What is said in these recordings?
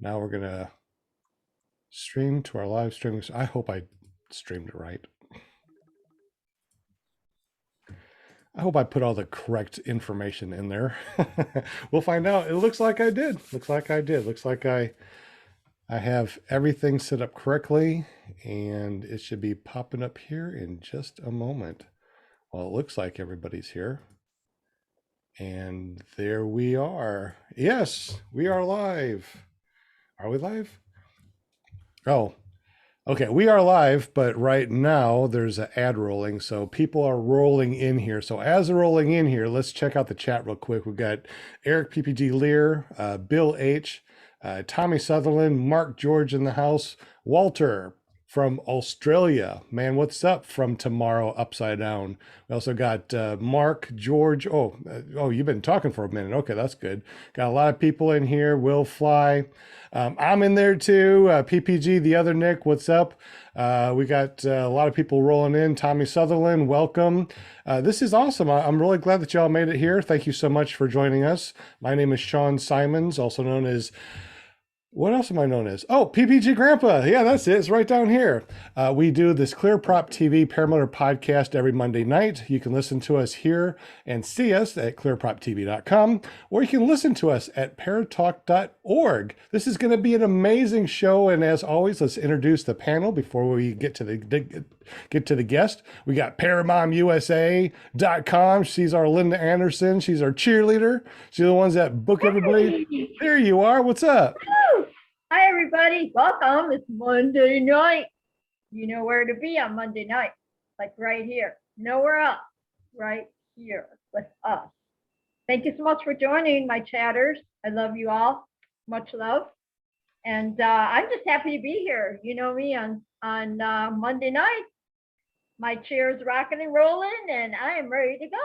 Now we're going to stream to our live stream. I hope I streamed it right. I hope I put all the correct information in there. We'll find out. It looks like I did. Looks like I have everything set up correctly, and it should be popping up here in just a moment. Well, it looks like everybody's here. And there we are. Yes, we are live. Are we live? Oh, okay. We are live, but right now there's an ad rolling. So people are rolling in here. So as they're rolling in here, let's check out the chat real quick. We've got Eric PPG Lear, Bill H, Tommy Sutherland, Mark George in the house, Walter from Australia. Man, what's up from tomorrow upside down? We also got Mark George. Oh, you've been talking for a minute. Okay, that's good. Got a lot of people in here. Will Fly. I'm in there too. PPG, the other Nick, what's up? We got a lot of people rolling in. Tommy Sutherland, welcome. This is awesome. I'm really glad that y'all made it here. Thank you so much for joining us. My name is Sean Simons, also known as, what else am I known as? Oh, PPG Grandpa. Yeah, that's it. It's right down here. We do this Clear Prop TV Paramotor podcast every Monday night. You can listen to us here and see us at clearproptv.com, or you can listen to us at paratalk.org. This is going to be an amazing show. And as always, let's introduce the panel before we get to the guest. We got ParamotorUSA.com. She's our Linda Anderson. She's our cheerleader. She's the ones that book everybody. There you are. What's up? Hi, everybody. Welcome. It's Monday night. You know where to be on Monday night, like right here. Nowhere else, right here with us. Thank you so much for joining my chatters. I love you all. Much love. And I'm just happy to be here. You know me on Monday night. My chair is rocking and rolling, and I am ready to go.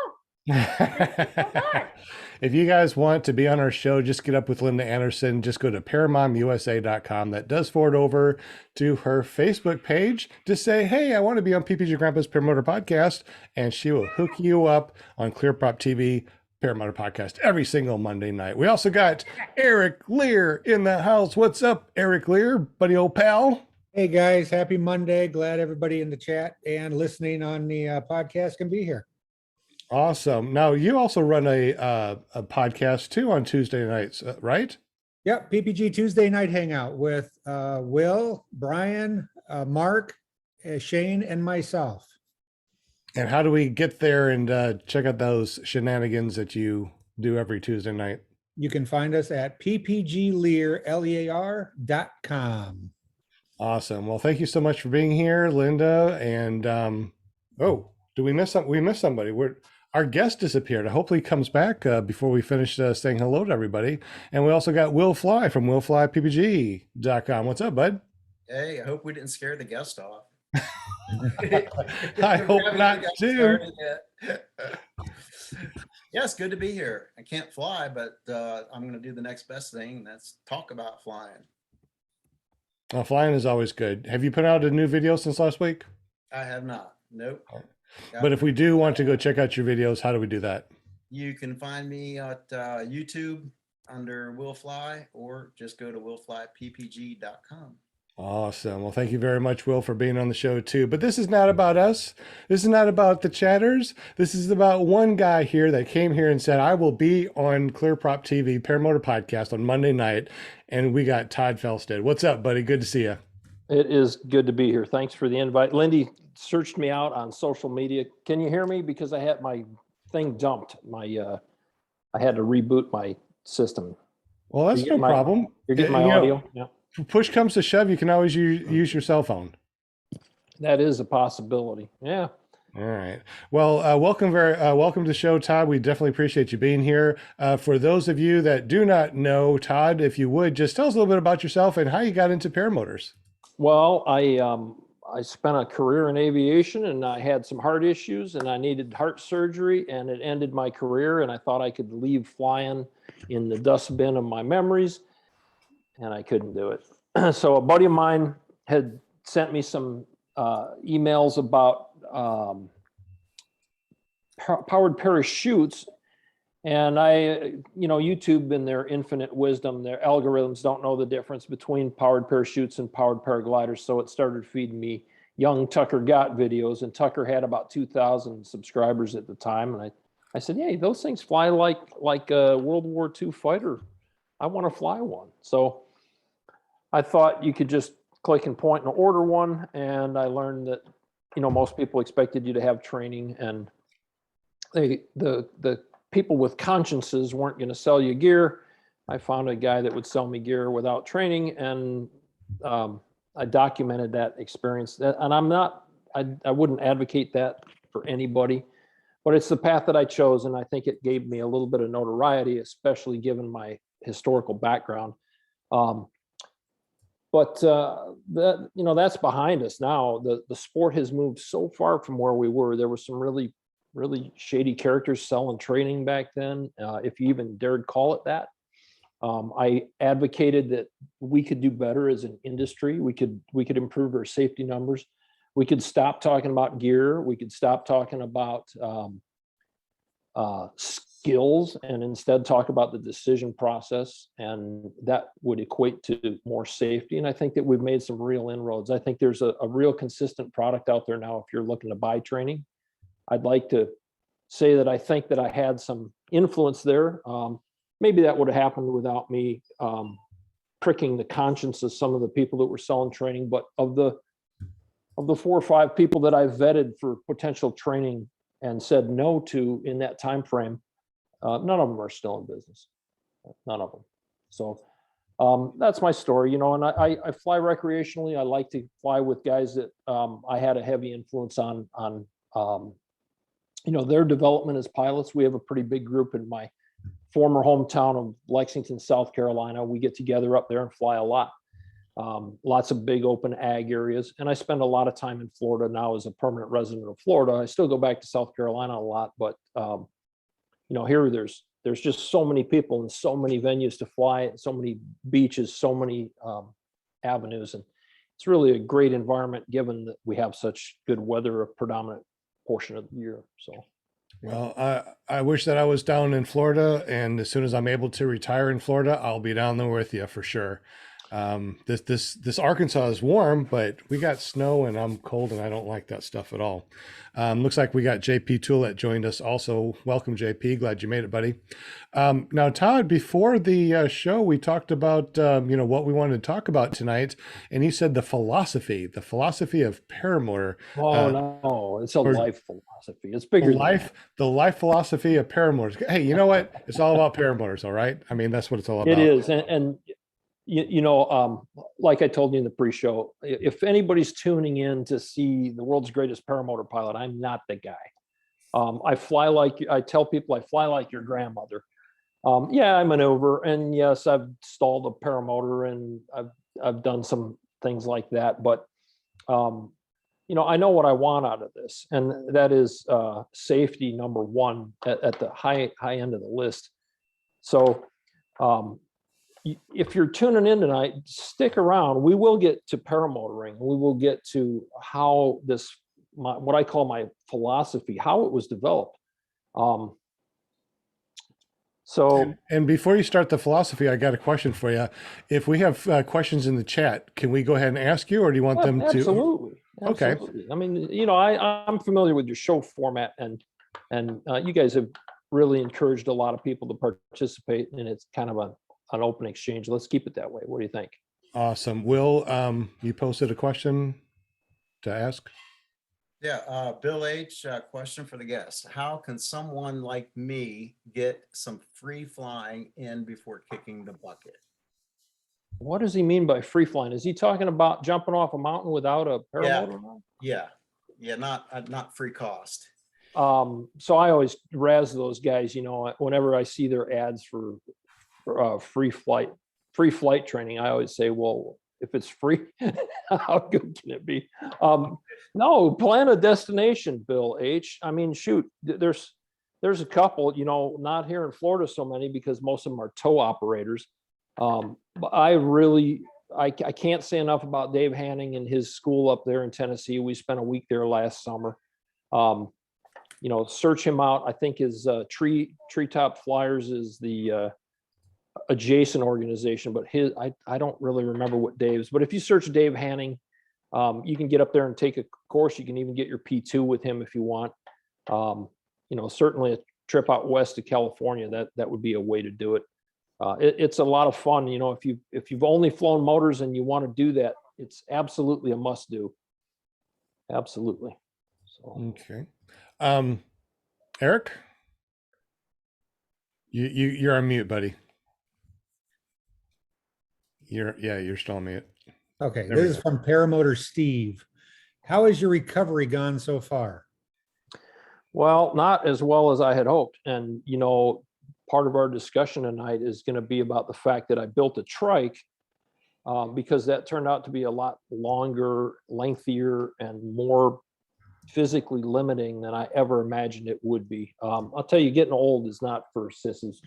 If you guys want to be on our show, just get up with Linda Anderson. Just go to ParamotorUSA.com. That does forward over to her Facebook page to say, hey, I want to be on PPG Grandpa's Paramotor Podcast, and she will hook you up on Clear Prop TV Paramotor Podcast every single Monday night. We also got Eric Lear in the house. What's up, Eric Lear, buddy old pal? Hey guys, happy Monday. Glad everybody in the chat and listening on the podcast can be here. Awesome. Now you also run a podcast too on Tuesday nights, right? Yep, PPG Tuesday Night Hangout with Will, Brian, Mark, Shane, and myself. And how do we get there and check out those shenanigans that you do every Tuesday night? You can find us at ppglear.com. Awesome. Well, thank you so much for being here, Linda. And do we miss something? We missed somebody. Our guest disappeared. Hopefully he comes back before we finish saying hello to everybody. And we also got Will Fly from willflyppg.com. What's up, bud? Hey, I hope we didn't scare the guest off. I hope not too. Yeah, it's good to be here. I can't fly, but I'm going to do the next best thing. That's talk about flying. Well, flying is always good. Have you put out a new video since last week? I have not. Nope. But if we do want to go check out your videos, how do we do that? You can find me at YouTube under Will Fly, or just go to willflyppg.com. Awesome. Well, thank you very much, Will, for being on the show too. But this is not about us. This is not about the chatters. This is about one guy here that came here and said, I will be on Clear Prop TV Paramotor Podcast on Monday night. And we got Todd Falstad. What's up, buddy? Good to see you. It is good to be here. Thanks for the invite. Lindy searched me out on social media. Can you hear me? Because I had my thing dumped. I had to reboot my system. Well, that's no problem. You're getting my audio? Yeah. If push comes to shove, you can always use your cell phone. That is a possibility. Yeah. All right. Well, welcome to the show, Todd. We definitely appreciate you being here. For those of you that do not know, Todd, if you would, just tell us a little bit about yourself and how you got into paramotors. Well, I spent a career in aviation, and I had some heart issues, and I needed heart surgery, and it ended my career, and I thought I could leave flying in the dustbin of my memories, and I couldn't do it. So a buddy of mine had sent me some emails about powered parachutes, And YouTube in their infinite wisdom, their algorithms don't know the difference between powered parachutes and powered paragliders. So it started feeding me young Tucker Gott videos, and Tucker had about 2,000 subscribers at the time. And I said, hey, those things fly like a World War II fighter. I want to fly one. So I thought you could just click and point and order one. And I learned that, most people expected you to have training, and the people with consciences weren't going to sell you gear. I found a guy that would sell me gear without training, and I documented that experience. And I wouldn't advocate that for anybody, but it's the path that I chose, and I think it gave me a little bit of notoriety, especially given my historical background. But that's behind us now. The sport has moved so far from where we were. There were some really shady characters selling training back then, if you even dared call it that. I advocated that we could do better as an industry. We could improve our safety numbers. We could stop talking about gear. We could stop talking about skills and instead talk about the decision process, and that would equate to more safety. And I think that we've made some real inroads. I think there's a real consistent product out there now if you're looking to buy training. I'd like to say that I think that I had some influence there. Maybe that would have happened without me pricking the conscience of some of the people that were selling training. But of the 4 or 5 people that I vetted for potential training and said no to in that time frame, none of them are still in business. None of them. So that's my story, and I fly recreationally. I like to fly with guys that I had a heavy influence on their development as pilots. We have a pretty big group in my former hometown of Lexington, South Carolina. We get together up there and fly a lot. Lots of big open ag areas. And I spend a lot of time in Florida now as a permanent resident of Florida. I still go back to South Carolina a lot, but here there's just so many people and so many venues to fly, so many beaches, so many avenues. And it's really a great environment given that we have such good weather a predominant portion of the year. So, well, I wish that I was down in Florida, and as soon as I'm able to retire in Florida, I'll be down there with you for sure. This Arkansas is warm, but we got snow and I'm cold and I don't like that stuff at all. Looks like we got JP Toolett joined us also. Welcome, JP. Glad you made it, buddy. Now, Todd, before the show, we talked about, what we wanted to talk about tonight. And you said the philosophy of Paramotor. No, it's a life philosophy. It's bigger The life philosophy of Paramotors. Hey, you know what? It's all about Paramotors, all right? I mean, that's what it's all about. It is. And like I told you in the pre-show, if anybody's tuning in to see the world's greatest paramotor pilot, I'm not the guy. I tell people I fly like your grandmother. I maneuver, and yes, I've stalled a paramotor, and I've done some things like that. But I know what I want out of this, and that is safety number one at the high end of the list. So. If you're tuning in tonight, stick around. We will get to paramotoring. We will get to how what I call my philosophy, how it was developed. And before you start the philosophy, I got a question for you. If we have questions in the chat, can we go ahead and ask you, or do you want them to? Absolutely. Okay. I mean, I'm familiar with your show format, and you guys have really encouraged a lot of people to participate, and it's kind of an open exchange. Let's keep it that way. What do you think? Awesome. Will, you posted a question to ask? Yeah, Bill H, question for the guest. How can someone like me get some free flying in before kicking the bucket? What does he mean by free flying? Is he talking about jumping off a mountain without a paramotor? Yeah, not free cost. So I always razz those guys, whenever I see their ads for free flight training, I always say, well, if it's free, how good can it be? No, plan a destination, Bill H. I mean, shoot, there's a couple, not here in Florida so many because most of them are tow operators. But I can't say enough about Dave Hanning and his school up there in Tennessee. We spent a week there last summer. search him out. I think his Treetop Flyers is the adjacent organization, but I don't really remember what Dave's, but if you search Dave Hanning, you can get up there and take a course. You can even get your P2 with him if you want. Certainly a trip out west to California, that would be a way to do it. It's a lot of fun. If you've only flown motors and you want to do that, it's absolutely a must do. Absolutely. So. Okay. Eric, you're on mute, buddy. You're still on mute. Okay, There we this is from Paramotor Steve. How has your recovery gone so far? Well, not as well as I had hoped. And, part of our discussion tonight is going to be about the fact that I built a trike because that turned out to be a lot longer, lengthier, and more physically limiting than I ever imagined it would be. I'll tell you, getting old is not for sissies.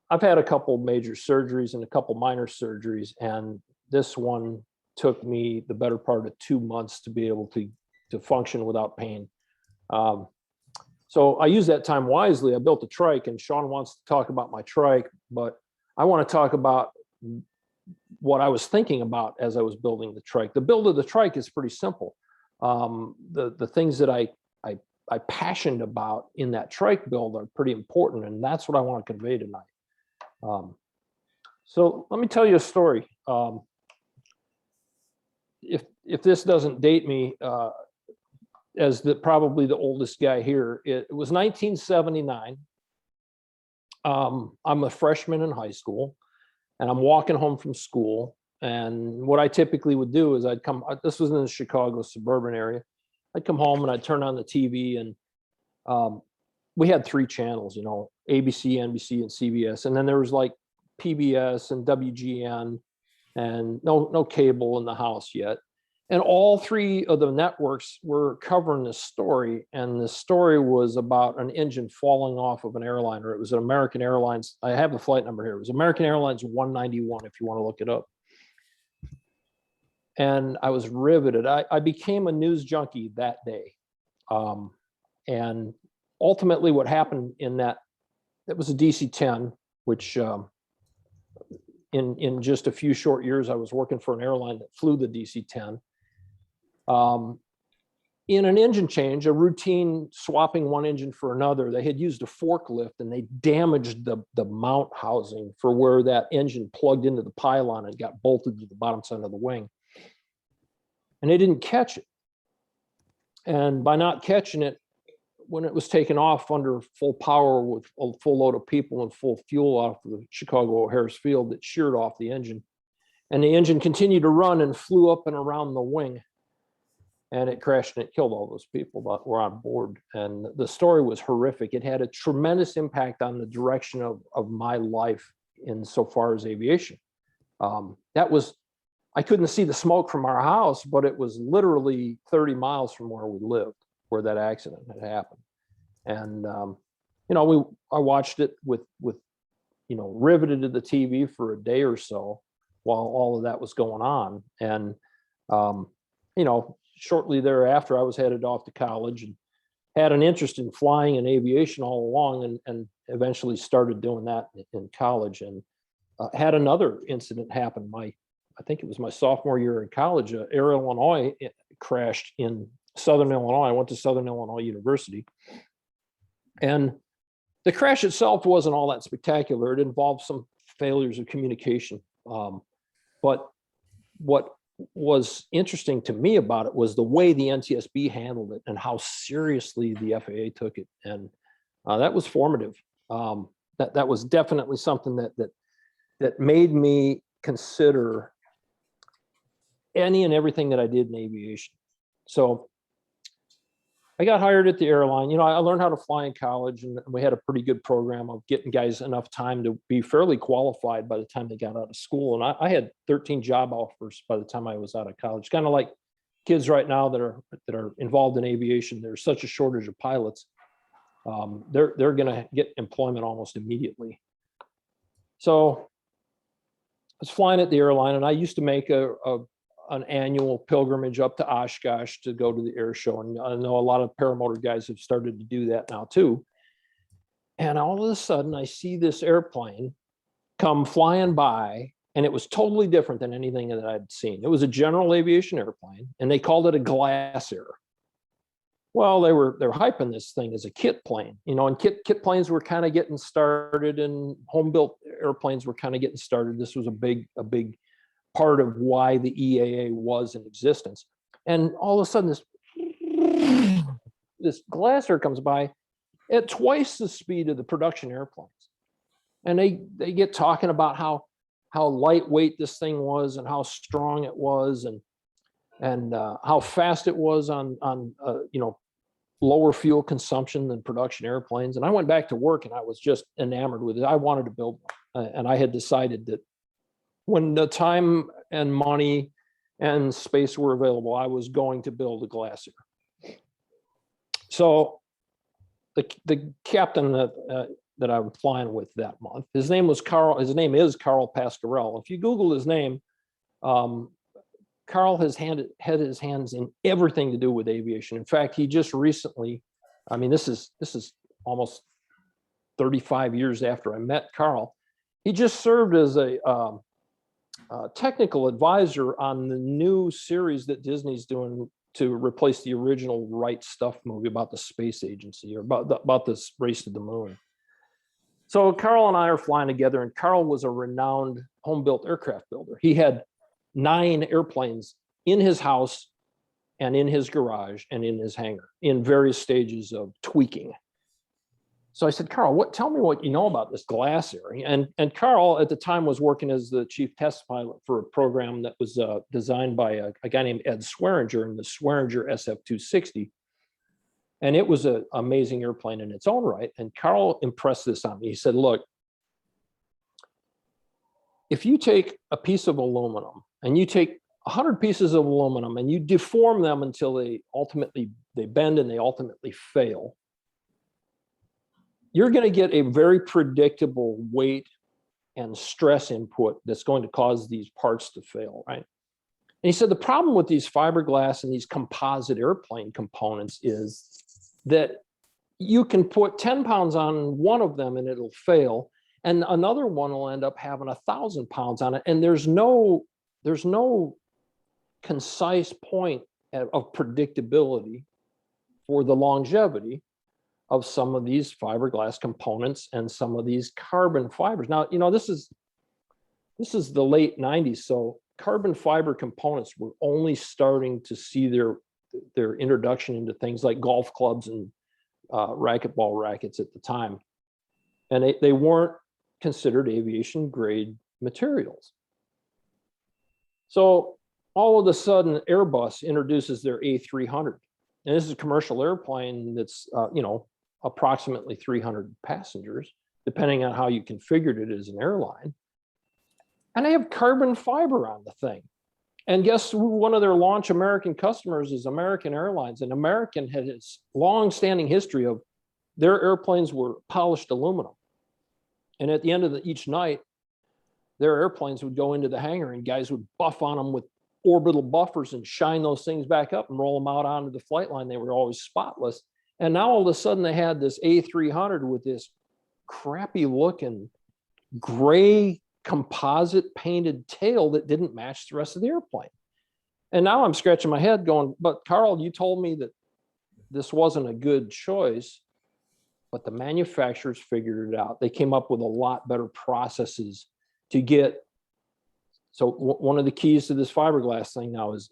I've had a couple major surgeries and a couple minor surgeries, and this one took me the better part of 2 months to be able to function without pain. So I use that time wisely. I built a trike, and Sean wants to talk about my trike, but I want to talk about what I was thinking about as I was building the trike. The build of the trike is pretty simple. The things that I passioned about in that trike build are pretty important, and that's what I want to convey tonight. So let me tell you a story. If this doesn't date me as probably the oldest guy here, it was 1979. I'm a freshman in high school, and I'm walking home from school. And what I typically would do is this was in the Chicago suburban area. I'd come home and I'd turn on the TV, and we had 3 channels, ABC, NBC, and CBS. And then there was like PBS and WGN, and no cable in the house yet. And all 3 of the networks were covering this story. And the story was about an engine falling off of an airliner. It was an American Airlines. I have the flight number here. It was American Airlines 191, if you want to look it up. And I was riveted. I became a news junkie that day. And ultimately what happened in that, it was a DC-10, which in just a few short years, I was working for an airline that flew the DC-10. In an engine change, a routine swapping one engine for another, they had used a forklift and they damaged the mount housing for where that engine plugged into the pylon and got bolted to the bottom side of the wing. And they didn't catch it. And by not catching it, when it was taken off under full power with a full load of people and full fuel off of the Chicago O'Hare's field, it sheared off the engine. And the engine continued to run and flew up and around the wing. And it crashed and it killed all those people that were on board. And the story was horrific. It had a tremendous impact on the direction of my life insofar as aviation. I couldn't see the smoke from our house, but it was literally 30 miles from where we lived, where that accident had happened. And, I watched it with riveted to the TV for a day or so while all of that was going on. And, shortly thereafter, I was headed off to college and had an interest in flying and aviation all along, and eventually started doing that in college, and had another incident happen. I think it was my sophomore year in college. Air Illinois crashed in Southern Illinois. I went to Southern Illinois University, and the crash itself wasn't all that spectacular. It involved some failures of communication. But what was interesting to me about it was the way the NTSB handled it and how seriously the FAA took it. And that was formative. That was definitely something that made me consider any and everything that I did in aviation. So I got hired at the airline. I learned how to fly in college, and we had a pretty good program of getting guys enough time to be fairly qualified by the time they got out of school. And I had 13 job offers by the time I was out of college, kind of like kids right now that are involved in aviation. There's such a shortage of pilots. They're going to get employment almost immediately. So I was flying at the airline, and I used to make a an annual pilgrimage up to Oshkosh to go to the air show. And I know a lot of paramotor guys have started to do that now too. And all of a sudden I see this airplane come flying by, and it was totally different than anything that I'd seen. It was a general aviation airplane, and they called it a glass air. Well, they were hyping this thing as a kit plane, you know, and kit planes were kind of getting started, and home built airplanes were kind of getting started. This was a big part of why the EAA was in existence. And all of a sudden this glass air comes by at twice the speed of the production airplanes. And they get talking about how lightweight this thing was and how strong it was, and how fast it was on you know, lower fuel consumption than production airplanes. And I went back to work and I was just enamored with it. I wanted to build one. And I had decided that when the time and money and space were available, I was going to build a glass air. So the captain that I'm flying with that month, his name is Carl Pascarell. If you Google his name, Carl has had his hands in everything to do with aviation. In fact, he just recently, I mean, this is almost 35 years after I met Carl. He just served as a technical advisor on the new series that Disney's doing to replace the original Right Stuff movie about the space agency, or about this race to the moon. So Carl and I are flying together, and Carl was a renowned home-built aircraft builder. He had 9 airplanes in his house and in his garage and in his hangar in various stages of tweaking. So I said, Carl, tell me what you know about this glass area. And Carl at the time was working as the chief test pilot for a program that was designed by a guy named Ed Swearinger in the Swearinger SF-260. And it was an amazing airplane in its own right. And Carl impressed this on me. He said, look, if you take a piece of aluminum and you take 100 pieces of aluminum and you deform them until they bend and they ultimately fail, you're going to get a very predictable weight and stress input that's going to cause these parts to fail, right? And he said the problem with these fiberglass and these composite airplane components is that you can put 10 pounds on one of them and it'll fail, and another one will end up having 1,000 pounds on it, and there's no concise point of predictability for the longevity of some of these fiberglass components and some of these carbon fibers. Now, you know, this is the late 90s, so carbon fiber components were only starting to see their introduction into things like golf clubs and racquetball rackets at the time. And they weren't considered aviation grade materials. So all of a sudden, Airbus introduces their A300. And this is a commercial airplane that's, you know, approximately 300 passengers, depending on how you configured it as an airline. And they have carbon fiber on the thing. And guess who one of their launch American customers is? American Airlines. And American had its long-standing history of their airplanes were polished aluminum. And at the end of each night, their airplanes would go into the hangar and guys would buff on them with orbital buffers and shine those things back up and roll them out onto the flight line. They were always spotless. And now all of a sudden they had this A300 with this crappy looking gray composite painted tail that didn't match the rest of the airplane. And now I'm scratching my head going, but Carl, you told me that this wasn't a good choice, but the manufacturers figured it out. They came up with a lot better processes to get. So one of the keys to this fiberglass thing now is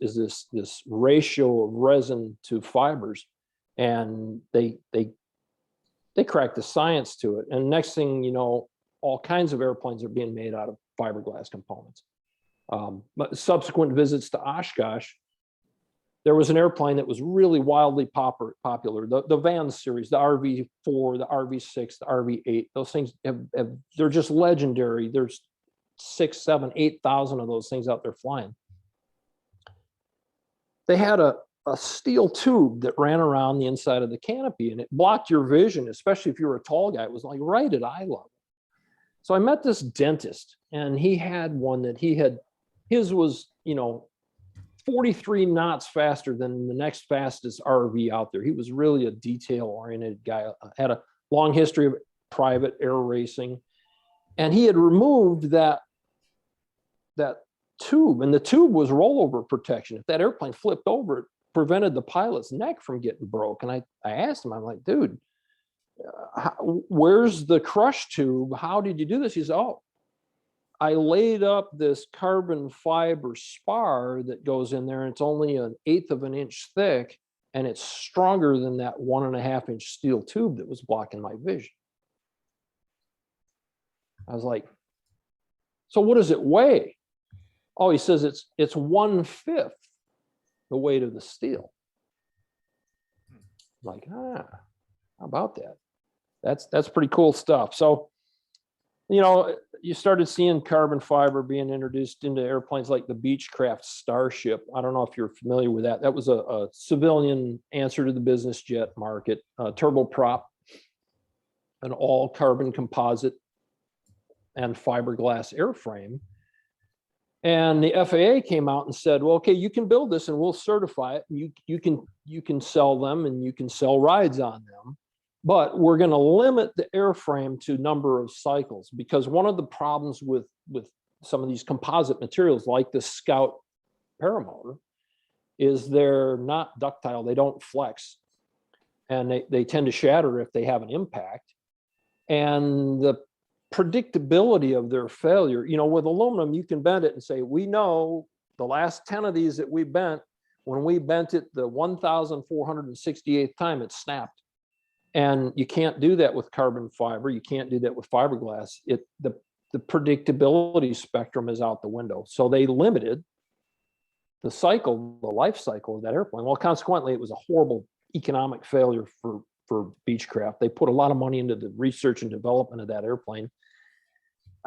this ratio of resin to fibers. And they cracked the science to it. And next thing you know, all kinds of airplanes are being made out of fiberglass components. But subsequent visits to Oshkosh, there was an airplane that was really wildly popular. The van series, the RV4, the RV6, the RV8, those things they're just legendary. There's 6, 7, 8,000 of those things out there flying. They had a steel tube that ran around the inside of the canopy, and it blocked your vision, especially if you were a tall guy. It was like right at eye level. So I met this dentist, and he had one that his was, you know, 43 knots faster than the next fastest RV out there. He was really a detail-oriented guy, had a long history of private air racing. And he had removed that tube, and the tube was rollover protection. If that airplane flipped over, it prevented the pilot's neck from getting broke. And I asked him, I'm like, dude, where's the crush tube? How did you do this? He said, oh, I laid up this carbon fiber spar that goes in there, and it's only 1/8 of an inch thick, and it's stronger than that 1.5 inch steel tube that was blocking my vision. I was like, so what does it weigh? Oh, he says it's 1/5 the weight of the steel. I'm like, how about that? That's pretty cool stuff. So, you know, you started seeing carbon fiber being introduced into airplanes like the Beechcraft Starship. I don't know if you're familiar with that. That was a civilian answer to the business jet market, turboprop, an all carbon composite and fiberglass airframe. And the FAA came out and said, well, okay, you can build this and we'll certify it. You can sell them and you can sell rides on them, but we're going to limit the airframe to number of cycles, because one of the problems with some of these composite materials like the Scout Paramotor is they're not ductile, they don't flex, and they tend to shatter if they have an impact. And the predictability of their failure, you know, with aluminum, you can bend it and say, we know the last 10 of these that we bent, when we bent it the 1,468th time, it snapped. And you can't do that with carbon fiber. You can't do that with fiberglass. The predictability spectrum is out the window. So they limited the life cycle of that airplane. Well, consequently, it was a horrible economic failure for Beechcraft. They put a lot of money into the research and development of that airplane.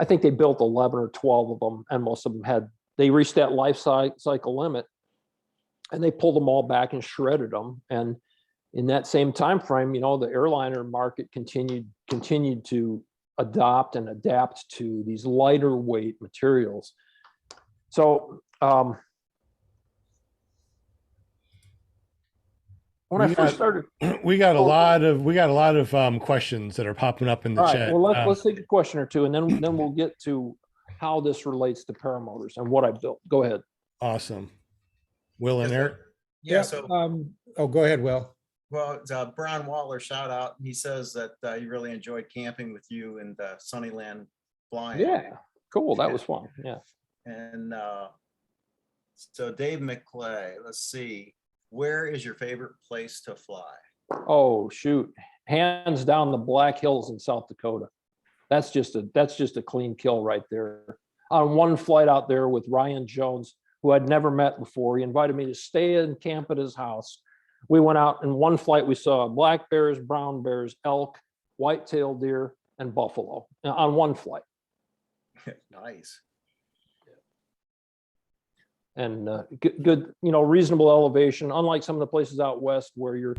I think they built 11 or 12 of them, and most of them they reached that life cycle limit, and they pulled them all back and shredded them. And in that same time frame, you know, the airliner market continued to adopt and adapt to these lighter weight materials. So when I first started, we got a lot of questions that are popping up in the all right, chat. well, let's take a question or two, and then we'll get to how this relates to paramotors and what I built. Go ahead. Awesome. Will and Eric. Yeah, so go ahead, Will. well, Brian Waller, shout out. He says that he really enjoyed camping with you and Sunnyland flying. Yeah, cool. That was fun. Yeah. And so Dave McClay, let's see. Where is your favorite place to fly? Oh, shoot. Hands down, the Black Hills in South Dakota. That's just a clean kill right there. On one flight out there with Ryan Jones, who I'd never met before, he invited me to stay and camp at his house. We went out, in one flight, we saw black bears, brown bears, elk, white-tailed deer, and buffalo on one flight. Nice. And good, you know, reasonable elevation, unlike some of the places out west where you're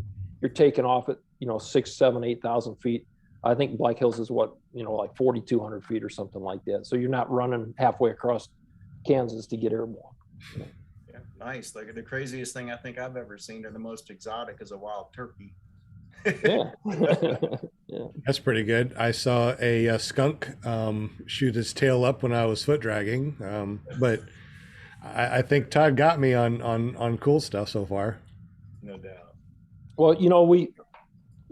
taking off at, you know, 6,000, 7,000, 8,000 feet. I think Black Hills is what, you know, like 4,200 feet or something like that. So you're not running halfway across Kansas to get airborne. Yeah, nice. Like the craziest thing I think I've ever seen, or the most exotic, is a wild turkey. Yeah. Yeah. That's pretty good. I saw a skunk shoot his tail up when I was foot dragging, but I think Todd got me on cool stuff so far. No doubt. Well, you know, we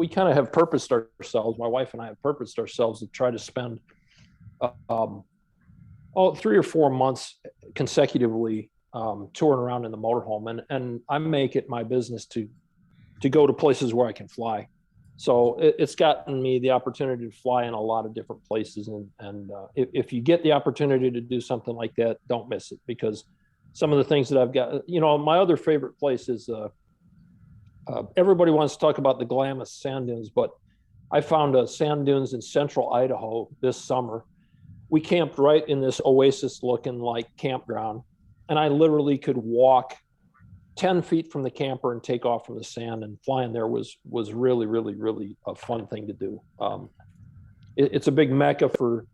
kind of have purposed ourselves. My wife and I have purposed ourselves to try to spend 3 or 4 months consecutively touring around in the motorhome, and I make it my business to go to places where I can fly. So it's gotten me the opportunity to fly in a lot of different places, and if you get the opportunity to do something like that, don't miss it, because some of the things that I've got, you know, my other favorite place is everybody wants to talk about the Glamis sand dunes, but I found sand dunes in central Idaho this summer. We camped right in this oasis looking like campground, and I literally could walk 10 feet from the camper and take off from the sand, and flying there was really, really, really a fun thing to do. It's a big mecca for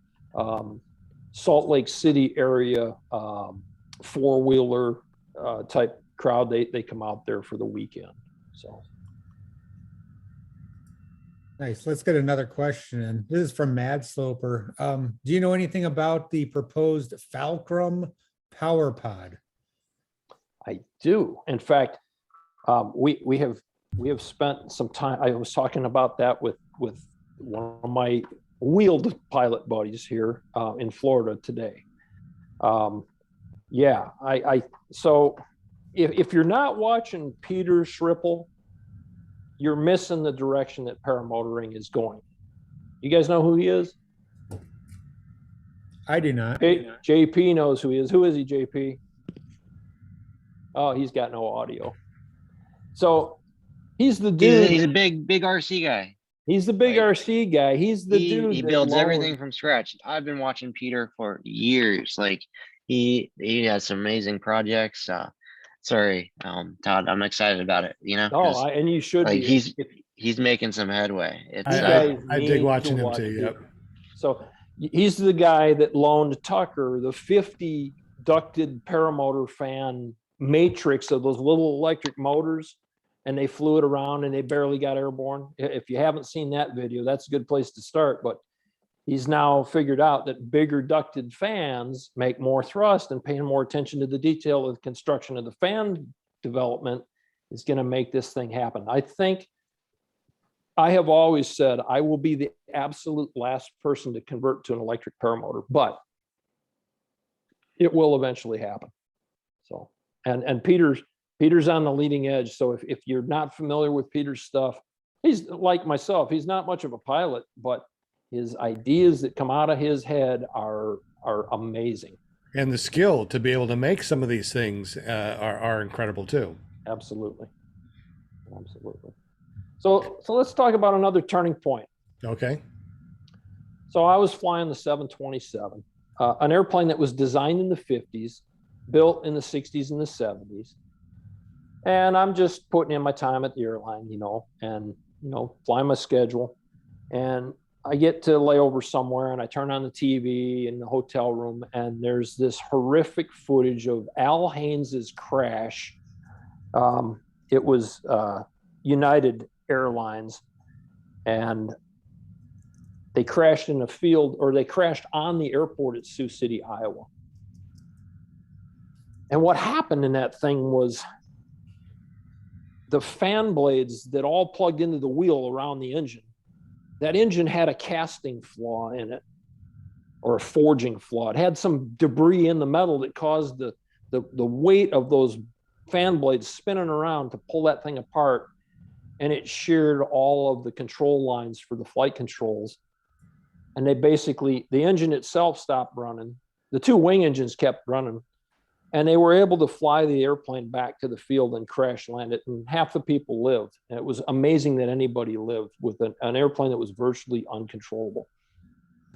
Salt Lake City area four-wheeler type crowd, they come out there for the weekend. So. Nice. Let's get another question. And this is from Mad Sloper. Do you know anything about the proposed Falcrum Power Pod? I do. In fact, we have spent some time. I was talking about that with one of my wheeled pilot buddies here in Florida today. Yeah, so if you're not watching Peter Schripple, you're missing the direction that paramotoring is going. You guys know who he is? I do not. JP knows who he is. Who is he, JP? Oh, he's got no audio. So he's the dude. He's a big RC guy. He's the big Like, RC guy. He's the dude. He that builds lowered- everything from scratch. I've been watching Peter for years. Like he has some amazing projects. Sorry, Todd, I'm excited about it. You know, Oh, 'cause, and you should like be. he's making some headway. It's I need dig to watching him watch too. Yep. Peter. So he's the guy that loaned Tucker the 50 ducted paramotor fan matrix of those little electric motors, and they flew it around and they barely got airborne. If you haven't seen that video, that's a good place to start. But he's now figured out that bigger ducted fans make more thrust, and paying more attention to the detail of the construction of the fan development is going to make this thing happen. I think I have always said I will be the absolute last person to convert to an electric paramotor, but it will eventually happen. So, and Peter's on the leading edge. So if you're not familiar with Peter's stuff, he's like myself. He's not much of a pilot, but his ideas that come out of his head are amazing. And the skill to be able to make some of these things are incredible too. Absolutely. So let's talk about another turning point. Okay. So I was flying the 727, an airplane that was designed in the 50s, built in the 60s and the 70s. And I'm just putting in my time at the airline, and, flying my schedule. And I get to lay over somewhere and I turn on the TV in the hotel room, and there's this horrific footage of Al Haynes's crash. It was United Airlines, and they crashed in a field, or they crashed on the airport at Sioux City, Iowa. And what happened in that thing was the fan blades that all plugged into the wheel around the engine, that engine had a casting flaw in it, or a forging flaw. It had some debris in the metal that caused the weight of those fan blades spinning around to pull that thing apart. And it sheared all of the control lines for the flight controls. And the engine itself stopped running. The two wing engines kept running. And they were able to fly the airplane back to the field and crash land it. And half the people lived. And it was amazing that anybody lived with an airplane that was virtually uncontrollable.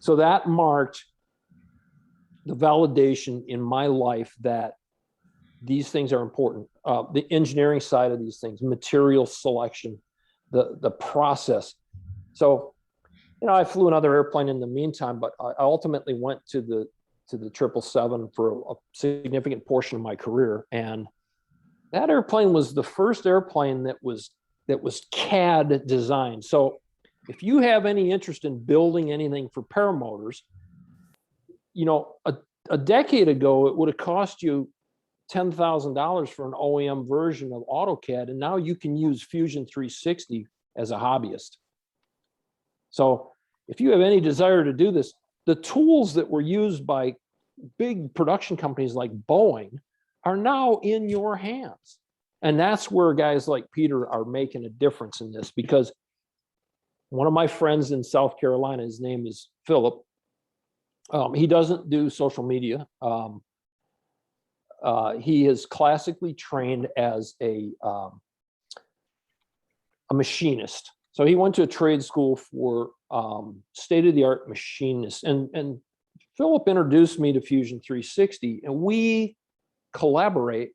So that marked the validation in my life that these things are important. The engineering side of these things, material selection, the process. So, I flew another airplane in the meantime, but I ultimately went to the 777 for a significant portion of my career. And that airplane was the first airplane that was CAD designed. So if you have any interest in building anything for paramotors, a decade ago, it would have cost you $10,000 for an OEM version of AutoCAD. And now you can use Fusion 360 as a hobbyist. So if you have any desire to do this, the tools that were used by big production companies like Boeing are now in your hands. And that's where guys like Peter are making a difference in this, because one of my friends in South Carolina, his name is Philip. He doesn't do social media. He is classically trained as a machinist. So he went to a trade school for state-of-the-art machinists. And Philip introduced me to Fusion 360, and we collaborate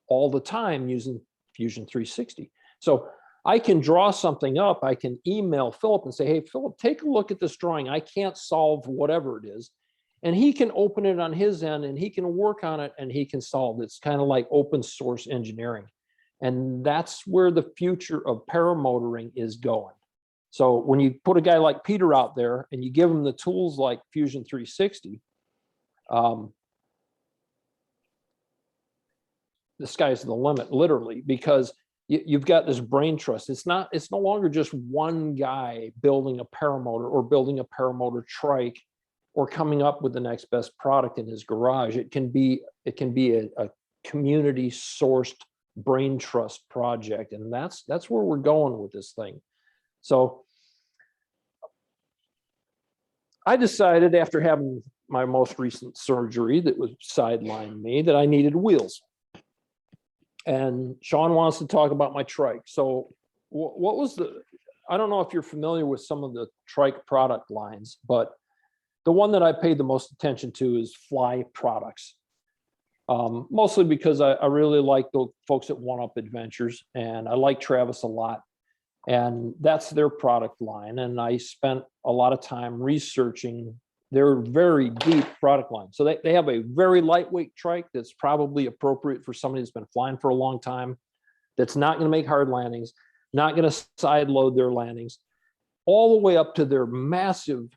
all the time using Fusion 360. So I can draw something up, I can email Philip and say, hey, Philip, take a look at this drawing. I can't solve whatever it is. and he can open it on his end and he can work on it and he can solve it. It's kind of like open source engineering. And that's where the future of paramotoring is going. So when you put a guy like Peter out there and you give him the tools like Fusion 360, the sky's the limit, literally, because you've got this brain trust. It's no longer just one guy building a paramotor or building a paramotor trike or coming up with the next best product in his garage. It can be a community sourced brain trust project. And that's where we're going with this thing. So I decided after having my most recent surgery that was sidelined me that I needed wheels. And Sean wants to talk about my trike. So what was I don't know if you're familiar with some of the trike product lines, but the one that I paid the most attention to is Fly Products. Mostly because I really like the folks at One Up Adventures, and I like Travis a lot. And that's their product line. And I spent a lot of time researching their very deep product line. So they have a very lightweight trike that's probably appropriate for somebody that's been flying for a long time, that's not going to make hard landings, not going to side load their landings, all the way up to their massive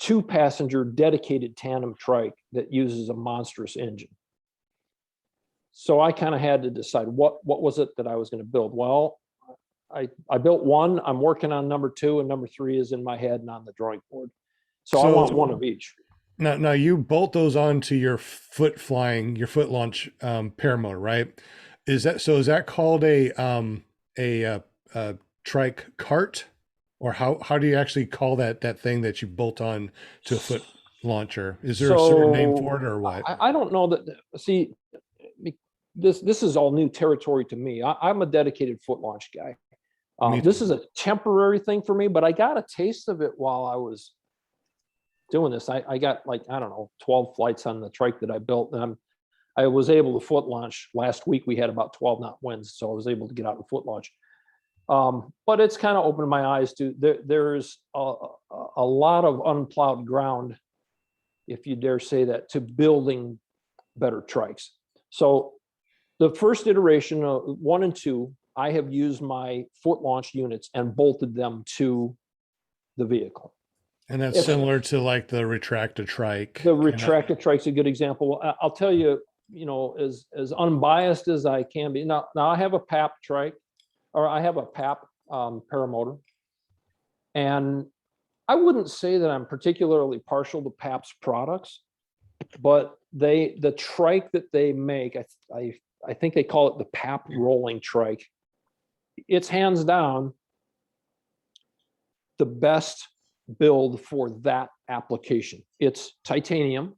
2-passenger dedicated tandem trike that uses a monstrous engine. So I kind of had to decide what was it that I was going to build. Well, I built one. I'm working on number 2, and number 3 is in my head and on the drawing board. So I want one of each. Now you bolt those onto your foot launch paramotor, right? Is that called a trike cart, or how do you actually call that thing that you bolt on to a foot launcher? Is there a certain name for it, or what? I don't know that. See, this is all new territory to me. I'm a dedicated foot launch guy. This is a temporary thing for me, but I got a taste of it while I was doing this. I got, like, I don't know, 12 flights on the trike that I built, and I was able to foot launch. Last week we had about 12 knot winds, so I was able to get out and foot launch. But it's kind of opened my eyes to there's a lot of unplowed ground, if you dare say that, to building better trikes. So the first iteration of 1 and 2, I have used my foot launch units and bolted them to the vehicle. And that's similar to like the retractor trike. The retractor trike's a good example. I'll tell you, as unbiased as I can be. Now I have a PAP trike, or I have a PAP paramotor, and I wouldn't say that I'm particularly partial to PAP's products, but the trike that they make, I think they call it the PAP rolling trike. It's hands down the best build for that application. It's titanium.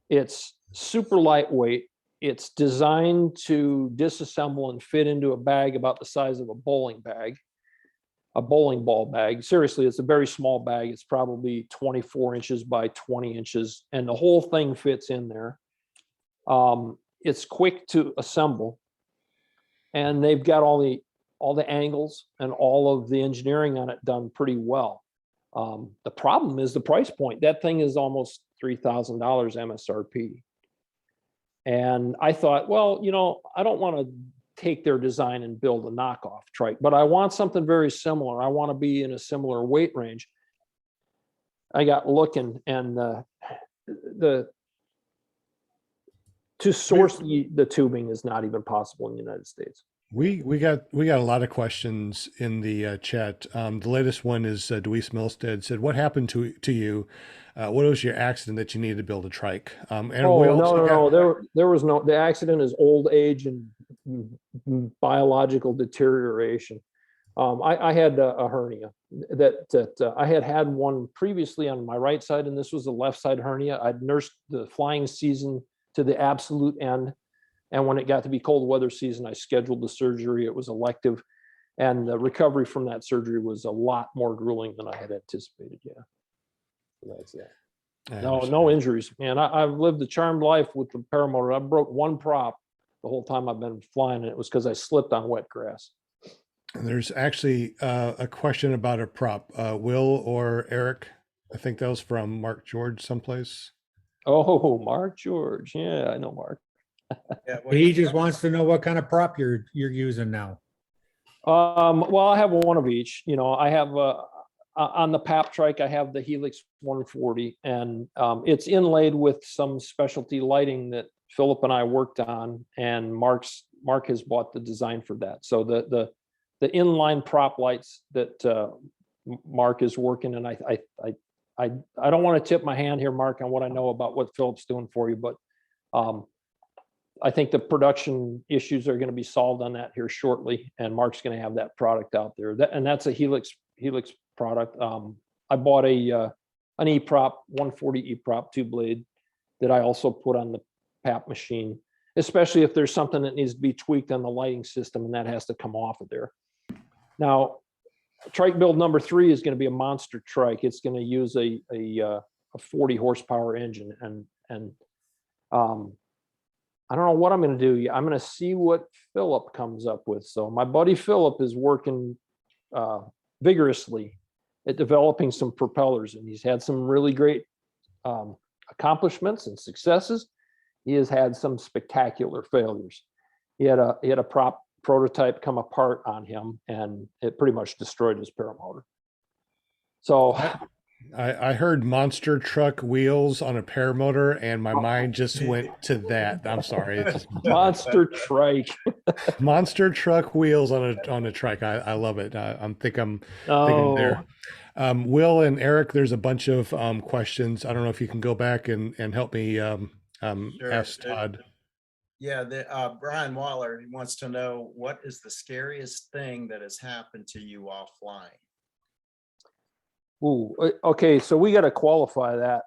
It's super lightweight. It's designed to disassemble and fit into a bag about the size of a bowling ball bag. Seriously, it's a very small bag. It's probably 24 inches by 20 inches, and the whole thing fits in there. It's quick to assemble, and they've got all the angles and all of the engineering on it done pretty well. The problem is the price point. That thing is almost $3,000 MSRP. And I thought, well, I don't want to take their design and build a knockoff trike, but I want something very similar. I want to be in a similar weight range. I got looking, and to source the tubing is not even possible in the United States. We got a lot of questions in the chat. The latest one is Deweese Milstead said, "What happened to you? What was your accident that you needed to build a trike?" No. There was no. The accident is old age and biological deterioration. I had a hernia that I had one previously on my right side, and this was a left side hernia. I'd nursed the flying season to the absolute end. And when it got to be cold weather season, I scheduled the surgery. It was elective, and the recovery from that surgery was a lot more grueling than I had anticipated. Yeah, so that's that. No injuries, man. I've lived a charmed life with the paramotor. I broke one prop the whole time I've been flying, and it was because I slipped on wet grass. There's actually a question about a prop. Will or Eric? I think that was from Mark George someplace. Oh, Mark George. Yeah, I know Mark. Yeah, well, He just wants to know what kind of prop you're using now. Well, I have one of each. You know, I have on the PAP trike, I have the Helix 140, and it's inlaid with some specialty lighting that Philip and I worked on, and Mark has bought the design for that. So the inline prop lights that Mark is working, and I don't want to tip my hand here, Mark, on what I know about what Philip's doing for you, but I think the production issues are going to be solved on that here shortly, and Mark's going to have that product out there. And that's a Helix product. I bought an E-prop, 140 E-prop 2-blade that I also put on the PAP machine, especially if there's something that needs to be tweaked on the lighting system, and that has to come off of there. Now, trike build number 3 is going to be a monster trike. It's going to use a 40 horsepower engine, and I don't know what I'm going to do. I'm going to see what Philip comes up with. So my buddy Philip is working vigorously at developing some propellers, and he's had some really great accomplishments and successes. He has had some spectacular failures. He had a prop prototype come apart on him, and it pretty much destroyed his paramotor. So I heard monster truck wheels on a paramotor, and my mind just went to that. I'm sorry. It's just monster trike. monster truck wheels on a trike. I love it. I'm thinking there. Will and Eric, there's a bunch of questions. I don't know if you can go back and help me Sure. ask Todd. Yeah, Brian Waller, he wants to know, what is the scariest thing that has happened to you while flying? Ooh, okay, so we got to qualify that.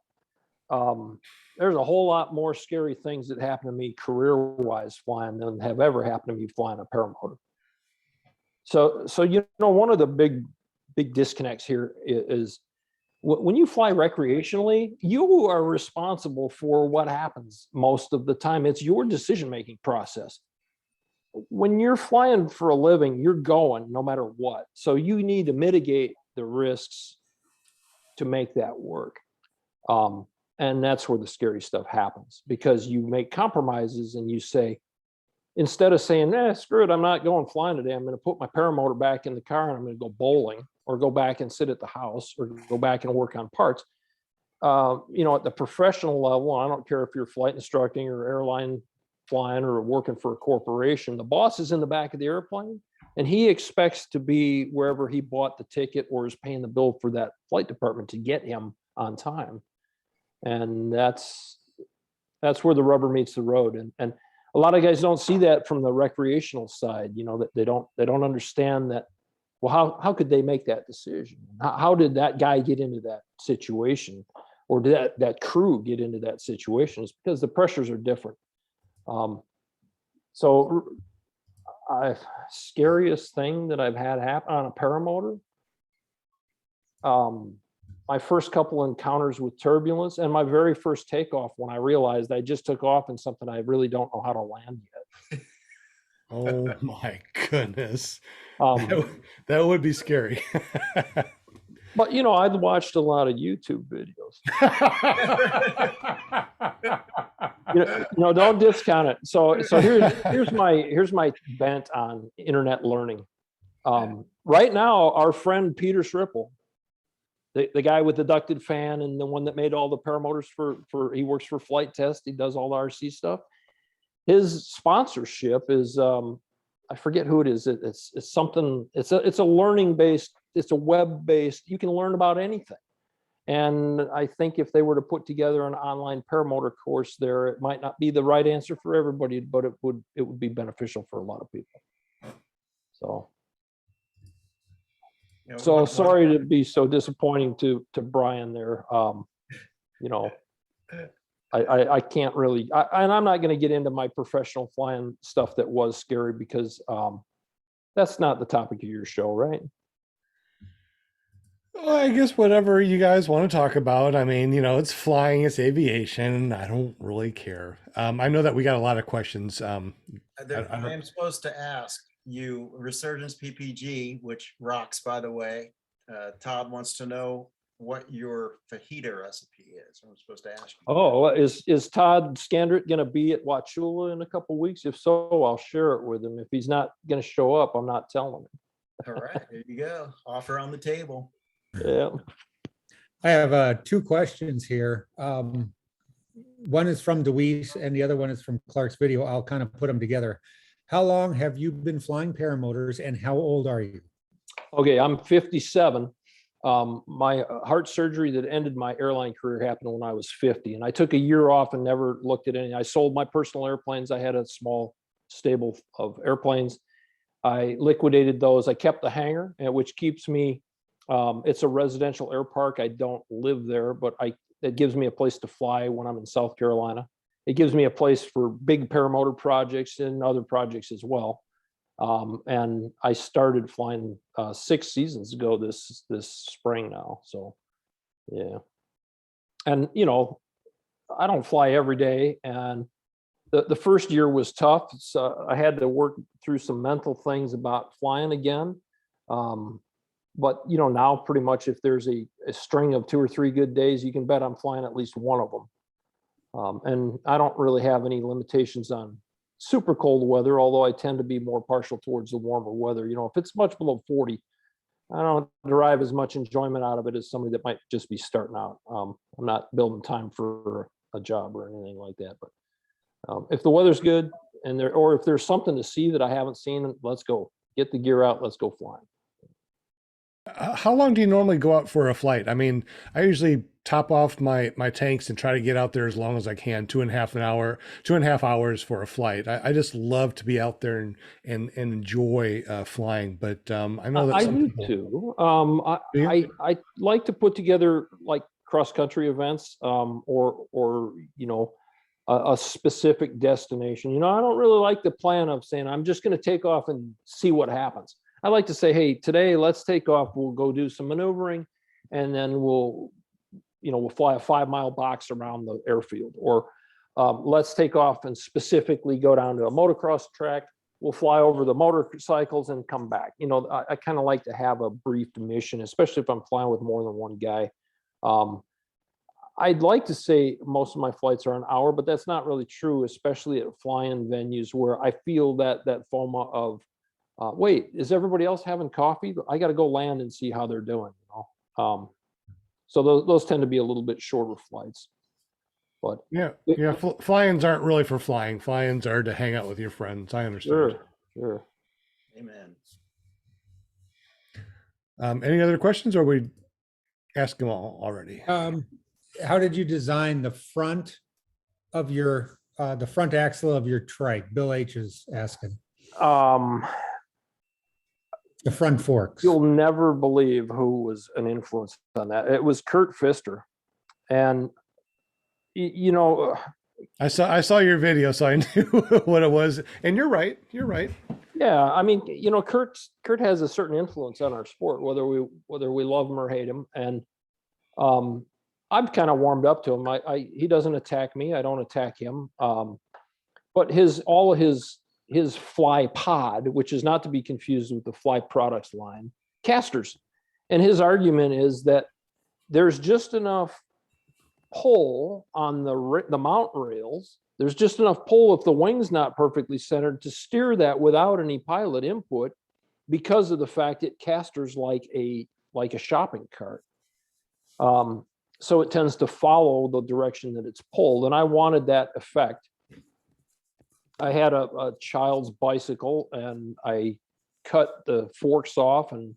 There's a whole lot more scary things that happen to me career-wise flying than have ever happened to me flying a paramotor. So you know, one of the big disconnects here is when you fly recreationally, you are responsible for what happens most of the time. It's your decision-making process. When you're flying for a living, you're going no matter what. So you need to mitigate the risks to make that work. And that's where the scary stuff happens, because you make compromises and you say, instead of saying, screw it, I'm not going flying today, I'm going to put my paramotor back in the car and I'm going to go bowling, or go back and sit at the house, or go back and work on parts. You know, at the professional level, I don't care if you're flight instructing or airline flying or working for a corporation, the boss is in the back of the airplane, and he expects to be wherever he bought the ticket or is paying the bill for that flight department to get him on time. And that's where the rubber meets the road. And a lot of guys don't see that from the recreational side, you know, that they don't understand that. Well, how could they make that decision? How did that guy get into that situation, or did that crew get into that situation? It's because the pressures are different. So scariest thing that I've had happen on a paramotor, my first couple encounters with turbulence, and my very first takeoff when I realized I just took off in something I really don't know how to land yet. Oh my goodness. That would be scary. But you know, I'd watched a lot of YouTube videos. You know, don't discount it. So here's my bent on internet learning. Right now, our friend Peter Sripple, the guy with the ducted fan and the one that made all the paramotors for he works for Flight Test. He does all the RC stuff. His sponsorship is I forget who it is. It's something. It's a learning based. It's a web based. You can learn about anything. And I think if they were to put together an online paramotor course there, it might not be the right answer for everybody, but it would be beneficial for a lot of people. So. You know, So sorry to be so disappointing to Brian there. You know, I can't really, and I'm not going to get into my professional flying stuff that was scary, because that's not the topic of your show, right? Well, I guess whatever you guys want to talk about. I mean, you know, it's flying, it's aviation. I don't really care. I know that we got a lot of questions. I am supposed to ask you, Resurgence PPG, which rocks, by the way. Todd wants to know, what your fajita recipe is. I'm supposed to ask you. Oh, is Todd Scandrett going to be at Wachula in a couple weeks? If so, I'll share it with him. If he's not going to show up, I'm not telling him. All right, there you go. Offer on the table. Yeah. I have 2 questions here. One is from Deweese and the other one is from Clark's video. I'll kind of put them together. How long have you been flying paramotors and how old are you? Okay, I'm 57. My heart surgery that ended my airline career happened when I was 50, and I took a year off and never looked at any. I sold my personal airplanes. I had a small stable of airplanes. I liquidated those. I kept the hangar, which keeps me. It's a residential air park. I don't live there, but it gives me a place to fly when I'm in South Carolina. It gives me a place for big paramotor projects and other projects as well. And I started flying 6 seasons ago this spring now. So, yeah. And, you know, I don't fly every day. And the first year was tough. So I had to work through some mental things about flying again. But, you know, now pretty much if there's a string of 2 or 3 good days, you can bet I'm flying at least one of them. And I don't really have any limitations on super cold weather, although I tend to be more partial towards the warmer weather. You know, if it's much below 40, I don't derive as much enjoyment out of it as somebody that might just be starting out. I'm not building time for a job or anything like that. But if the weather's good or if there's something to see that I haven't seen, let's go. Get the gear out. Let's go flying. How long do you normally go out for a flight? I mean, I usually top off my tanks and try to get out there as long as I can, 2.5 hours for a flight. I just love to be out there and enjoy flying. But I know that I some do people too. Yeah. I like to put together like cross country events or you know, a specific destination. You know, I don't really like the plan of saying I'm just going to take off and see what happens. I like to say, hey, today let's take off. We'll go do some maneuvering, and then we'll fly a 5-mile box around the airfield. Or let's take off and specifically go down to a motocross track. We'll fly over the motorcycles and come back. You know, I kind of like to have a brief mission, especially if I'm flying with more than one guy. I'd like to say most of my flights are an hour, but that's not really true, especially at fly-in venues where I feel that FOMO of, wait, is everybody else having coffee? I got to go land and see how they're doing. You know, so those tend to be a little bit shorter flights. But yeah, fly-ins aren't really for flying. Fly-ins are to hang out with your friends. I understand. Sure. Amen. Any other questions, or we asked them all already? How did you design the front of your the front axle of your trike? Bill H is asking. The front forks. You'll never believe who was an influence on that. It was Kurt Pfister. And, you know, I saw your video, so I knew what it was. And you're right. Yeah, I mean, you know, Kurt has a certain influence on our sport, whether we love him or hate him. And I've kind of warmed up to him. He doesn't attack me. I don't attack him. But all of his fly pod, which is not to be confused with the fly products line, casters. And his argument is that there's just enough pull on the mount rails. There's just enough pull if the wing's not perfectly centered to steer that without any pilot input, because of the fact it casters like a shopping cart. So it tends to follow the direction that it's pulled. And I wanted that effect. I had a child's bicycle, and I cut the forks off and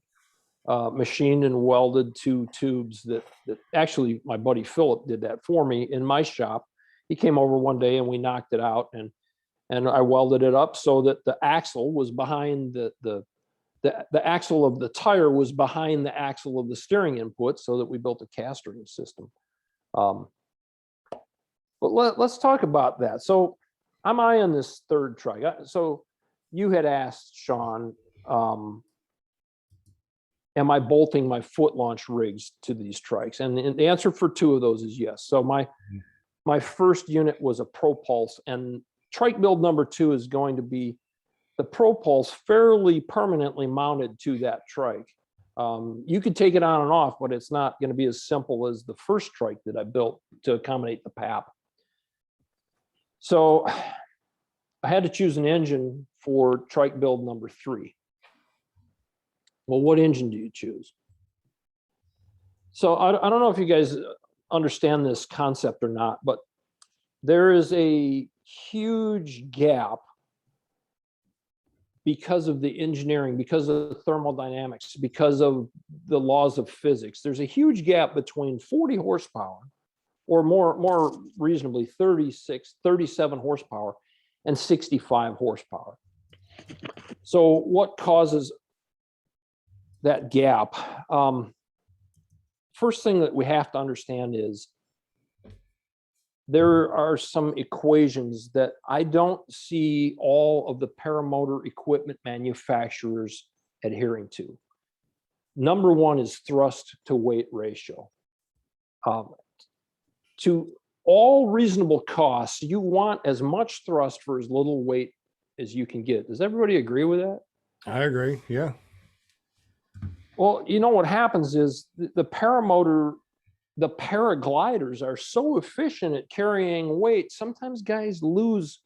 machined and welded 2 tubes that actually my buddy Philip did that for me in my shop. He came over one day and we knocked it out, and I welded it up so that the axle was behind the axle of the tire was behind the axle of the steering input, so that we built a castering system. But let's talk about that. So I'm eyeing this third trike. So you had asked, Sean, am I bolting my foot launch rigs to these trikes? And the answer for 2 of those is yes. So my first unit was a Propulse, and trike build number 2 is going to be the Propulse fairly permanently mounted to that trike. You could take it on and off, but it's not going to be as simple as the first trike that I built to accommodate the PAP. So I had to choose an engine for trike build number 3. Well, what engine do you choose? So I don't know if you guys understand this concept or not, but there is a huge gap because of the engineering, because of thermodynamics, because of the laws of physics. There's a huge gap between 40 horsepower, or more reasonably 37 horsepower and 65 horsepower. So what causes that gap? First thing that we have to understand is there are some equations that I don't see all of the paramotor equipment manufacturers adhering to. Number one is thrust to weight ratio. To all reasonable costs, you want as much thrust for as little weight as you can get. Does everybody agree with that? I agree. Yeah. Well, you know what happens is the paramotor, the paragliders are so efficient at carrying weight. Sometimes guys lose,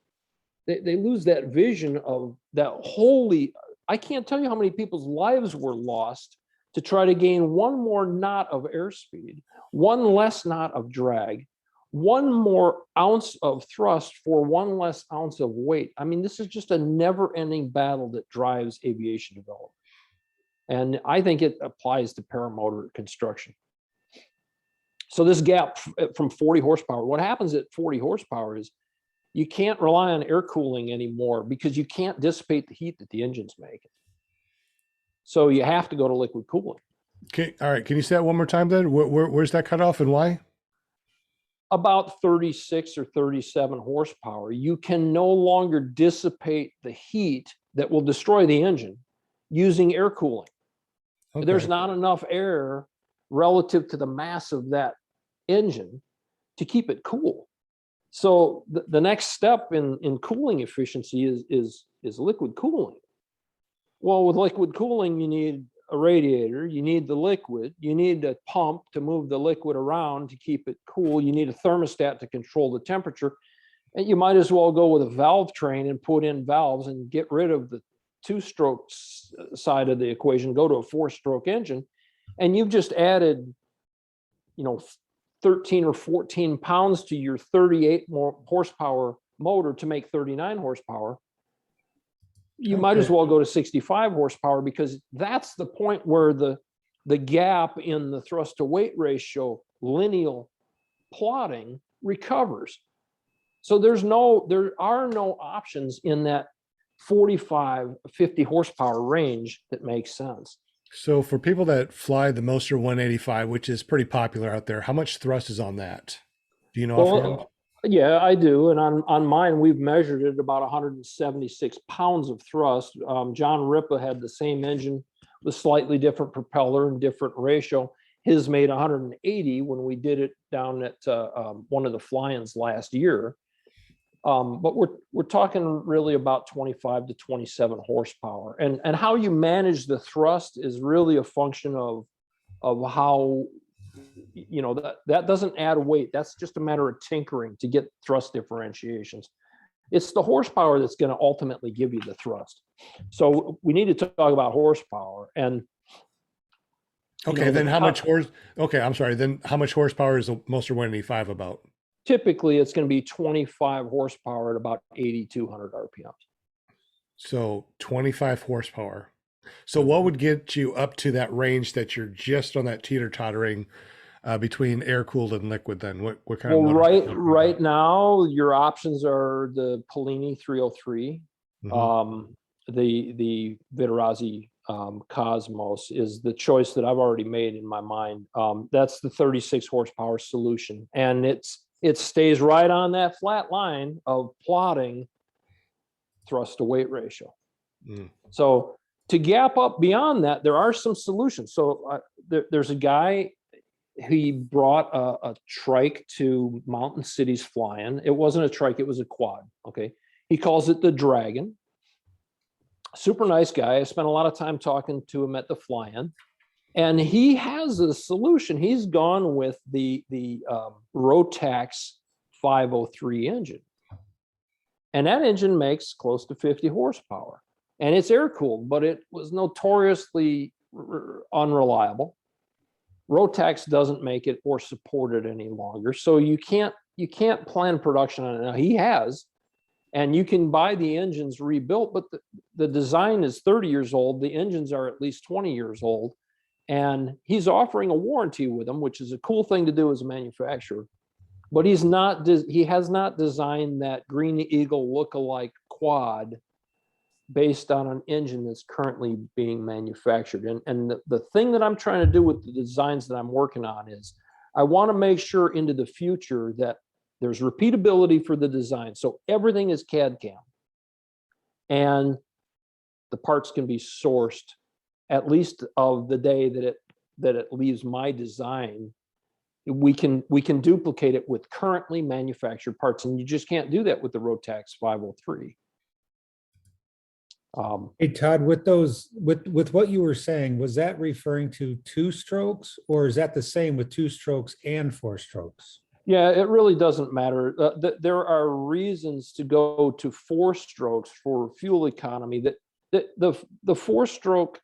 they lose that vision of that holy, I can't tell you how many people's lives were lost to try to gain one more knot of airspeed, one less knot of drag, one more ounce of thrust for one less ounce of weight. I mean, this is just a never-ending battle that drives aviation development. And I think it applies to paramotor construction. So this gap from 40 horsepower, what happens at 40 horsepower is you can't rely on air cooling anymore because you can't dissipate the heat that the engine's making. So you have to go to liquid cooling. Okay. All right. Can you say that one more time then? Where's that cut off and why? About 36 or 37 horsepower, you can no longer dissipate the heat that will destroy the engine using air cooling. Okay. There's not enough air relative to the mass of that engine to keep it cool. So the next step in cooling efficiency is liquid cooling. Well, with liquid cooling, you need a radiator, you need the liquid, you need a pump to move the liquid around to keep it cool, you need a thermostat to control the temperature, and you might as well go with a valve train and put in valves and get rid of the 2-stroke side of the equation, go to a 4-stroke engine, and you've just added, 13 or 14 pounds to your 38 more horsepower motor to make 39 horsepower. You might as well go to 65 horsepower, because that's the point where the gap in the thrust to weight ratio lineal plotting recovers. So there are no options in that 45, 50 horsepower range that makes sense. So for people that fly the Moster 185, which is pretty popular out there, how much thrust is on that? Do you know offhand? Yeah, I do. And on mine, we've measured it about 176 pounds of thrust. John Ripa had the same engine with slightly different propeller and different ratio. His made 180 when we did it down at one of the fly-ins last year. But we're talking really about 25 to 27 horsepower. And how you manage the thrust is really a function of how, that doesn't add weight. That's just a matter of tinkering to get thrust differentiations. It's the horsepower that's going to ultimately give you the thrust. So we need to talk about horsepower. And okay, then how much I'm sorry. Then how much horsepower is a Moster 185 about? Typically, it's going to be 25 horsepower at about 8,200 RPMs. So 25 horsepower. So what would get you up to that range that you're just on that teeter-tottering between air-cooled and liquid then? What kind of motor? Right now, your options are the Polini 303, the Viterazzi Cosmos is the choice that I've already made in my mind. That's the 36 horsepower solution. And it stays right on that flat line of plotting thrust to weight ratio. So to gap up beyond that, there are some solutions. So there's a guy, he brought a trike to Mountain Cities flying. It wasn't a trike, it was a quad. Okay. He calls it the Dragon. Super nice guy. I spent a lot of time talking to him at the fly-in. And he has a solution. He's gone with the Rotax 503 engine. And that engine makes close to 50 horsepower. And it's air cooled, but it was notoriously unreliable. Rotax doesn't make it or support it any longer. So you can't plan production on it. Now he has, and you can buy the engines rebuilt, but the design is 30 years old. The engines are at least 20 years old. And he's offering a warranty with them, which is a cool thing to do as a manufacturer. But he has not designed that Green Eagle look-alike quad based on an engine that's currently being manufactured. And the thing that I'm trying to do with the designs that I'm working on is I want to make sure into the future that there's repeatability for the design. So everything is CAD CAM. And the parts can be sourced at least of the day that it leaves my design. We can duplicate it with currently manufactured parts, and you just can't do that with the Rotax 503. Hey, Todd, with what you were saying, was that referring to 2 strokes, or is that the same with 2 strokes and 4 strokes? Yeah, it really doesn't matter. There are reasons to go to 4 strokes for fuel economy. The 4-stroke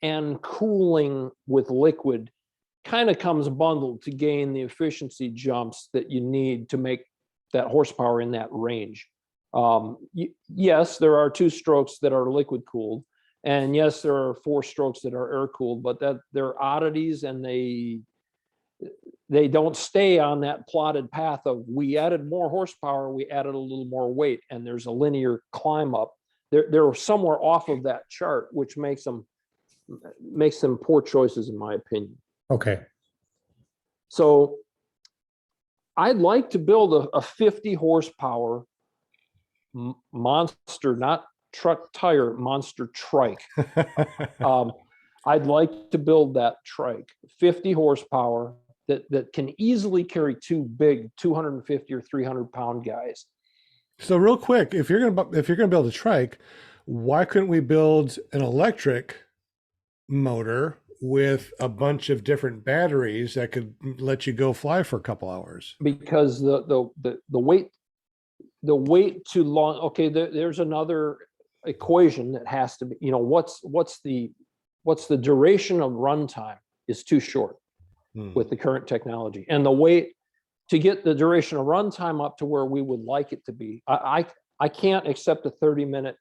and cooling with liquid kind of comes bundled to gain the efficiency jumps that you need to make that horsepower in that range. Yes, there are 2 strokes that are liquid cooled, and yes, there are 4 strokes that are air cooled, but that they're oddities, and they don't stay on that plotted path of we added more horsepower, we added a little more weight, and there's a linear climb up. They're somewhere off of that chart, which makes them poor choices, in my opinion. Okay. So I'd like to build a 50 horsepower monster, not truck tire, monster trike. I'd like to build that trike, 50 horsepower that can easily carry 2 big 250 or 300 pound guys. So real quick, if you're gonna build a trike, why couldn't we build an electric motor with a bunch of different batteries that could let you go fly for a couple hours? Because the weight too long. Okay, there's another equation that has to be, what's the duration of runtime is too short with the current technology, and the weight to get the duration of runtime up to where we would like it to be. I can't accept a 30-minute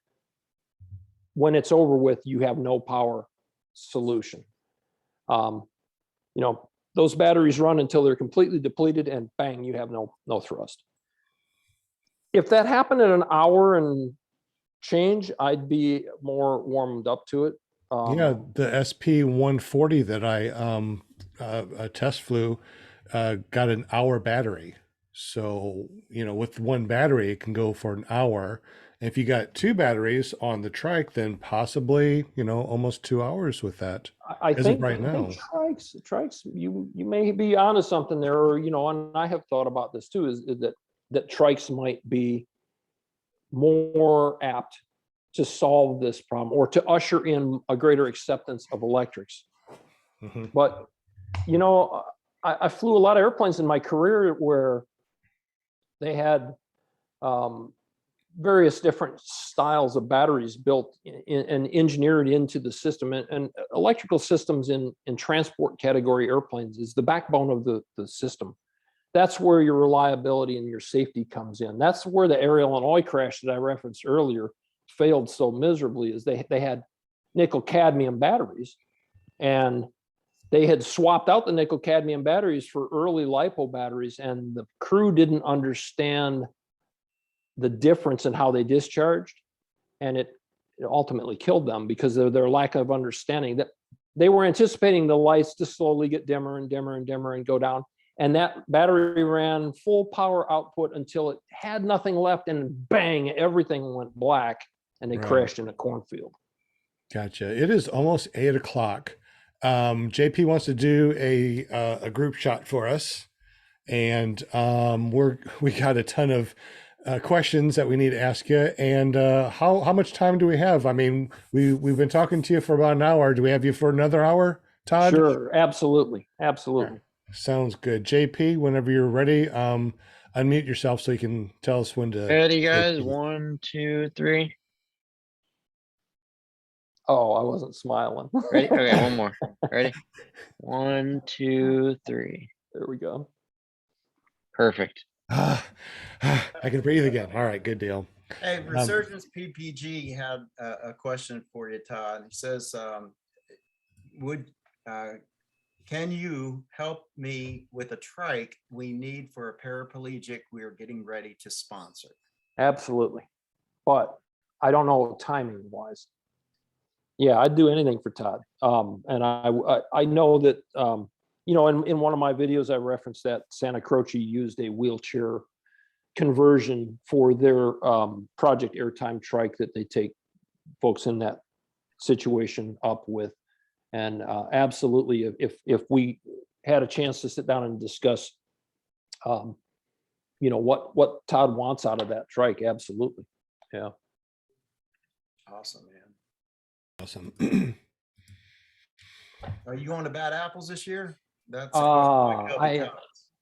when it's over with, you have no power solution. Those batteries run until they're completely depleted, and bang, you have no thrust. If that happened at an hour and change, I'd be more warmed up to it. Yeah, the SP140 that I test flew got an hour battery. So, with one battery, it can go for an hour. And if you got 2 batteries on the trike, then possibly, almost 2 hours with that. I think right now. Trikes, you may be onto something there, or, and I have thought about this too, is that trikes might be more apt to solve this problem or to usher in a greater acceptance of electrics. Mm-hmm. But, I flew a lot of airplanes in my career where they had various different styles of batteries built and engineered into the system. And electrical systems in transport category airplanes is the backbone of the system. That's where your reliability and your safety comes in. That's where the Air Illinois crash that I referenced earlier failed so miserably, is they had nickel cadmium batteries, and they had swapped out the nickel cadmium batteries for early LiPo batteries, and the crew didn't understand the difference in how they discharged, and it ultimately killed them because of their lack of understanding. That they were anticipating the lights to slowly get dimmer and dimmer and dimmer and go down, and that battery ran full power output until it had nothing left, and bang, everything went black, and they crashed in a cornfield. Gotcha. It is almost 8 o'clock. JP wants to do a group shot for us, and we got a ton of questions that we need to ask you. And how much time do we have? I mean, we've been talking to you for about an hour. Do we have you for another hour, Todd? Sure, absolutely, absolutely. Sounds good. JP, whenever you're ready, unmute yourself so you can tell us when to. Ready, guys? 1, 2, 3. Oh, I wasn't smiling. Ready? Okay, one more. Ready? 1, 2, 3. There we go. Perfect. I can breathe again. All right, good deal. Hey, Resurgence PPG had a question for you, Todd. He says, would, can you help me with a trike we need for a paraplegic we are getting ready to sponsor? Absolutely. But I don't know timing wise. Yeah, I'd do anything for Todd. And I know that, you know, in one of my videos, I referenced that Santa Croce used a wheelchair conversion for their Project Airtime trike that they take folks in that situation up with. And absolutely, if we had a chance to sit down and discuss, you know, what Todd wants out of that trike, absolutely. Yeah. Awesome, man. Awesome. Are you going to Bad Apples this year? That's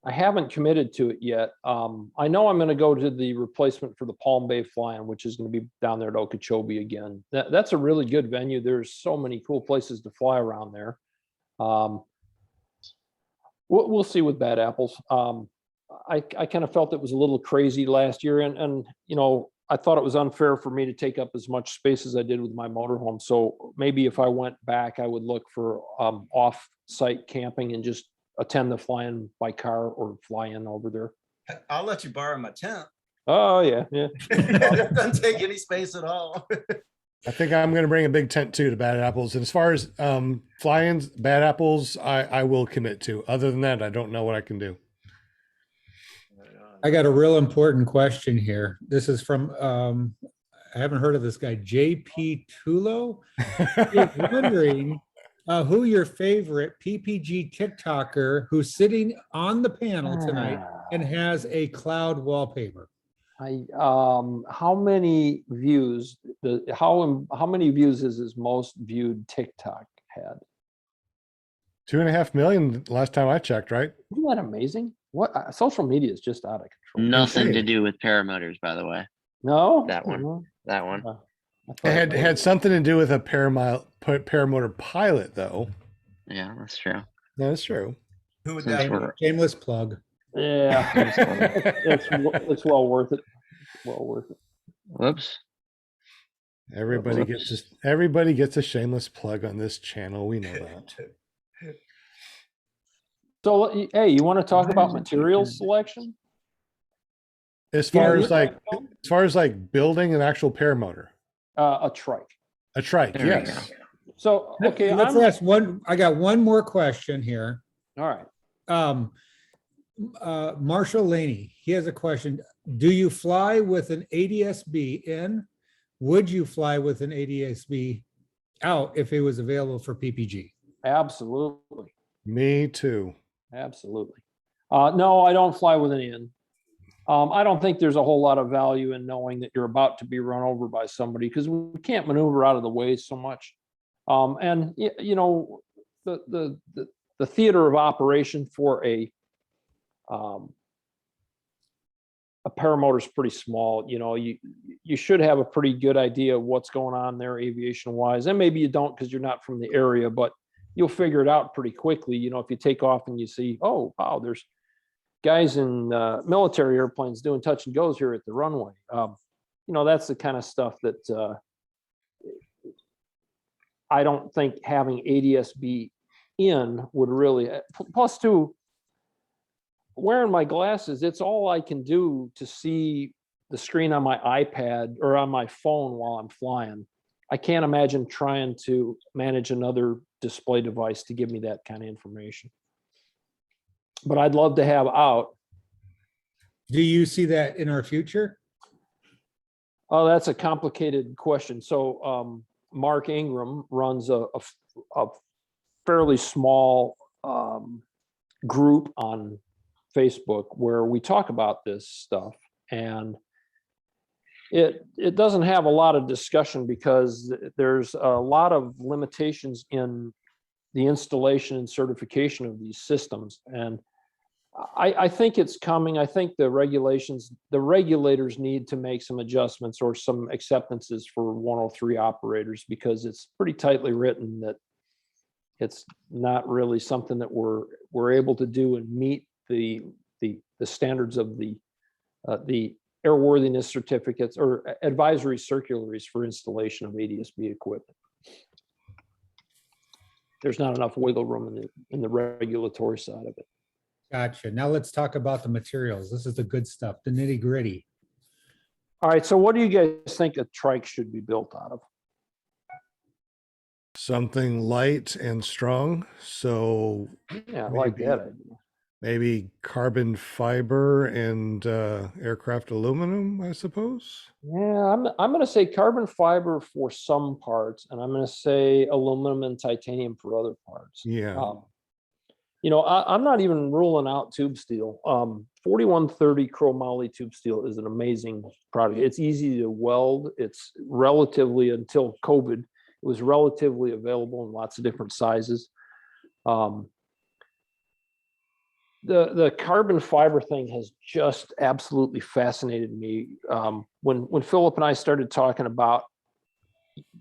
I haven't committed to it yet. I know I'm going to go to the replacement for the Palm Bay Fly-In, which is going to be down there at Okeechobee again. That's a really good venue. There's so many cool places to fly around there. We'll see with Bad Apples. I kind of felt it was a little crazy last year, and you know, I thought it was unfair for me to take up as much space as I did with my motorhome. So maybe if I went back, I would look for off-site camping and just attend the fly-in by car or fly in over there. I'll let you borrow my tent. Oh yeah, yeah. It doesn't take any space at all. I think I'm going to bring a big tent too to Bad Apples. And as far as fly-ins, Bad Apples, I will commit to. Other than that, I don't know what I can do. I got a real important question here. This is from, I haven't heard of this guy, JP Tulo. He's wondering who your favorite PPG TikToker who's sitting on the panel tonight and has a cloud wallpaper. How many views? How many views is his most viewed TikTok had? 2.5 million last time I checked, right? Isn't that amazing? What social media is just out of control. Nothing to Insane. do with paramotors, by the way. No, That one. No. That one. It had something to do with a paramotor pilot, though. Yeah, that's true. That's true. Who would Since that be? we're- Shameless plug. Yeah, it's well worth it. Well worth it. Whoops. Everybody gets a shameless plug on this channel. We know that. So, hey, you want to talk about material selection? As far as like building an actual paramotor, A trike. a trike, There we yes. go. So, okay, Let's ask one. I got one more question here. all right. Marshall Laney, he has a question. Do you fly with an ADS-B in? Would you fly with an ADS-B out if it was available for PPG? Absolutely. Me too. Absolutely. No, I don't fly with an in. I don't think there's a whole lot of value in knowing that you're about to be run over by somebody because we can't maneuver out of the way so much. And you know, the theater of operation for a paramotor is pretty small. You know, you should have a pretty good idea of what's going on there aviation wise, and maybe you don't because you're not from the area, but you'll figure it out pretty quickly. You know, if you take off and you see, oh wow, there's guys in military airplanes doing touch and goes here at the runway. You know, that's the kind of stuff that I don't think having ADS-B in would really, plus two, wearing my glasses, it's all I can do to see the screen on my iPad or on my phone while I'm flying. I can't imagine trying to manage another display device to give me that kind of information. But I'd love to have out. Do you see that in our future? Oh, that's a complicated question. So Mark Ingram runs a fairly small group on Facebook where we talk about this stuff, and it doesn't have a lot of discussion because there's a lot of limitations in the installation and certification of these systems. And I think it's coming. I think the regulators need to make some adjustments or some acceptances for 103 operators, because it's pretty tightly written that it's not really something that we're able to do and meet the standards of the airworthiness certificates or advisory circularies for installation of ADS-B equipment. There's not enough wiggle room in the regulatory side of it. Gotcha. Now let's talk about the materials. This is the good stuff, the nitty gritty. All right, so what do you guys think a trike should be built out of? Something light and strong. So Yeah, I like maybe- that idea. maybe carbon fiber and aircraft aluminum, I suppose. Yeah, I'm going to say carbon fiber for some parts, and I'm going to say aluminum and titanium for other parts. Yeah. You know, I'm not even ruling out tube steel. 4130 chromoly tube steel is an amazing product. It's easy to weld. It's relatively, until COVID, it was relatively available in lots of different sizes. The carbon fiber thing has just absolutely fascinated me. When Philip and I started talking about,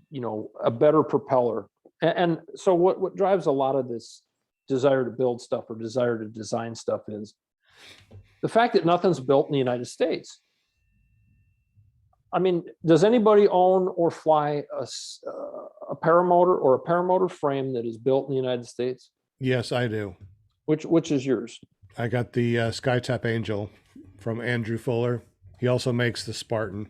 you know, a better propeller, and so what drives a lot of this desire to build stuff or desire to design stuff is the fact that nothing's built in the United States. I mean, does anybody own or fly a paramotor or a paramotor frame that is built in the United States? Yes, I do. Which is yours? I got the SkyTap Angel from Andrew Fuller. He also makes the Spartan.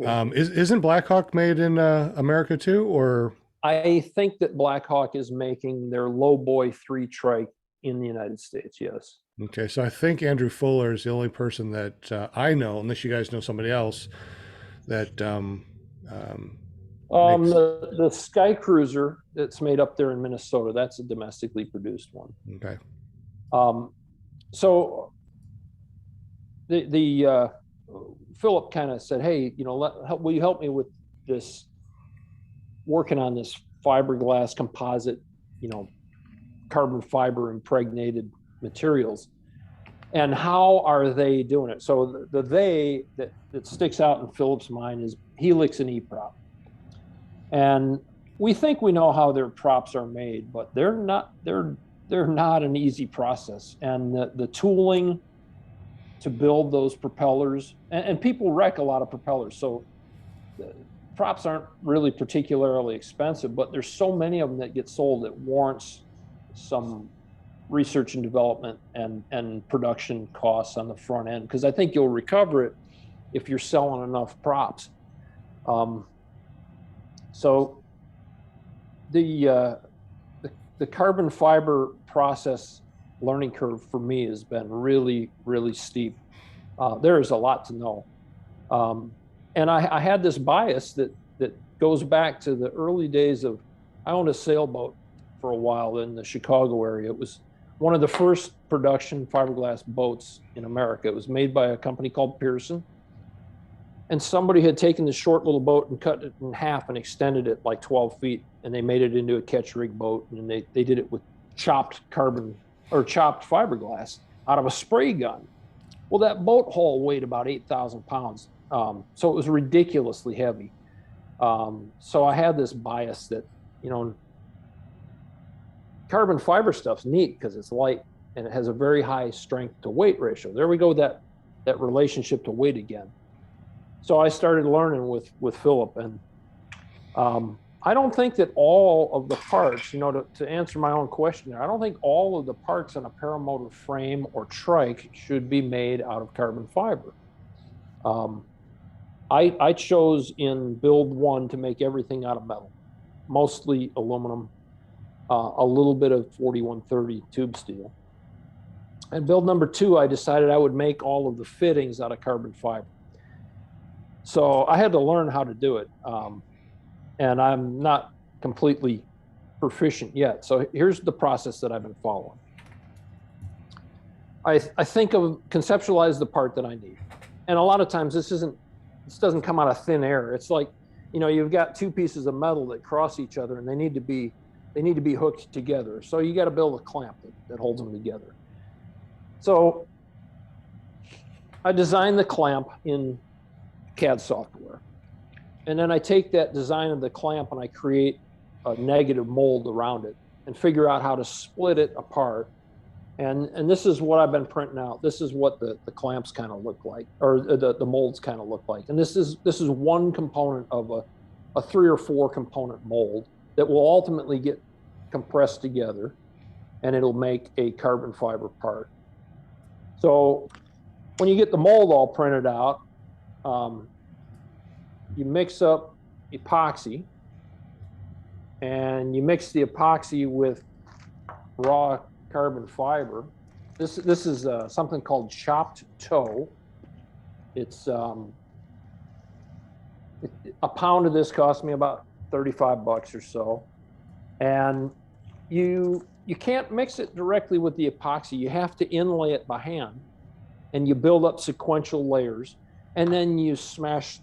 Okay. Isn't Blackhawk made in America too, or? I think that Blackhawk is making their low boy 3 trike in the United States. Yes. Okay, so I think Andrew Fuller is the only person that I know, unless you guys know somebody else, that The Sky Cruiser that's made up there in Minnesota, that's a domestically produced one. Okay. So the Philip kind of said, hey, you know, will you help me with this, working on this fiberglass composite, you know, carbon fiber impregnated materials, and how are they doing it? So the they that sticks out in Philip's mind is Helix and E-prop. And we think we know how their props are made, but they're not an easy process. And the tooling to build those propellers, and people wreck a lot of propellers. So the props aren't really particularly expensive, but there's so many of them that get sold that warrants some research and development and production costs on the front end, because I think you'll recover it if you're selling enough props. So the carbon fiber process learning curve for me has been really, really steep. There is a lot to know. And I had this bias that goes back to the early days of, I owned a sailboat for a while in the Chicago area. It was one of the first production fiberglass boats in America. It was made by a company called Pearson. And somebody had taken this short little boat and cut it in half and extended it like 12 feet. And they made it into a catch rig boat. And they did it with chopped carbon or chopped fiberglass out of a spray gun. Well, that boat hull weighed about 8,000 pounds. So it was ridiculously heavy. So I had this bias that, you know, carbon fiber stuff's neat because it's light and it has a very high strength to weight ratio. There we go, that relationship to weight again. So I started learning with Philip, and I don't think that all of the parts, you know, to answer my own question there, I don't think all of the parts on a paramotor frame or trike should be made out of carbon fiber. I chose in build 1 to make everything out of metal, mostly aluminum, a little bit of 4130 tube steel. And build number 2, I decided I would make all of the fittings out of carbon fiber. So I had to learn how to do it. And I'm not completely proficient yet. So here's the process that I've been following. I think of, conceptualize the part that I need. And a lot of times this doesn't come out of thin air. It's like, you know, you've got 2 pieces of metal that cross each other and they need to be they need to be hooked together. So you got to build a clamp that holds them together. So I designed the clamp in CAD software. And then I take that design of the clamp and I create a negative mold around it and figure out how to split it apart. And this is what I've been printing out. This is what the clamps kind of look like, or the molds kind of look like. And this is one component of a 3 or 4 component mold that will ultimately get compressed together, and it'll make a carbon fiber part. So when you get the mold all printed out, you mix up epoxy, and you mix the epoxy with raw carbon fiber. This is something called chopped toe. It's a pound of this cost me about 35 bucks or so. And you can't mix it directly with the epoxy. You have to inlay it by hand, and you build up sequential layers, and then you smash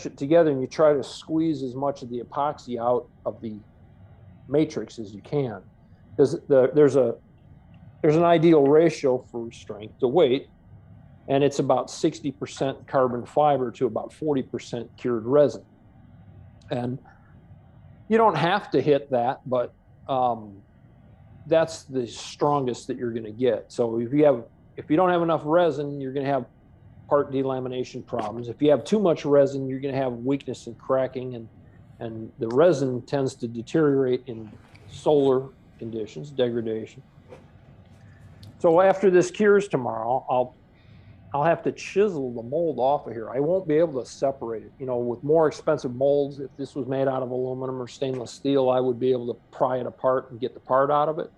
it together, and you try to squeeze as much of the epoxy out of the matrix as you can. There's an ideal ratio for strength to weight, and it's about 60% carbon fiber to about 40% cured resin. And you don't have to hit that, but that's the strongest that you're going to get. So if you don't have enough resin, you're going to have part delamination problems. If you have too much resin, you're going to have weakness and cracking, and the resin tends to deteriorate in solar conditions, degradation. So after this cures tomorrow, I'll have to chisel the mold off of here. I won't be able to separate it. You know, with more expensive molds, if this was made out of aluminum or stainless steel, I would be able to pry it apart and get the part out of it.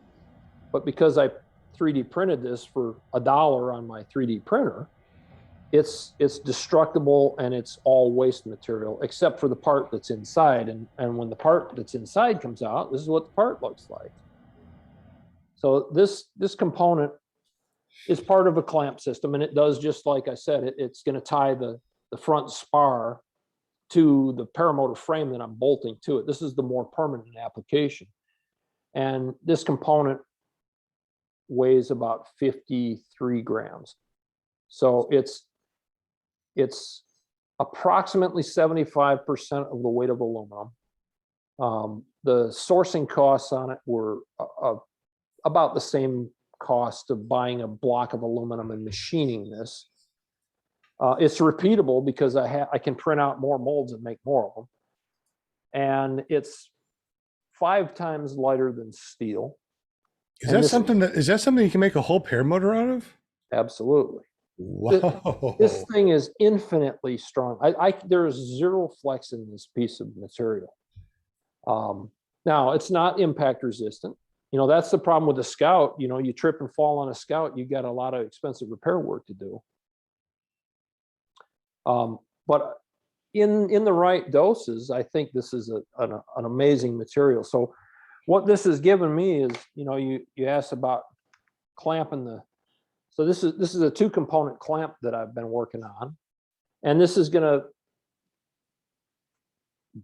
But because I 3D printed this for $1 on my 3D printer, it's destructible, and it's all waste material except for the part that's inside. And when the part that's inside comes out, this is what the part looks like. So this component is part of a clamp system, and it does just like I said. It's going to tie the front spar to the paramotor frame that I'm bolting to it. This is the more permanent application, and this component weighs about 53 grams. So it's approximately 75% of the weight of aluminum. The sourcing costs on it were about the same cost of buying a block of aluminum and machining this. It's repeatable because I can print out more molds and make more of them. And it's 5 times lighter than steel. Is that something you can make a whole paramotor out of? Absolutely. Wow. This thing is infinitely strong. There is zero flex in this piece of material. Now, it's not impact resistant. You know, that's the problem with the Scout. You know, you trip and fall on a Scout, you got a lot of expensive repair work to do. But in the right doses, I think this is an amazing material. So what this has given me is, you know, you asked about clamping so this is a 2-component clamp that I've been working on. And this is going to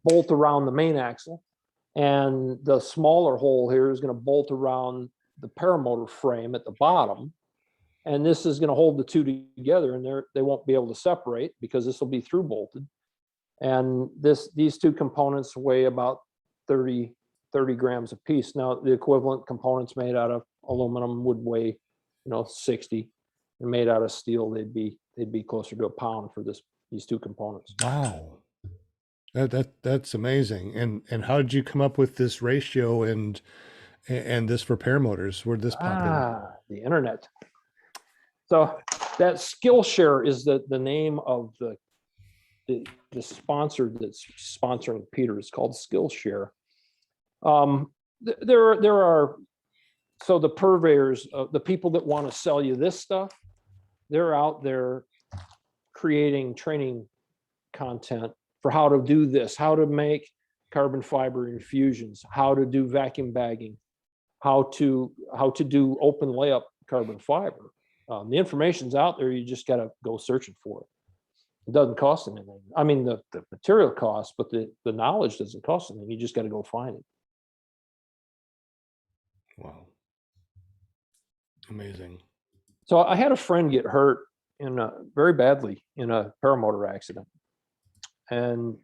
bolt around the main axle. And the smaller hole here is going to bolt around the paramotor frame at the bottom. And this is going to hold the two together, and they won't be able to separate because this will be through bolted. And these 2 components weigh about 30 grams a piece. Now, the equivalent components made out of aluminum would weigh, 60, and made out of steel, they'd be closer to a pound for these 2 components. Wow. That's amazing. And how did you come up with this ratio and this for paramotors? Where'd this pop in? The internet. So that Skillshare is the name of the sponsor that's sponsoring Peter. It's called Skillshare. There are, so the purveyors, the people that want to sell you this stuff, they're out there creating training content for how to do this, how to make carbon fiber infusions, how to do vacuum bagging, how to do open layup carbon fiber. The information's out there. You just got to go searching for it. It doesn't cost anything. I mean, the material costs, but the knowledge doesn't cost anything. You just got to go find it. Amazing. So I had a friend get hurt very badly in a paramotor accident. And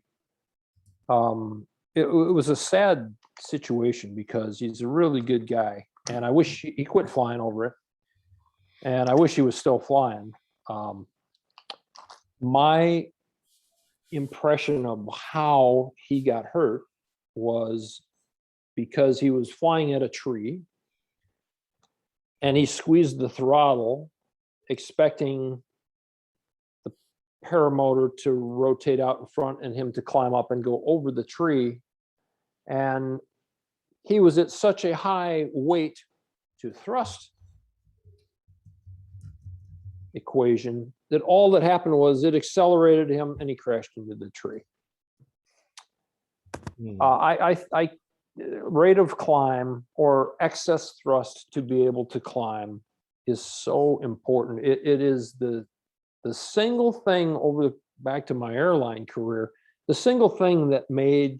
it was a sad situation because he's a really good guy. And I wish he quit flying over it. And I wish he was still flying. My impression of how he got hurt was because he was flying at a tree and he squeezed the throttle expecting the paramotor to rotate out in front and him to climb up and go over the tree. And he was at such a high weight to thrust equation that all that happened was it accelerated him and he crashed into the tree. I rate of climb or excess thrust to be able to climb is so important. It is the single thing back to my airline career, the single thing that made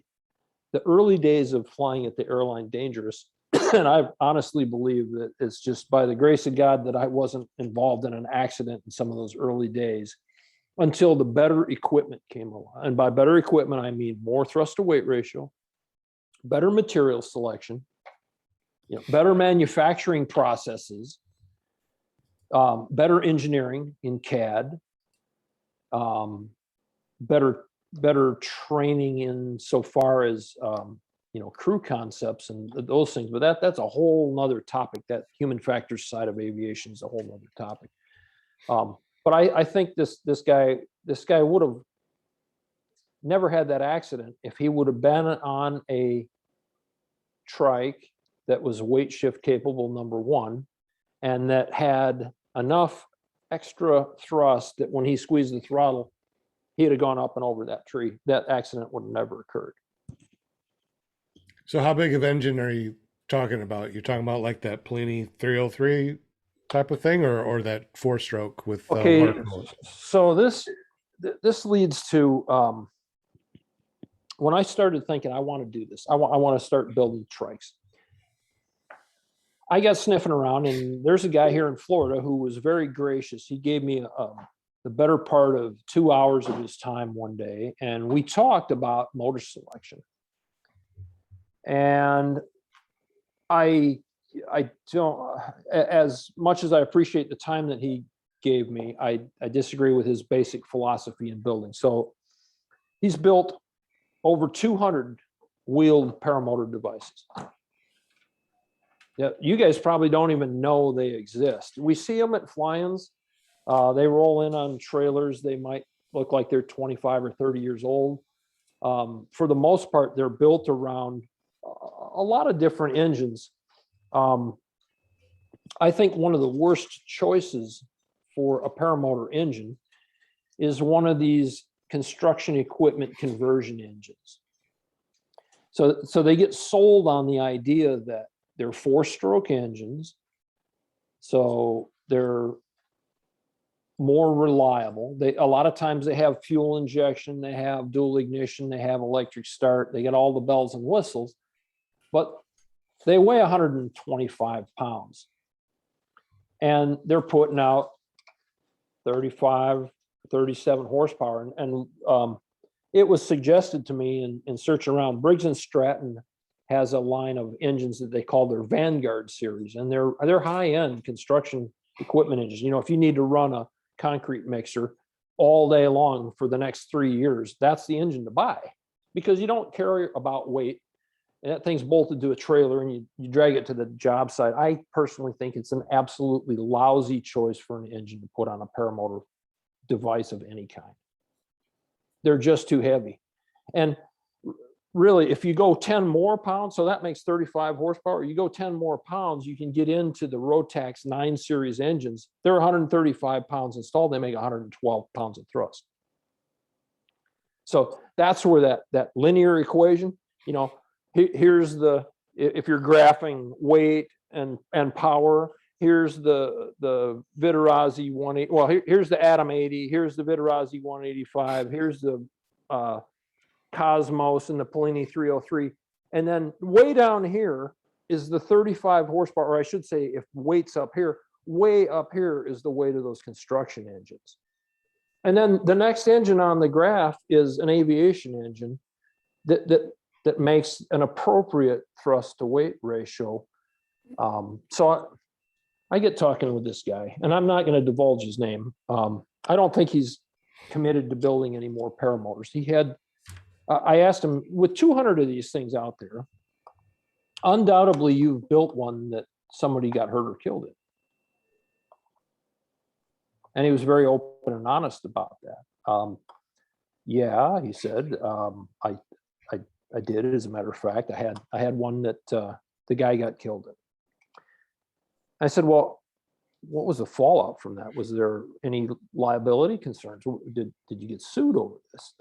the early days of flying at the airline dangerous. And I honestly believe that it's just by the grace of God that I wasn't involved in an accident in some of those early days until the better equipment came along. And by better equipment, I mean more thrust to weight ratio, better material selection, better manufacturing processes, better engineering in CAD, better training in so far as crew concepts and those things. But that's a whole nother topic. That human factors side of aviation is a whole nother topic. But I think this guy would have never had that accident if he would have been on a trike that was weight shift capable, number one, and that had enough extra thrust that when he squeezed the throttle, he'd have gone up and over that tree. That accident would have never occurred. So how big of engine are you talking about? You're talking about like that Pliny 303 type of thing, or that 4-stroke with Okay, Marcos? so this leads to when I started thinking I want to do this, I want to start building trikes. I got sniffing around, and there's a guy here in Florida who was very gracious. He gave me the better part of 2 hours of his time one day, and we talked about motor selection. And I don't, as much as I appreciate the time that he gave me, I disagree with his basic philosophy in building. So he's built over 200 wheeled paramotor devices. Yeah, you guys probably don't even know they exist. We see them at fly-ins. They roll in on trailers. They might look like they're 25 or 30 years old. For the most part, they're built around a lot of different engines. I think one of the worst choices for a paramotor engine is one of these construction equipment conversion engines. So they get sold on the idea that they're 4-stroke engines, so they're more reliable. A lot of times they have fuel injection, they have dual ignition, they have electric start, they get all the bells and whistles, but they weigh 125 pounds. And they're putting out 35, 37 horsepower. And it was suggested to me in searching around, Briggs & Stratton has a line of engines that they call their Vanguard series, and they're high-end construction equipment engines. If you need to run a concrete mixer all day long for the next 3 years, that's the engine to buy, because you don't care about weight, and that thing's bolted to a trailer and you drag it to the job site. I personally think it's an absolutely lousy choice for an engine to put on a paramotor device of any kind. They're just too heavy. And really, if you go 10 more pounds, so that makes 35 horsepower, you go 10 more pounds, you can get into the Rotax 9 series engines. They're 135 pounds installed, they make 112 pounds of thrust. So that's where that linear equation, here's if you're graphing weight and power, here's the Vittorazzi 180, well, here's the Atom 80, here's the Vittorazzi 185, here's the Cosmos and the Polini 303. And then way down here is the 35 horsepower, or I should say, if weight's up here, way up here is the weight of those construction engines. And then the next engine on the graph is an aviation engine that makes an appropriate thrust to weight ratio. So I get talking with this guy, and I'm not going to divulge his name. I don't think he's committed to building any more paramotors. I asked him, with 200 of these things out there, undoubtedly you've built one that somebody got hurt or killed in. And he was very open and honest about that. Yeah, he said, I did. As a matter of fact, I had one that the guy got killed in. I said, well, what was the fallout from that? Was there any liability concerns? Did you get sued over this?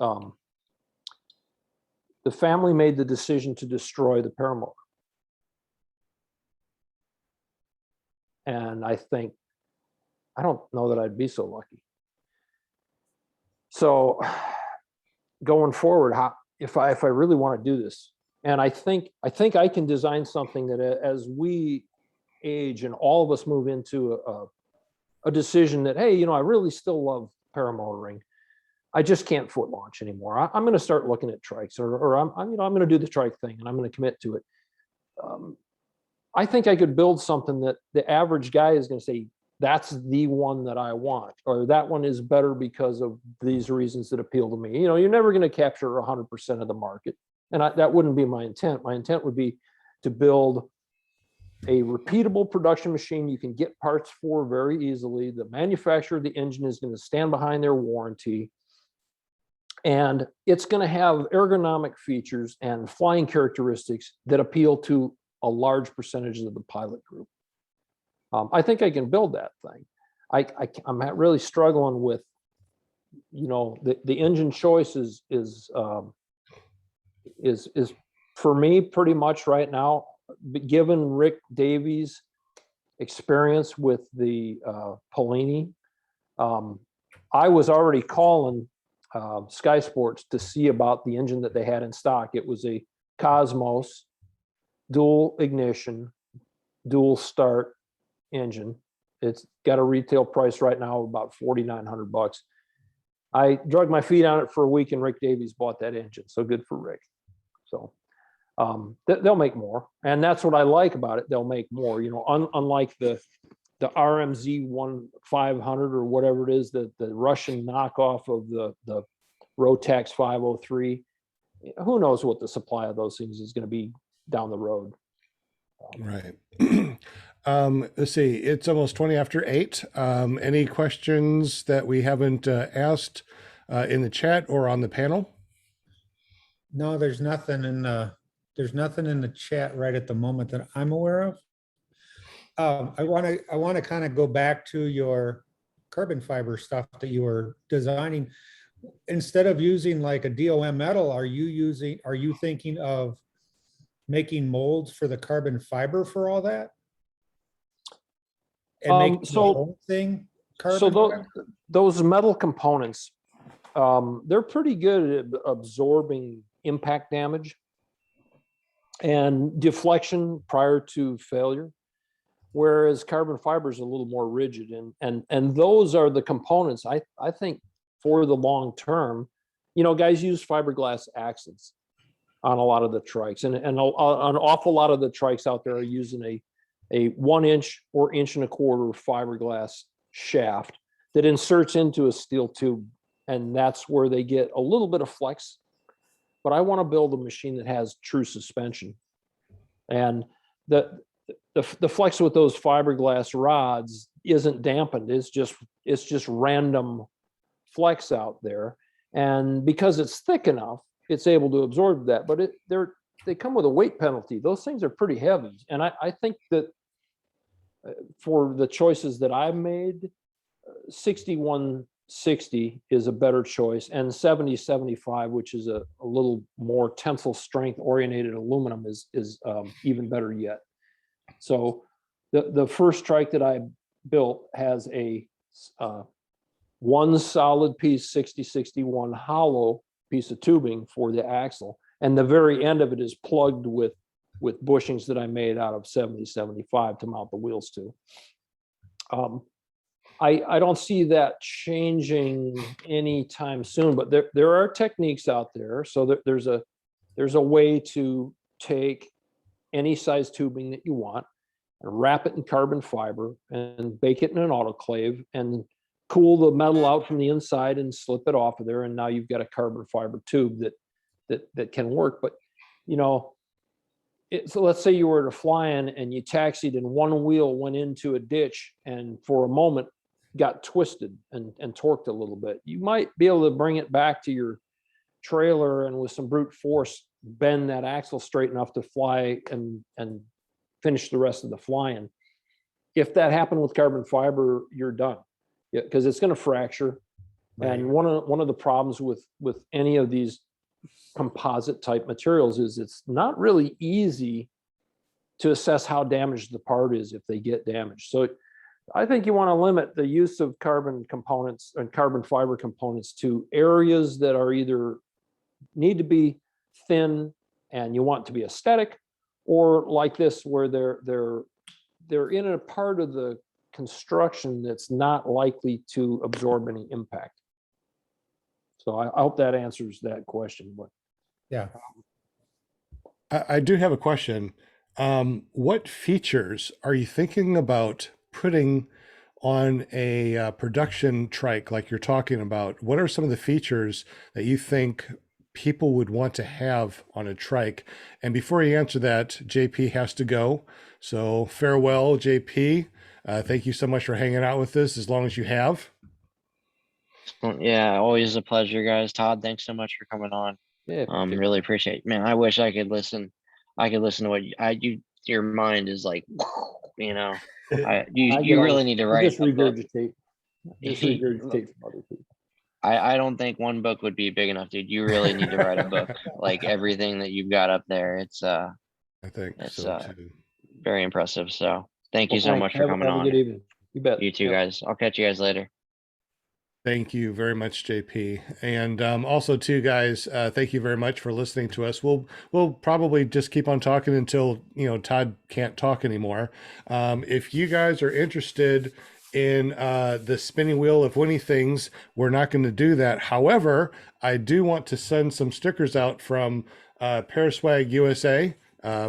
The family made the decision to destroy the paramotor. And I don't know that I'd be so lucky. So going forward, if I really want to do this, and I think I can design something that as we age and all of us move into a decision that, hey, I really still love paramotoring, I just can't foot launch anymore. I'm going to start looking at trikes, or I'm going to do the trike thing, and I'm going to commit to it. I think I could build something that the average guy is going to say, that's the one that I want, or that one is better because of these reasons that appeal to me. You're never going to capture 100% of the market. And that wouldn't be my intent. My intent would be to build a repeatable production machine you can get parts for very easily. The manufacturer of the engine is going to stand behind their warranty. And it's going to have ergonomic features and flying characteristics that appeal to a large percentage of the pilot group. I think I can build that thing. I'm really struggling with, the engine choice is for me pretty much right now, given Rick Davies' experience with the Polini. I was already calling Sky Sports to see about the engine that they had in stock. It was a Cosmos dual ignition, dual start engine. It's got a retail price right now of about $4,900. I dragged my feet on it for a week, and Rick Davies bought that engine. So good for Rick. So they'll make more, and that's what I like about it. They'll make more. Unlike the RMZ 1500 or whatever it is, the Russian knockoff of the Rotax 503. Who knows what the supply of those things is going to be down the road. Right. Let's see, it's almost 20 after 8. Any questions that we haven't asked in the chat or on the panel? No, there's nothing in the chat right at the moment that I'm aware of. I want to kind of go back to your carbon fiber stuff that you were designing. Instead of using like a DOM metal, are you thinking of making molds for the carbon fiber for all that? And make the whole thing carbon fiber? Those metal components, they're pretty good at absorbing impact damage and deflection prior to failure, whereas carbon fiber is a little more rigid, and those are the components I think for the long term. Guys use fiberglass axles on a lot of the trikes, and an awful lot of the trikes out there are using a 1 inch or 1.25 inch fiberglass shaft that inserts into a steel tube, and that's where they get a little bit of flex. But I want to build a machine that has true suspension, and the flex with those fiberglass rods isn't dampened. It's just random flex out there, and because it's thick enough, it's able to absorb that. But they come with a weight penalty. Those things are pretty heavy, and I think that for the choices that I've made, 6160 is a better choice, and 7075, which is a little more tensile strength oriented aluminum, is even better yet. So the first trike that I built has a one solid piece 6061 hollow piece of tubing for the axle, and the very end of it is plugged with bushings that I made out of 7075 to mount the wheels to. I don't see that changing anytime soon, but there are techniques out there. So there's a way to take any size tubing that you want and wrap it in carbon fiber and bake it in an autoclave and cool the metal out from the inside and slip it off of there. And now you've got a carbon fiber tube that can work. But so let's say you were to fly in and you taxied and one wheel went into a ditch and for a moment got twisted and torqued a little bit. You might be able to bring it back to your trailer and with some brute force bend that axle straight enough to fly and finish the rest of the flying. If that happened with carbon fiber, you're done. Yeah, because it's going to fracture. Right. And one of the problems with any of these composite type materials is it's not really easy to assess how damaged the part is if they get damaged. So I think you want to limit the use of carbon components and carbon fiber components to areas that are either need to be thin and you want to be aesthetic, or like this where they're in a part of the construction that's not likely to absorb any impact. So I hope that answers that question. But Yeah. I do have a question. What features are you thinking about putting on a production trike like you're talking about? What are some of the features that you think people would want to have on a trike? And before you answer that, JP has to go. So farewell, JP. Thank you so much for hanging out with us as long as you have. Yeah, always a pleasure, guys. Todd, thanks so much for coming on. yeah, Really appreciate it. Man, I wish I could listen. I could listen to what your mind is like, you know. You really need to write just a book. regurgitate. Just regurgitate from other people. I don't think one book would be big enough, dude. You really need to write a book. Like everything that you've got up there. It's I think it's so too. very impressive. So thank you Well, so thanks. much for coming have on. a good evening. You bet. You too, Yep. guys. I'll catch you guys later. Thank you very much, JP. And also too, guys, thank you very much for listening to us. We'll probably just keep on talking until, Todd can't talk anymore. If you guys are interested in the spinning wheel of winning things, we're not going to do that. However, I do want to send some stickers out from Paraswag USA.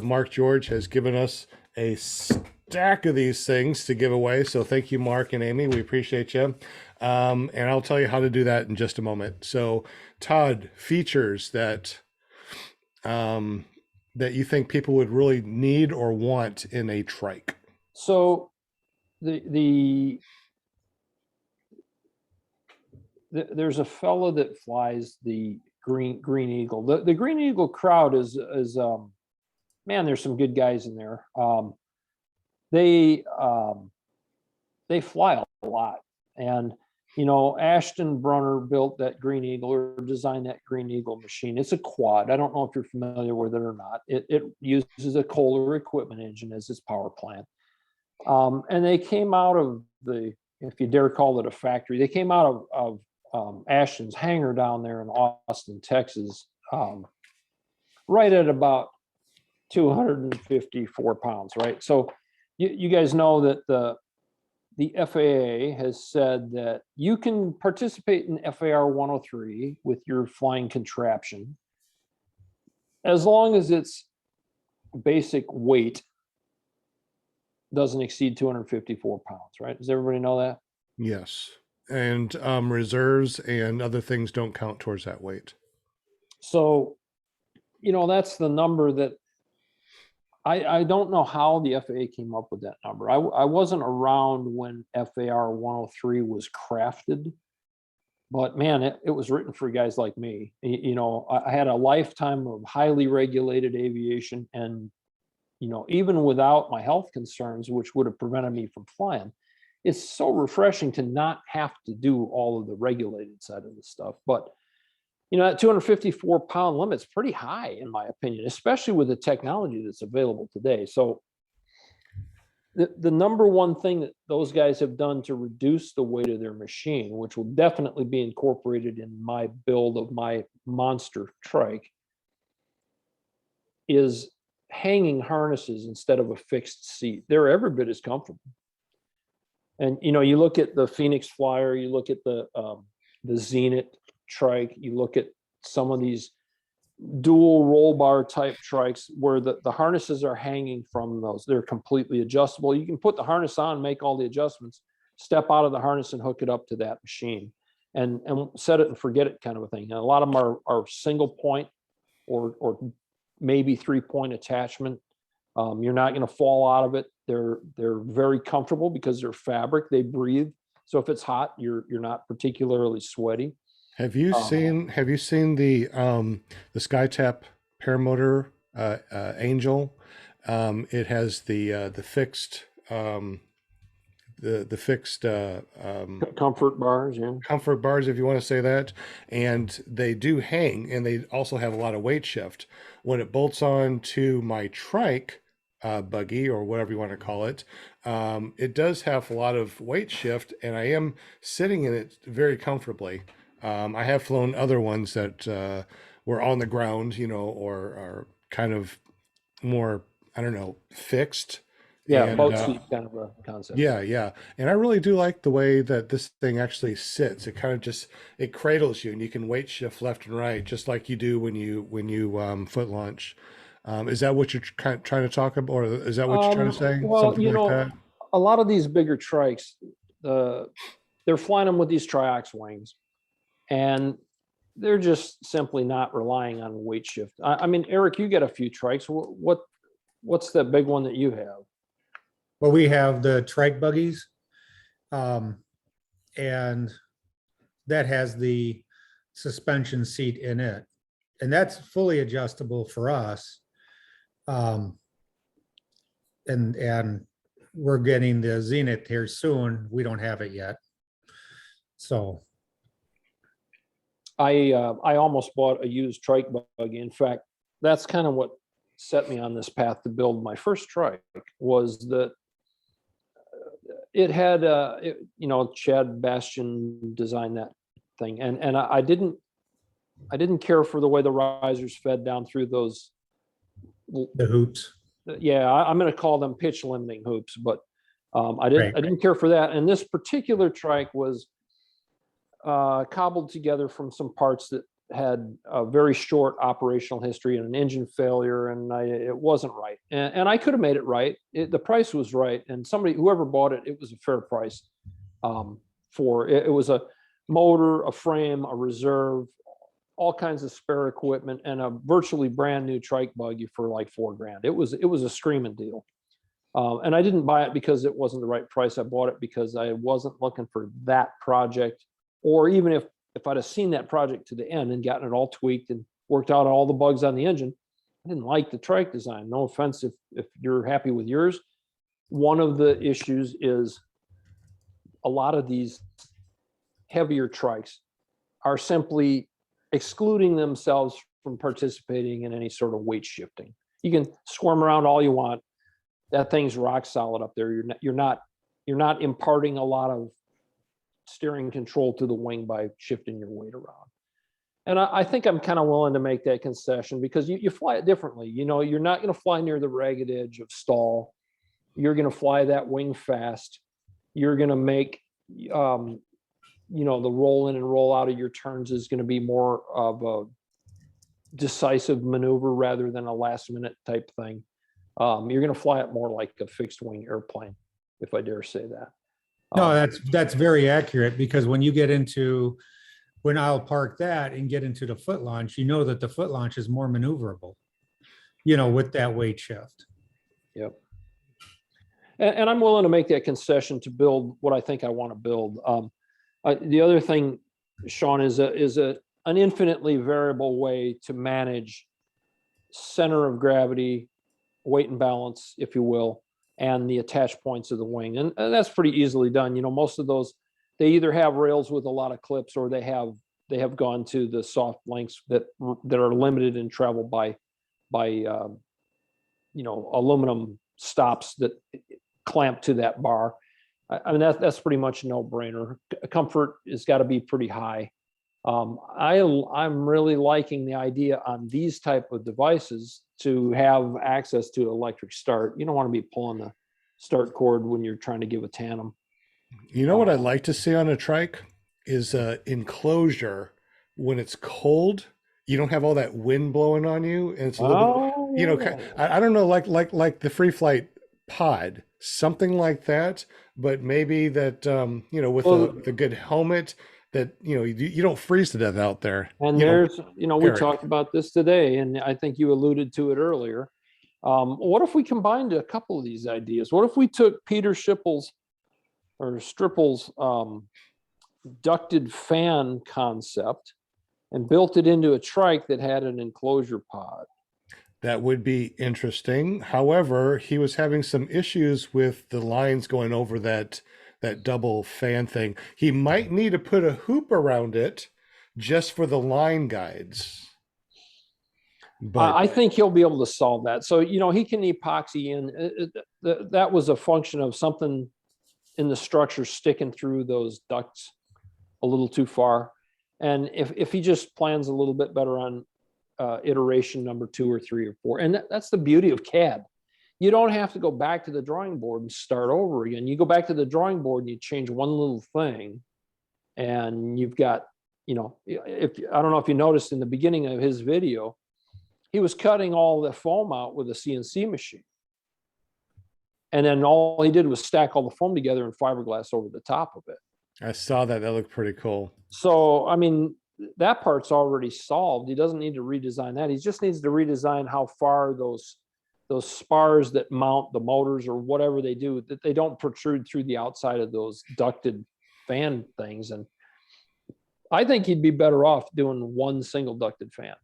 Mark George has given us a stack of these things to give away. So thank you, Mark and Amy. We appreciate you. And I'll tell you how to do that in just a moment. So Todd, features that you think people would really need or want in a trike. So there's a fellow that flies the Green Eagle. The Green Eagle crowd is man, there's some good guys in there. They fly a lot. And Ashton Brunner built that Green Eagle or designed that Green Eagle machine. It's a quad. I don't know if you're familiar with it or not. It uses a Kohler equipment engine as its power plant. And they came out of if you dare call it a factory, they came out of Ashton's hangar down there in Austin, Texas, right at about 254 pounds, right? So you guys know that the FAA has said that you can participate in FAR 103 with your flying contraption as long as its basic weight doesn't exceed 254 pounds, right? Does everybody know that? Yes. And reserves and other things don't count towards that weight. So, that's the number that I don't know how the FAA came up with that number. I wasn't around when FAR 103 was crafted, but man, it was written for guys like me. I had a lifetime of highly regulated aviation, and even without my health concerns, which would have prevented me from flying, it's so refreshing to not have to do all of the regulated side of the stuff. But that 254 pound limit's pretty high, in my opinion, especially with the technology that's available today. So the number one thing that those guys have done to reduce the weight of their machine, which will definitely be incorporated in my build of my monster trike, is hanging harnesses instead of a fixed seat. They're every bit as comfortable. And, you know, you look at the Phoenix Flyer, you look at the Zenith trike, you look at some of these dual roll bar type trikes where the harnesses are hanging from those. They're completely adjustable. You can put the harness on, make all the adjustments, step out of the harness and hook it up to that machine and set it and forget it kind of a thing. And a lot of them are single point or maybe 3-point attachment. You're not going to fall out of it. They're very comfortable because they're fabric. They breathe. So if it's hot, you're not particularly sweaty. Have you seen the SkyTap Paramotor Angel? It has the fixed the fixed Comfort bars, yeah. comfort bars, if you want to say that, and they do hang, and they also have a lot of weight shift. When it bolts on to my trike buggy or whatever you want to call it, it does have a lot of weight shift, and I am sitting in it very comfortably. I have flown other ones that were on the ground, you know, or are kind of more, I don't know, fixed. Yeah, And, boat seat kind of a concept. yeah. And I really do like the way that this thing actually sits. It kind of just, it cradles you and you can weight shift left and right, just like you do when you foot launch. Is that what you're trying to talk about? Or is that what you're trying to say? Well, Something you like know, that? a lot of these bigger trikes, they're flying them with these triox wings, and they're just simply not relying on weight shift. I mean, Eric, you got a few trikes. What's the big one that you have? Well, we have the trike buggies. And that has the suspension seat in it. And that's fully adjustable for us. And we're getting the Zenith here soon. We don't have it yet. So I almost bought a used trike buggy. In fact, that's kind of what set me on this path to build my first trike, was that it had, you know, Chad Bastian designed that thing. And I didn't care for the way the risers fed down through those. the hoops. Yeah, I'm going to call them pitch limiting hoops, but I didn't care for that. And this particular trike was cobbled together from some parts that had a very short operational history and an engine failure, and it wasn't right. And I could have made it right. The price was right, and whoever bought it, it was a fair price for it. It was a motor, a frame, a reserve, all kinds of spare equipment, and a virtually brand new trike buggy for like $4,000. It was a screaming deal. And I didn't buy it because it wasn't the right price. I bought it because I wasn't looking for that project, or even if I'd have seen that project to the end and gotten it all tweaked and worked out all the bugs on the engine, I didn't like the trike design. No offense if you're happy with yours. One of the issues is a lot of these heavier trikes are simply excluding themselves from participating in any sort of weight shifting. You can squirm around all you want. That thing's rock solid up there. You're not imparting a lot of steering control to the wing by shifting your weight around. And I think I'm kind of willing to make that concession because you fly it differently. You know, you're not going to fly near the ragged edge of stall. You're going to fly that wing fast. You're going to make, you know, the roll in and roll out of your turns is going to be more of a decisive maneuver rather than a last minute type thing. You're going to fly it more like a fixed wing airplane, if I dare say that. No, that's very accurate, because when I'll park that and get into the foot launch, you know that the foot launch is more maneuverable, you know, with that weight shift. Yep. And I'm willing to make that concession to build what I think I want to build. The other thing, Sean, is an infinitely variable way to manage center of gravity, weight and balance, if you will, and the attach points of the wing. And that's pretty easily done. You know, most of those, they either have rails with a lot of clips, or they have gone to the soft links that are limited in travel by you know, aluminum stops that clamp to that bar. I mean, that's pretty much a no-brainer. Comfort has got to be pretty high. I'm really liking the idea on these type of devices to have access to electric start. You don't want to be pulling the start cord when you're trying to give a tandem. You know what I'd like to see on a trike is a enclosure when it's cold. You don't have all that wind blowing on you, and it's a little bit, Oh, you know, yeah. I don't know, like the free flight pod, something like that. But maybe that, you know, with Well, with a good helmet, that you know you don't freeze to death out there. and You know, there's, we Eric. talked about this today, and I think you alluded to it earlier. What if we combined a couple of these ideas? What if we took Peter Schippel's or Stripple's ducted fan concept and built it into a trike that had an enclosure pod? That would be interesting. However, he was having some issues with the lines going over that double fan thing. He might need to put a hoop around it just for the line guides. But I think he'll be able to solve that. So, he can epoxy in. That was a function of something in the structure sticking through those ducts a little too far. And if he just plans a little bit better on iteration number 2 or 3 or 4, and that's the beauty of CAD. You don't have to go back to the drawing board and start over again. You go back to the drawing board and you change one little thing, and you've got, if I don't know if you noticed in the beginning of his video, he was cutting all the foam out with a CNC machine. And then all he did was stack all the foam together and fiberglass over the top of it. I saw that. That looked pretty cool. So, I mean, that part's already solved. He doesn't need to redesign that. He just needs to redesign how far those spars that mount the motors or whatever they do, that they don't protrude through the outside of those ducted fan things. And I think he'd be better off doing one single ducted fan.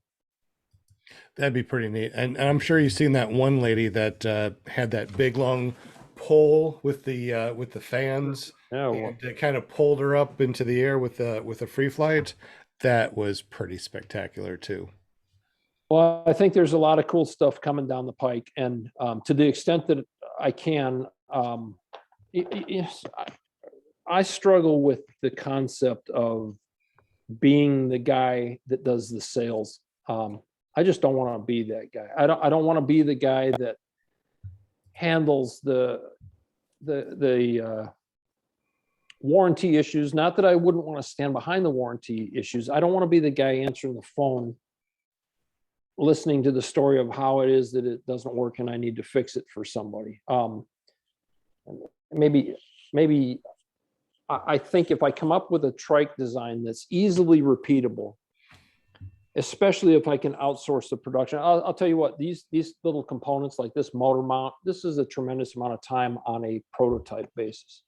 That'd be pretty neat. And I'm sure you've seen that one lady that had that big long pole with the fans. Yeah, And it kind of pulled her up into the air with a free flight. That was pretty spectacular too. well, I think there's a lot of cool stuff coming down the pike. And to the extent that I can, I struggle with the concept of being the guy that does the sales. I just don't want to be that guy. I don't want to be the guy that handles the warranty issues. Not that I wouldn't want to stand behind the warranty issues. I don't want to be the guy answering the phone, listening to the story of how it is that it doesn't work and I need to fix it for somebody. Maybe I think if I come up with a trike design that's easily repeatable, especially if I can outsource the production. I'll tell you what, these little components like this motor mount, this is a tremendous amount of time on a prototype basis.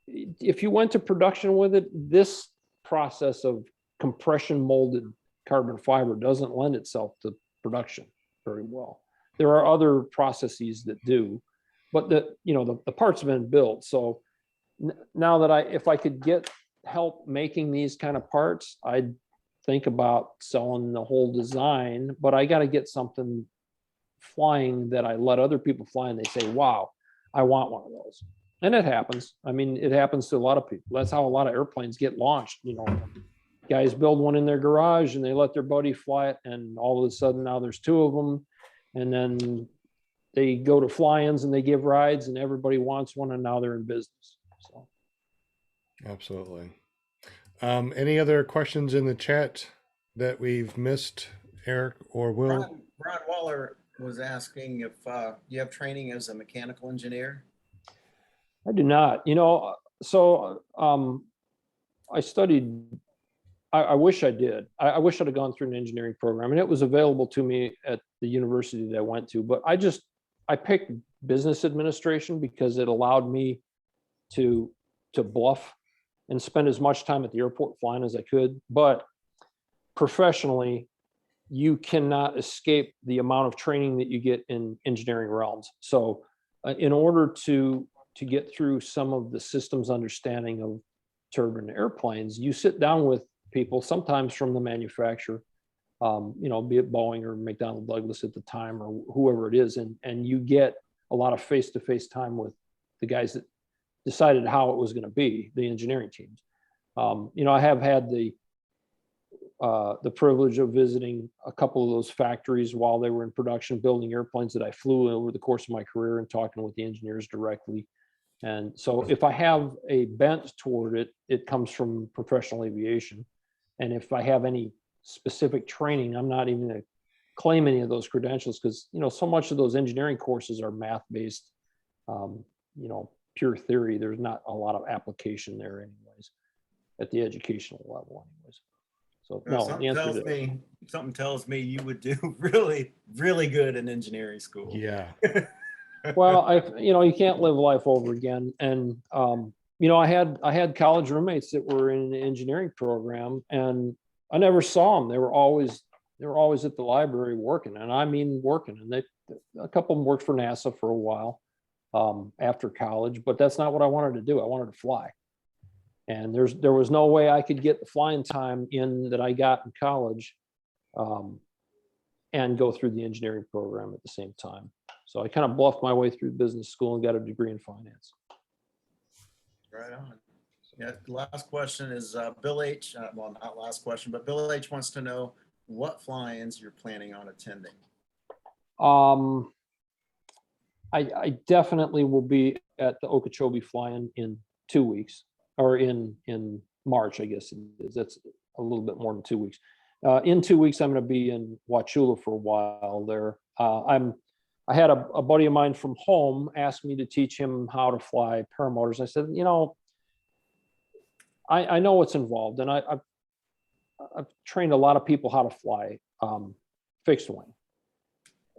If you went to production with it, this process of compression molded carbon fiber doesn't lend itself to production very well. There are other processes that do, but the parts have been built. So now that if I could get help making these kind of parts, I'd think about selling the whole design, but I got to get something flying that I let other people fly and they say, wow, I want one of those. And it happens. I mean, it happens to a lot of people. That's how a lot of airplanes get launched. Guys build one in their garage and they let their buddy fly it. And all of a sudden now there's 2 of them. And then they go to fly-ins and they give rides and everybody wants one and now they're in business. So. Absolutely. Any other questions in the chat that we've missed, Eric or Will? Ron Waller was asking if you have training as a mechanical engineer. I do not. So I studied. I wish I did. I wish I'd have gone through an engineering program, and it was available to me at the university that I went to. But I picked business administration because it allowed me to bluff and spend as much time at the airport flying as I could. But professionally, you cannot escape the amount of training that you get in engineering realms. So in order to get through some of the systems understanding of turbine airplanes, you sit down with people, sometimes from the manufacturer, be it Boeing or McDonnell Douglas at the time or whoever it is. And you get a lot of face-to-face time with the guys that decided how it was going to be, the engineering teams. I have had the privilege of visiting a couple of those factories while they were in production, building airplanes that I flew over the course of my career and talking with the engineers directly. And so if I have a bent toward it, it comes from professional aviation. And if I have any specific training, I'm not even going to claim any of those credentials because, you know, so much of those engineering courses are math-based, you know, pure theory. There's not a lot of application there anyways, at the educational level anyways. So no, the answer to Something tells me you would do really, really good in engineering school. Yeah. well, you know, you can't live life over again. And, you know, I had college roommates that were in the engineering program and I never saw them. They were always at the library working, and I mean working. And a couple of them worked for NASA for a while after college, but that's not what I wanted to do. I wanted to fly. And there was no way I could get the flying time in that I got in college and go through the engineering program at the same time. So I kind of bluffed my way through business school and got a degree in finance. Right on. Yeah, the last question is Bill H. Well, not last question, but Bill H. wants to know what fly-ins you're planning on attending. I definitely will be at the Okeechobee fly-in in 2 weeks, or in March, I guess it is. That's a little bit more than 2 weeks. In 2 weeks, I'm going to be in Wauchula for a while there. I had a buddy of mine from home ask me to teach him how to fly paramotors. I said, you know, I know what's involved, and I've trained a lot of people how to fly fixed wing.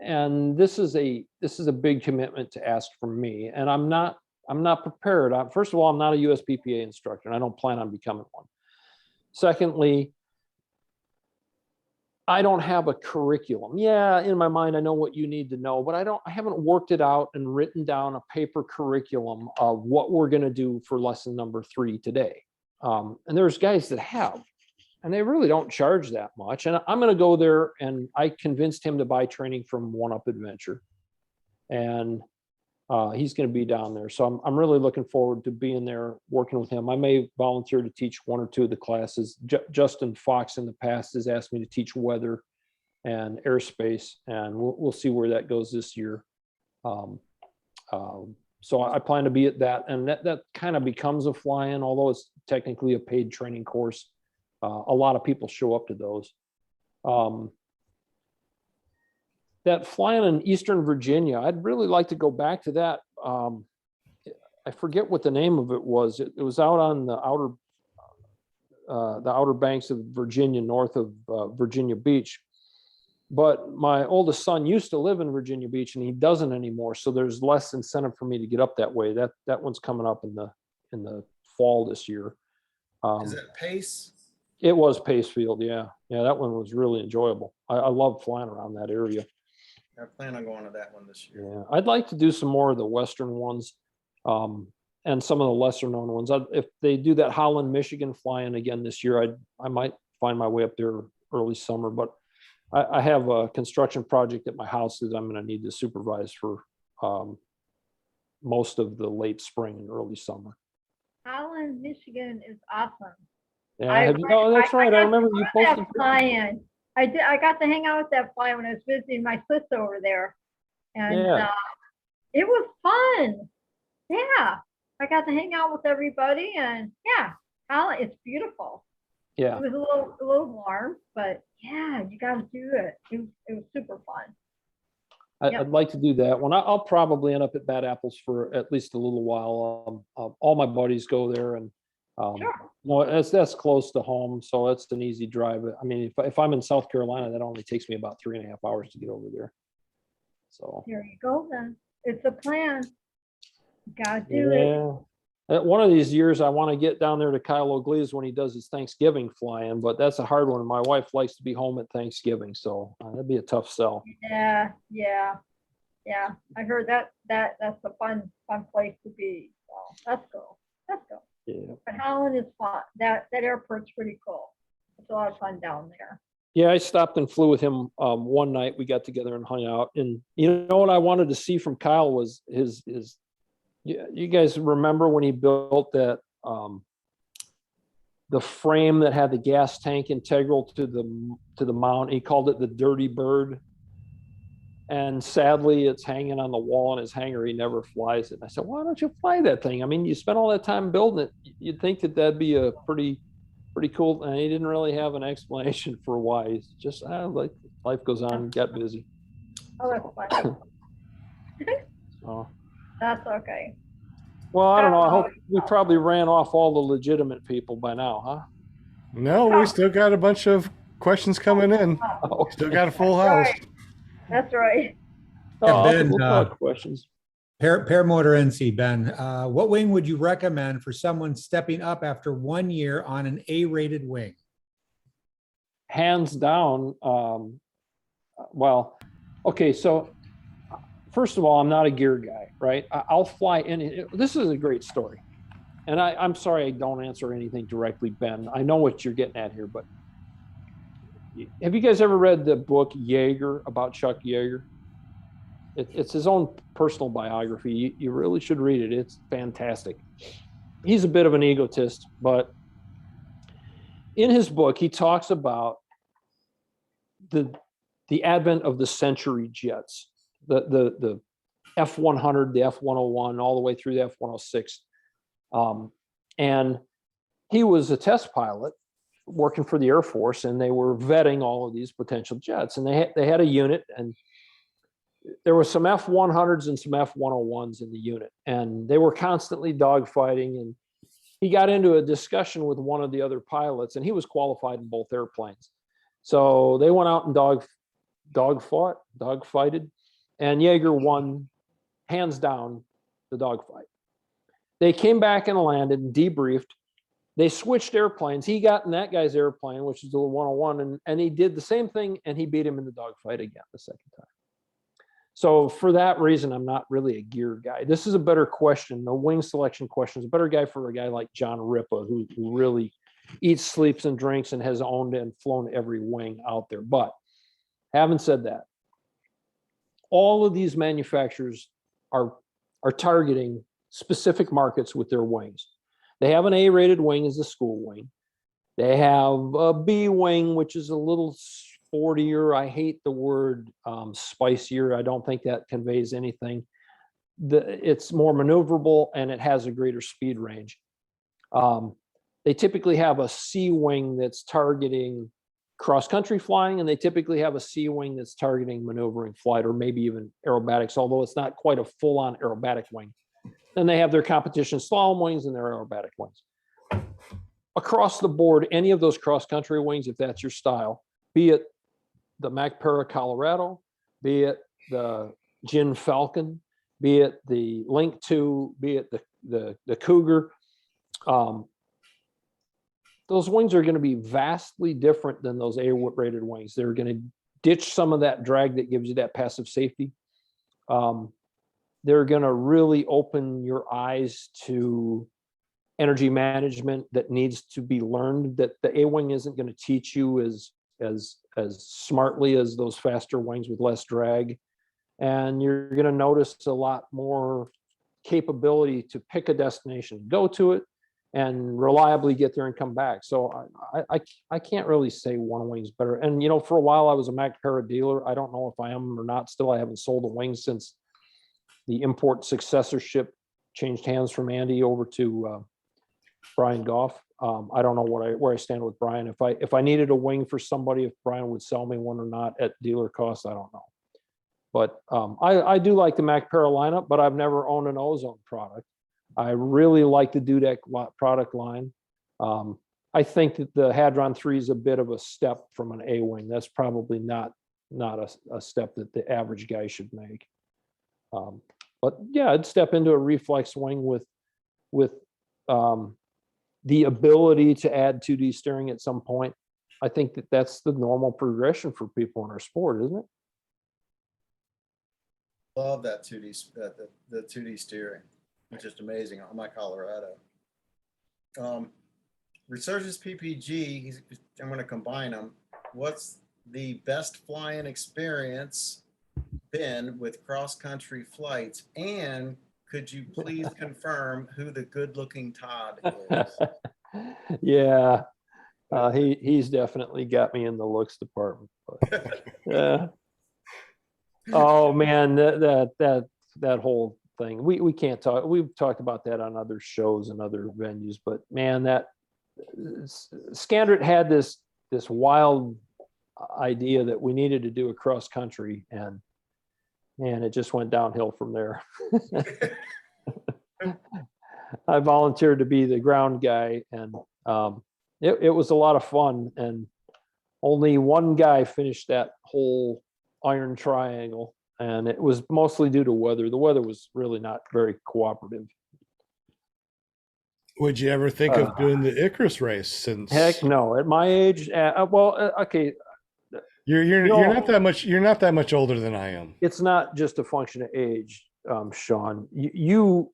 And this is a big commitment to ask from me, and I'm not prepared. First of all, I'm not a USPPA instructor, and I don't plan on becoming one. Secondly, I don't have a curriculum. Yeah, in my mind, I know what you need to know, but I haven't worked it out and written down a paper curriculum of what we're going to do for lesson number 3 today. And there's guys that have, and they really don't charge that much. And I'm going to go there, and I convinced him to buy training from One Up Adventure, and he's going to be down there. So I'm really looking forward to being there, working with him. I may volunteer to teach 1 or 2 of the classes. Justin Fox in the past has asked me to teach weather and airspace, and we'll see where that goes this year. So I plan to be at that, and that kind of becomes a fly-in, although it's technically a paid training course. A lot of people show up to those. That flying in Eastern Virginia, I'd really like to go back to that. I forget what the name of it was. It was out on the outer banks of Virginia, north of Virginia Beach. But my oldest son used to live in Virginia Beach, and he doesn't anymore. So there's less incentive for me to get up that way. That one's coming up in the fall this year. Is it Pace? It was Pacefield, yeah. That one was really enjoyable. I love flying around that area. I plan on going to that one this year. Yeah, I'd like to do some more of the Western ones, and some of the lesser known ones. If they do that Holland, Michigan flying again this year, I might find my way up there early summer. But I have a construction project at my house that I'm going to need to supervise for most of the late spring and early summer. Holland, Michigan is awesome. Yeah, oh, that's right. I remember you posted. Fly-in. I got to hang out with that fly when I was visiting my sis over there, and it was fun. Yeah, I got to hang out with everybody, and yeah, Holland, it's beautiful. Yeah, it was a little warm, but yeah, you got to do it. It was super fun. I'd like to do that one. I'll probably end up at Bad Apples for at least a little while. All my buddies go there, and sure. That's close to home, so it's an easy drive. I mean, if I'm in South Carolina, that only takes me about 3.5 hours to get over there. So there you go. Then it's a plan. You gotta do it. One of these years, I want to get down there to Kyle O'Glee's when he does his Thanksgiving fly-in, but that's a hard one. My wife likes to be home at Thanksgiving, so that'd be a tough sell. Yeah. I heard that's a fun place to be. So let's go. Yeah. But Holland is fun. That airport's pretty cool. It's a lot of fun down there. Yeah, I stopped and flew with him one night. We got together and hung out. And you know what I wanted to see from Kyle was his. You guys remember when he built that the frame that had the gas tank integral to the mount? He called it the Dirty Bird. And sadly, it's hanging on the wall in his hangar. He never flies it. And I said, why don't you fly that thing? I mean, you spent all that time building it. You'd think that that'd be a pretty cool. And he didn't really have an explanation for why. He's just like life goes on, got busy. Oh, that's funny. So, That's okay. well, I don't know. I hope we probably ran off all the legitimate people by now, huh? No, we still got a bunch of questions coming in. Oh, Still got a full That's house. right. That's right. oh, Ben, we'll talk questions. Paramotor NC, Ben, what wing would you recommend for someone stepping up after 1 year on an A-rated wing? Hands down. Well, okay. So first of all, I'm not a gear guy, right? I'll fly in. This is a great story. And I'm sorry I don't answer anything directly, Ben. I know what you're getting at here, but have you guys ever read the book Yeager about Chuck Yeager? It's his own personal biography. You really should read it. It's fantastic. He's a bit of an egotist, but in his book, he talks about the advent of the Century jets, the F-100, the F-101, all the way through the F-106. And he was a test pilot working for the Air Force, and they were vetting all of these potential jets. And they had a unit, and there were some F-100s and some F-101s in the unit, and they were constantly dogfighting. And he got into a discussion with one of the other pilots, and he was qualified in both airplanes. So they went out and dogfighted, and Yeager won hands down the dogfight. They came back and landed and debriefed. They switched airplanes. He got in that guy's airplane, which is the 101, and he did the same thing, and he beat him in the dogfight again the second time. So for that reason, I'm not really a gear guy. This is a better question. The wing selection question is a better guy for a guy like John Ripa, who really eats, sleeps, and drinks and has owned and flown every wing out there. But having said that, all of these manufacturers are targeting specific markets with their wings. They have an A-rated wing as a school wing. They have a B wing, which is a little sportier. I hate the word spicier. I don't think that conveys anything. It's more maneuverable, and it has a greater speed range. They typically have a C wing that's targeting cross-country flying, and they typically have a C wing that's targeting maneuvering flight, or maybe even aerobatics, although it's not quite a full-on aerobatic wing. Then they have their competition slalom wings and their aerobatic wings. Across the board, any of those cross-country wings, if that's your style, be it the MacPara Colorado, be it the Gin Falcon, be it the Link 2, be it the Cougar, those wings are going to be vastly different than those A-rated wings. They're going to ditch some of that drag that gives you that passive safety. They're going to really open your eyes to energy management that needs to be learned, that the A-wing isn't going to teach you as smartly as those faster wings with less drag. And you're going to notice a lot more capability to pick a destination, go to it, and reliably get there and come back. So I can't really say one wing's better. And, you know, for a while I was a MacPara dealer. I don't know if I am or not. Still, I haven't sold a wing since the import successorship changed hands from Andy over to Brian Goff. I don't know where I stand with Brian. If I needed a wing for somebody, if Brian would sell me one or not at dealer cost, I don't know. But I do like the MacPara lineup, but I've never owned an Ozone product. I really like the Dudek product line. I think that the Hadron 3 is a bit of a step from an A-wing. That's probably not a step that the average guy should make. But yeah, I'd step into a reflex wing with the ability to add 2D steering at some point. I think that that's the normal progression for people in our sport, isn't it? Love that 2D, the 2D steering. It's just amazing on my Colorado. Resurgence PPG, I'm going to combine them. What's the best flying experience been with cross-country flights? And could you please confirm who the good-looking Todd is? Yeah, he's definitely got me in the looks department. But, Oh man, that whole thing. We can't talk. We've talked about that on other shows and other venues, but man, that Scandrett had this wild idea that we needed to do a cross country, and it just went downhill from there. I volunteered to be the ground guy, and it was a lot of fun. And only one guy finished that whole iron triangle, and it was mostly due to weather. The weather was really not very cooperative. Would you ever think of doing the Icarus race? Since Heck no, at my age, okay, you're not that much, you're not that much older than I am. it's not just a function of age, Sean. You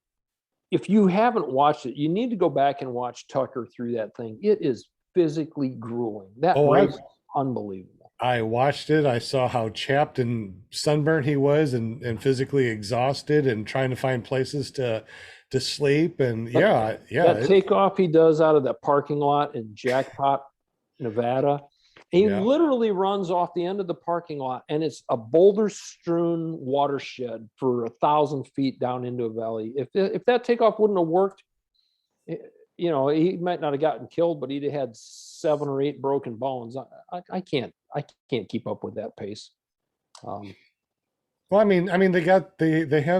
if you haven't watched it, you need to go back and watch Tucker through that thing. It is physically grueling. That race is unbelievable. I watched it. I saw how chapped and sunburnt he was, and physically exhausted, and trying to find places to sleep. And That takeoff he does out of that parking lot in Jackpot, Nevada. He literally runs off the end of the parking lot, and it's a boulder-strewn watershed for 1,000 feet down into a valley. If that takeoff wouldn't have worked, he might not have gotten killed, but he'd have had 7 or 8 broken bones. I can't keep up with that pace. Well, I mean, they have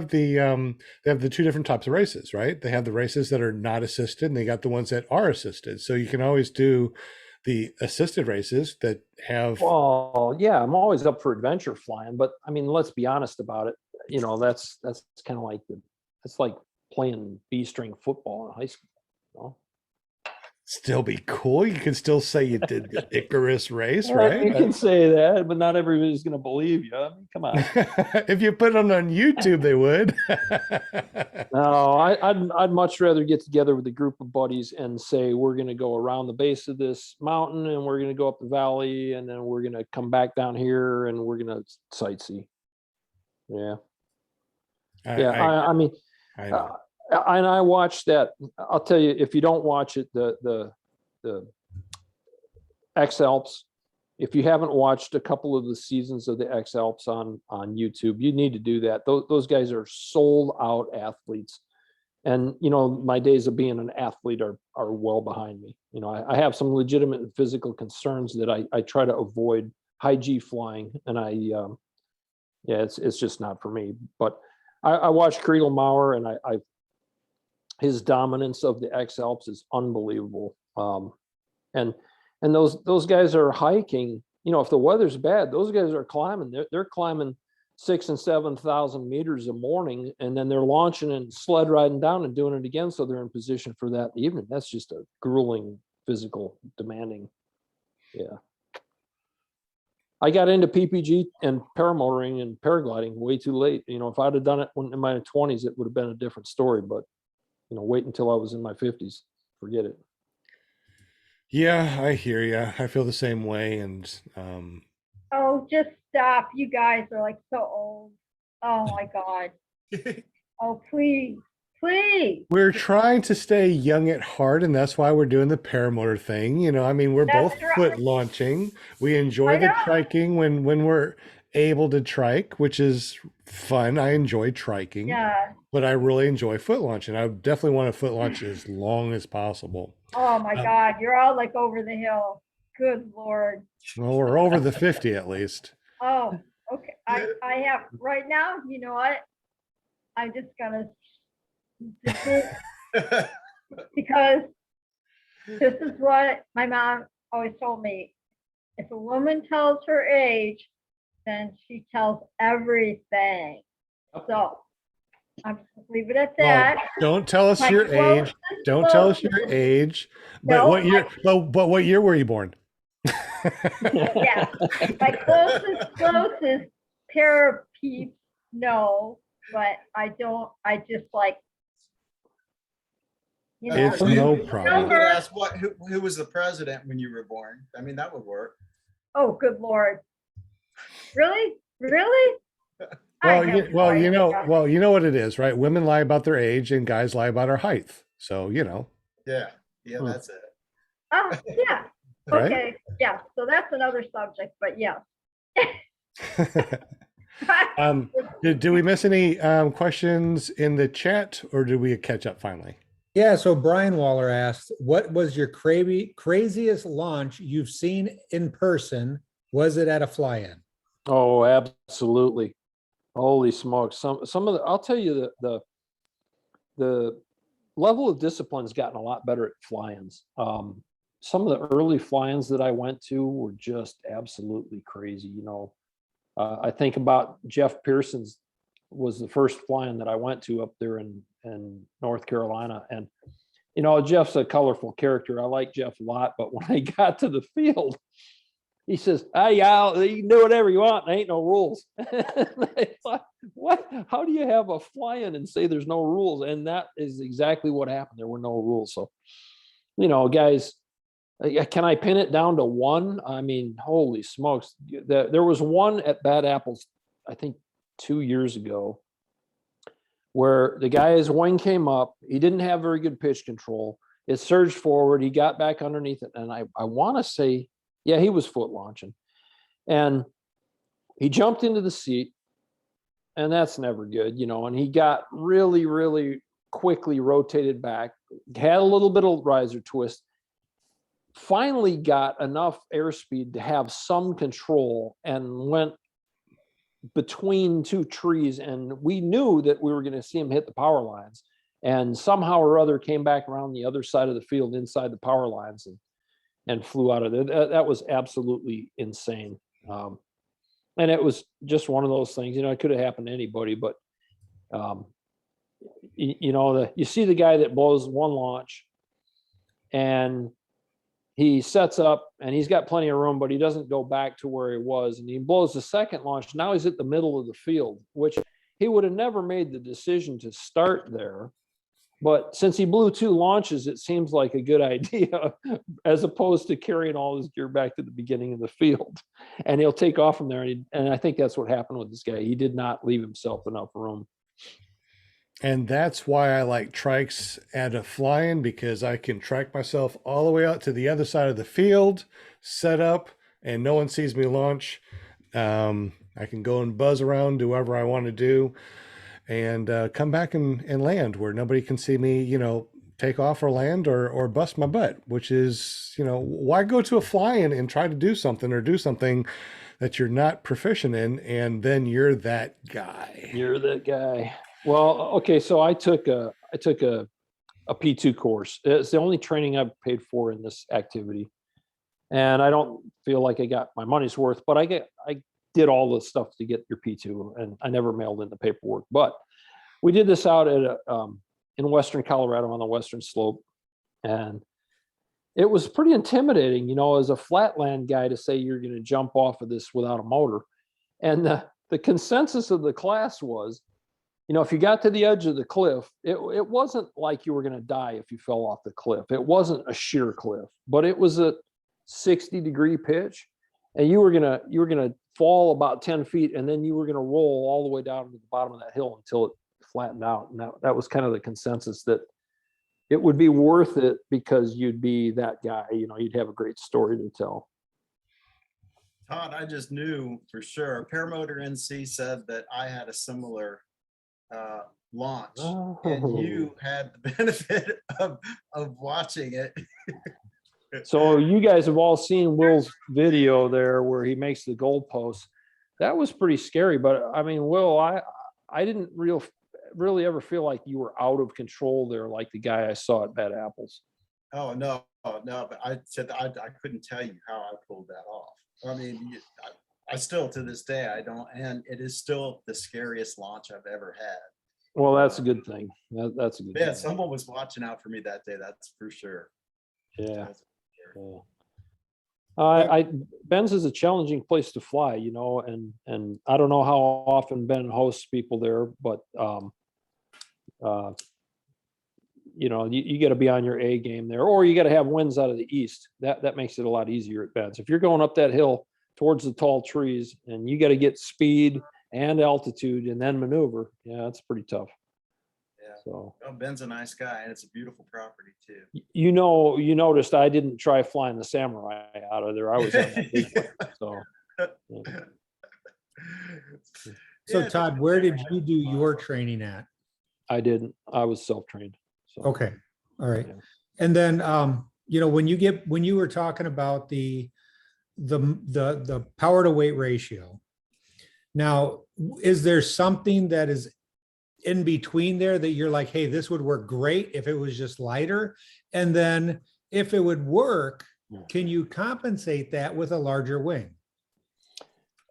the 2 different types of races, right? They have the races that are not assisted, and they got the ones that are assisted. So you can always do the assisted races that have. Well, yeah, I'm always up for adventure flying, but I mean, let's be honest about it. That's kind of like it's like playing B-string football in high school. Still be cool. You can still say you did the Icarus race, right? You can say that, but not everybody's going to believe you. I mean, come on. If you put it on YouTube, they would. No, I'd much rather get together with a group of buddies and say we're going to go around the base of this mountain, and we're going to go up the valley, and then we're going to come back down here, and we're going to sightsee. Yeah. I mean. I know. And I watched that. I'll tell you, if you don't watch it, the X Alps, if you haven't watched a couple of the seasons of the X Alps on YouTube, you need to do that. Those guys are sold out athletes. And, my days of being an athlete are well behind me. I have some legitimate physical concerns that I try to avoid high G flying. And it's just not for me. But I watched Kriegel Maurer, and his dominance of the X Alps is unbelievable. And those guys are hiking. If the weather's bad, those guys are climbing. They're climbing 6,000 and 7,000 meters a morning, and then they're launching and sled riding down and doing it again. So they're in position for that evening. That's just a grueling, physical, demanding. Yeah. I got into PPG and paramotoring and paragliding way too late. If I'd have done it in my 20s, it would have been a different story. But wait until I was in my 50s. Forget it. Yeah, I hear you. I feel the same way. And Oh, just stop. You guys are like so old. Oh my God. Oh, please. we're trying to stay young at heart, and that's why we're doing the paramotor thing. We're both That's right. foot launching. We enjoy I the know. triking when we're able to trike, which is fun. I enjoy triking. Yeah. But I really enjoy foot launching. I definitely want to foot launch as long as possible. Oh my God. You're all like over the hill. Good Lord. Well, we're over the 50 at least. Oh, okay. I have right now, you know what? I'm just gonna because this is what my mom always told me. If a woman tells her age, then she tells everything. So I'm just gonna leave it at that. Well, don't tell us My your age. closest- Don't tell us your age. But No, what year? But what year were you born? Yeah, my closest pair of peeps know, but I don't. I just like, It's no problem. You could ask who was the president when you were born? I mean, that would work. Oh, good Lord. Really? I have no Well, idea. you know what it is, right? Women lie about their age, and guys lie about their height. So Yeah, Hmm. that's it. Oh, yeah. Right? Okay. Yeah. So that's another subject, but yeah. Do we miss any questions in the chat, or did we catch up finally? Yeah, so Brian Waller asked, what was your craziest launch you've seen in person? Was it at a fly-in? Oh, absolutely. Holy smokes. Some of the, I'll tell you the level of discipline's gotten a lot better at fly-ins. Some of the early fly-ins that I went to were just absolutely crazy. I think about Jeff Pearson's was the first fly-in that I went to up there in North Carolina. And, Jeff's a colorful character. I like Jeff a lot, but when I got to the field, he says, "Hey, y'all, you can do whatever you want. There ain't no rules." I thought, what? How do you have a fly-in and say there's no rules? And that is exactly what happened. There were no rules. So, guys, can I pin it down to one? I mean, holy smokes. There was one at Bad Apples, I think 2 years ago, where the guy's wing came up. He didn't have very good pitch control. It surged forward. He got back underneath it. And I want to say, yeah, he was foot launching. And he jumped into the seat. And that's never good, and he got really, really quickly rotated back, had a little bit of riser twist, finally got enough airspeed to have some control and went between two trees. And we knew that we were going to see him hit the power lines, and somehow or other came back around the other side of the field inside the power lines and flew out of there. That was absolutely insane. And it was just one of those things, it could have happened to anybody, but you see the guy that blows one launch and he sets up and he's got plenty of room, but he doesn't go back to where he was, and he blows the second launch. Now he's at the middle of the field, which he would have never made the decision to start there. But since he blew two launches, it seems like a good idea, as opposed to carrying all his gear back to the beginning of the field. And he'll take off from there. And I think that's what happened with this guy. He did not leave himself enough room. And that's why I like trikes at a fly-in, because I can trike myself all the way out to the other side of the field, set up, and no one sees me launch. I can go and buzz around, do whatever I want to do, and come back and land where nobody can see me, take off or land or bust my butt, which is, why go to a fly-in and try to do something that you're not proficient in, and then you're that guy. You're that guy. Well, okay, so I took a P2 course. It's the only training I've paid for in this activity, and I don't feel like I got my money's worth, but I did all the stuff to get your P2, and I never mailed in the paperwork. But we did this out at in Western Colorado on the Western Slope, and it was pretty intimidating, as a flatland guy, to say you're going to jump off of this without a motor. And the consensus of the class was, if you got to the edge of the cliff, it wasn't like you were going to die if you fell off the cliff. It wasn't a sheer cliff, but it was a 60-degree pitch, and you were gonna fall about 10 feet, and then you were gonna roll all the way down to the bottom of that hill until it flattened out. And that was kind of the consensus, that it would be worth it because you'd be that guy. You'd have a great story to tell. Todd, I just knew for sure. Paramotor NC said that I had a similar launch, and you had the benefit of watching it. So you guys have all seen Will's video there where he makes the goalpost. That was pretty scary. But I mean, Will, I didn't really ever feel like you were out of control there, like the guy I saw at Bad Apples. Oh no, but I said I couldn't tell you how I pulled that off. I mean, I still, to this day, I don't, and it is still the scariest launch I've ever had. Well, that's a good thing. That's a good thing. Someone was watching out for me that day, that's for sure. Yeah. Ben's is a challenging place to fly, and I don't know how often Ben hosts people there, but you got to be on your A game there, or you got to have winds out of the east. That makes it a lot easier at Ben's. If you're going up that hill towards the tall trees and you got to get speed and altitude and then maneuver, it's pretty tough. Yeah. So Ben's a nice guy, and it's a beautiful property too. You noticed I didn't try flying the Samurai out of there. I was on that big one, so. Yeah. So Yeah, Todd, where did you do your training at? I didn't. I was self-trained. So, Okay, all right. Yeah. And then, when you were talking about the power to weight ratio. Now, is there something that is in between there that you're like, hey, this would work great if it was just lighter? And then if it would work, can you compensate that with a larger wing?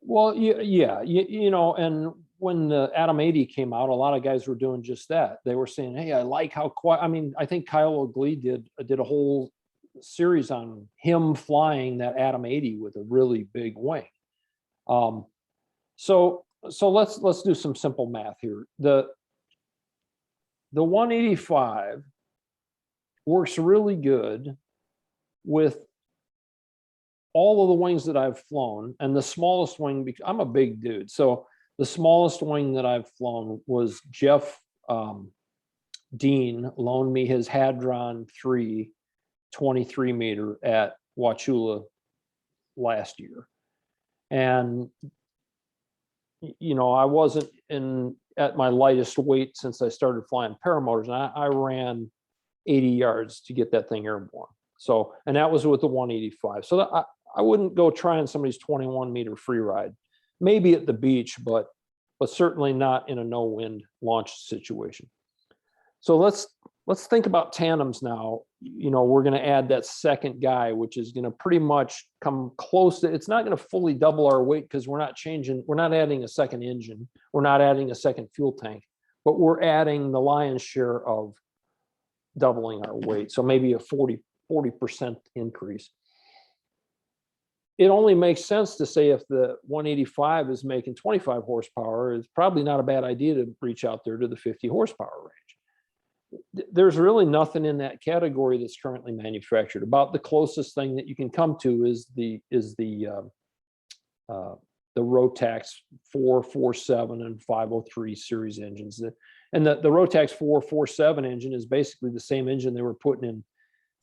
Well, yeah, and when the Atom 80 came out, a lot of guys were doing just that. They were saying, "Hey, I like how quiet." I mean, I think Kyle O'Glee did a whole series on him flying that Atom 80 with a really big wing. So let's do some simple math here. The 185 works really good with all of the wings that I've flown, and the smallest wing, because I'm a big dude, so the smallest wing that I've flown was Jeff Dean loaned me his Hadron 3 23 meter at Wauchula last year. And I wasn't at my lightest weight since I started flying paramotors, and I ran 80 yards to get that thing airborne. So, and that was with the 185. So that I wouldn't go trying somebody's 21 meter free ride, maybe at the beach, but certainly not in a no wind launch situation. So let's think about tandems now. We're going to add that second guy, which is going to pretty much come close to, it's not going to fully double our weight because we're not adding a second engine. We're not adding a second fuel tank, but we're adding the lion's share of doubling our weight. So maybe a 40% increase. It only makes sense to say if the 185 is making 25 horsepower, it's probably not a bad idea to reach out there to the 50 horsepower range. There's really nothing in that category that's currently manufactured. About the closest thing that you can come to is the Rotax 447 and 503 series engines. And the Rotax 447 engine is basically the same engine they were putting in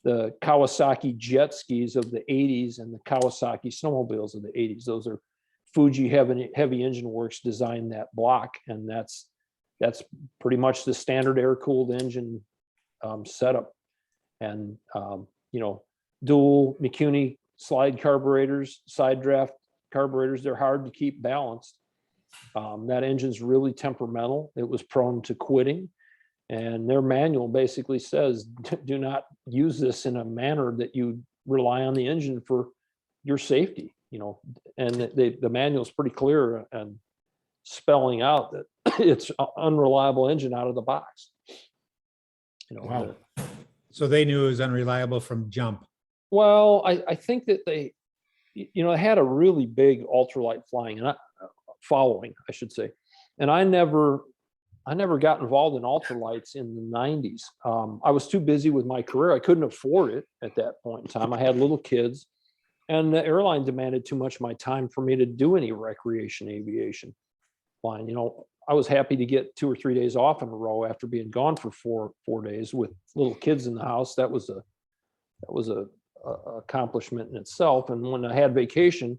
the Kawasaki jet skis of the 80s and the Kawasaki snowmobiles of the 80s. Those are Fuji Heavy Engine Works designed that block, and that's pretty much the standard air-cooled engine setup. And dual McCuney slide carburetors, side draft carburetors, they're hard to keep balanced. That engine's really temperamental. It was prone to quitting. And their manual basically says, do not use this in a manner that you rely on the engine for your safety, and the manual is pretty clear and spelling out that it's an unreliable engine out of the box. Wow. So they knew it was unreliable from jump. Well, I think that they had a really big ultralight flying and following, I should say. And I never got involved in ultralights in the 90s. I was too busy with my career. I couldn't afford it at that point in time. I had little kids, and the airline demanded too much of my time for me to do any recreation aviation flying. I was happy to get 2 or 3 days off in a row after being gone for four days with little kids in the house. That was a accomplishment in itself. And when I had vacation,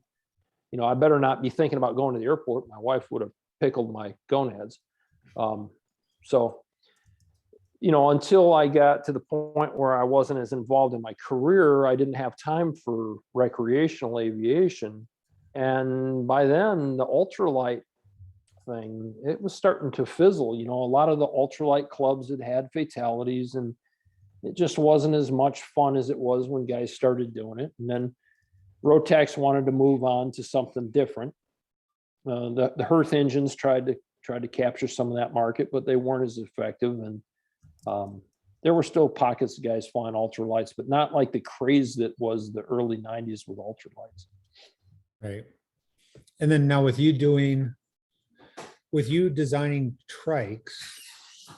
I better not be thinking about going to the airport. My wife would have pickled my gonads. Until I got to the point where I wasn't as involved in my career, I didn't have time for recreational aviation. And by then, the ultralight thing, it was starting to fizzle. A lot of the ultralight clubs had fatalities, and it just wasn't as much fun as it was when guys started doing it. And then Rotax wanted to move on to something different. The Hearth engines tried to capture some of that market, but they weren't as effective. And there were still pockets of guys flying ultralights, but not like the craze that was the early 90s with ultralights. Right. And then now with you designing trikes,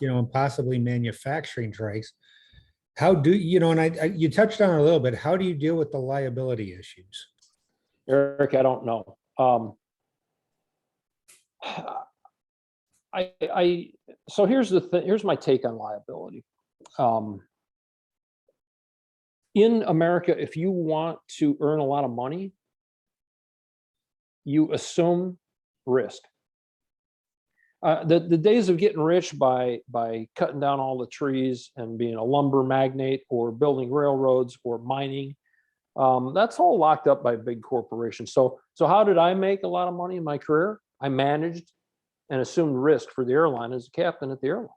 and possibly manufacturing trikes, how do and you touched on it a little bit, how do you deal with the liability issues? Eric, I don't know. So here's the thing. Here's my take on liability. In America, if you want to earn a lot of money, you assume risk. The days of getting rich by cutting down all the trees and being a lumber magnate or building railroads or mining, that's all locked up by big corporations. So how did I make a lot of money in my career? I managed and assumed risk for the airline as a captain at the airline.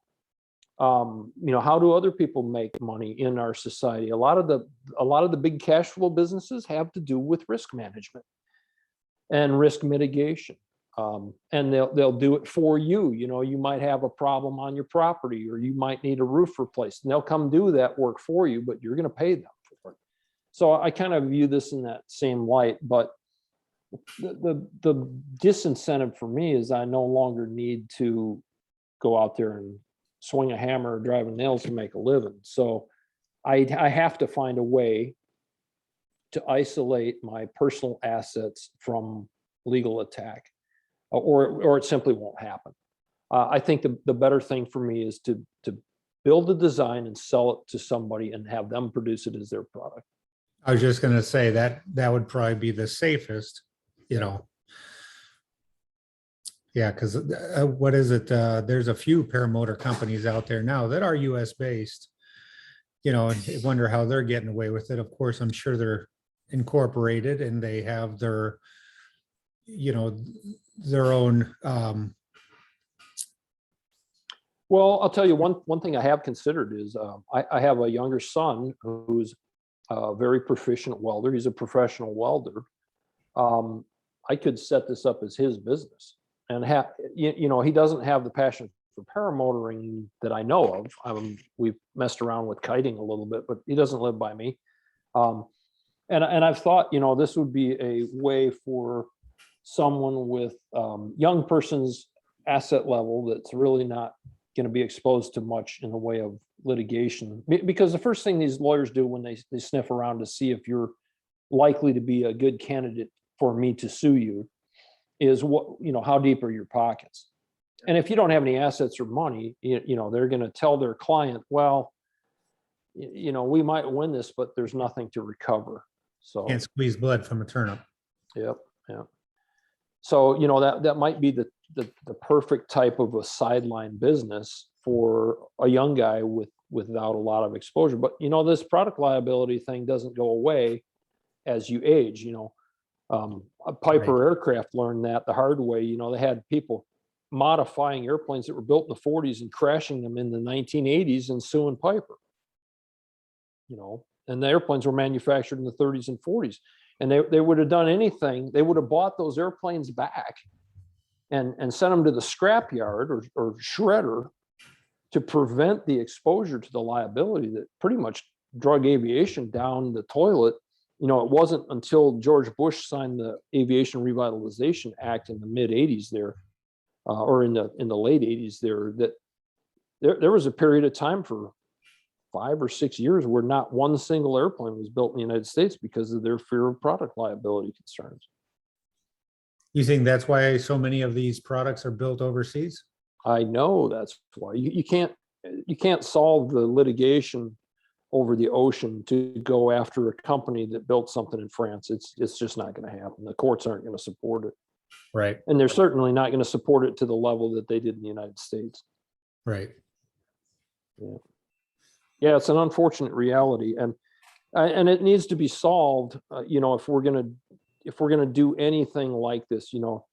How do other people make money in our society? A lot of the big cash flow businesses have to do with risk management and risk mitigation. And they'll do it for you. You might have a problem on your property, or you might need a roof replaced, and they'll come do that work for you, but you're going to pay them for it. So I kind of view this in that same light, but the disincentive for me is I no longer need to go out there and swing a hammer or drive nails to make a living. So I have to find a way to isolate my personal assets from legal attack, or it simply won't happen. I think the better thing for me is to build a design and sell it to somebody and have them produce it as their product. I was just gonna say that would probably be the safest, Yeah, because what is it? There's a few paramotor companies out there now that are US based, and I wonder how they're getting away with it. Of course, I'm sure they're incorporated and they have their, their own. Well, I'll tell you one thing I have considered is I have a younger son who's a very proficient welder. He's a professional welder. I could set this up as his business, and he doesn't have the passion for paramotoring that I know of. We've messed around with kiting a little bit, but he doesn't live by me. And I've thought, this would be a way for someone with young person's asset level that's really not going to be exposed to much in the way of litigation. Because the first thing these lawyers do when they sniff around to see if you're likely to be a good candidate for me to sue you is how deep are your pockets? And if you don't have any assets or money, they're going to tell their client, well, we might win this, but there's nothing to recover. So Can't squeeze blood from a turnip. Yep. So, that might be the perfect type of a sideline business for a young guy without a lot of exposure. But, this product liability thing doesn't go away as you age. Piper Aircraft learned that the hard way. They had people modifying airplanes that were built in the 40s and crashing them in the 1980s and suing Piper. And the airplanes were manufactured in the 30s and 40s. And they would have done anything. They would have bought those airplanes back and sent them to the scrap yard or shredder to prevent the exposure to the liability that pretty much drug aviation down the toilet. It wasn't until George Bush signed the Aviation Revitalization Act in the mid 80s there, or in the late 80s there, that there was a period of time for 5 or 6 years where not one single airplane was built in the United States because of their fear of product liability concerns. You think that's why so many of these products are built overseas? I know that's why you can't solve the litigation over the ocean to go after a company that built something in France. It's just not going to happen. The courts aren't going to support it. Right. And they're certainly not going to support it to the level that they did in the United States. Right. Yeah, it's an unfortunate reality, and it needs to be solved. If we're gonna do anything like this, Now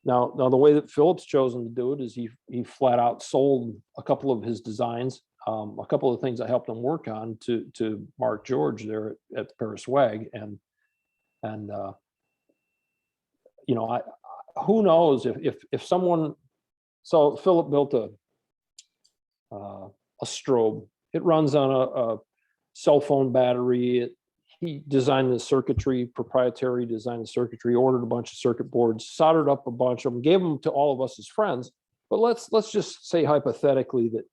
the way that Philip's chosen to do it is he flat out sold a couple of his designs, a couple of things I helped him work on to Mark George there at the Paris WAG, and who knows if someone. So Philip built a strobe. It runs on a cell phone battery. He designed the circuitry, proprietary designed the circuitry, ordered a bunch of circuit boards, soldered up a bunch of them, gave them to all of us as friends. But let's just say hypothetically that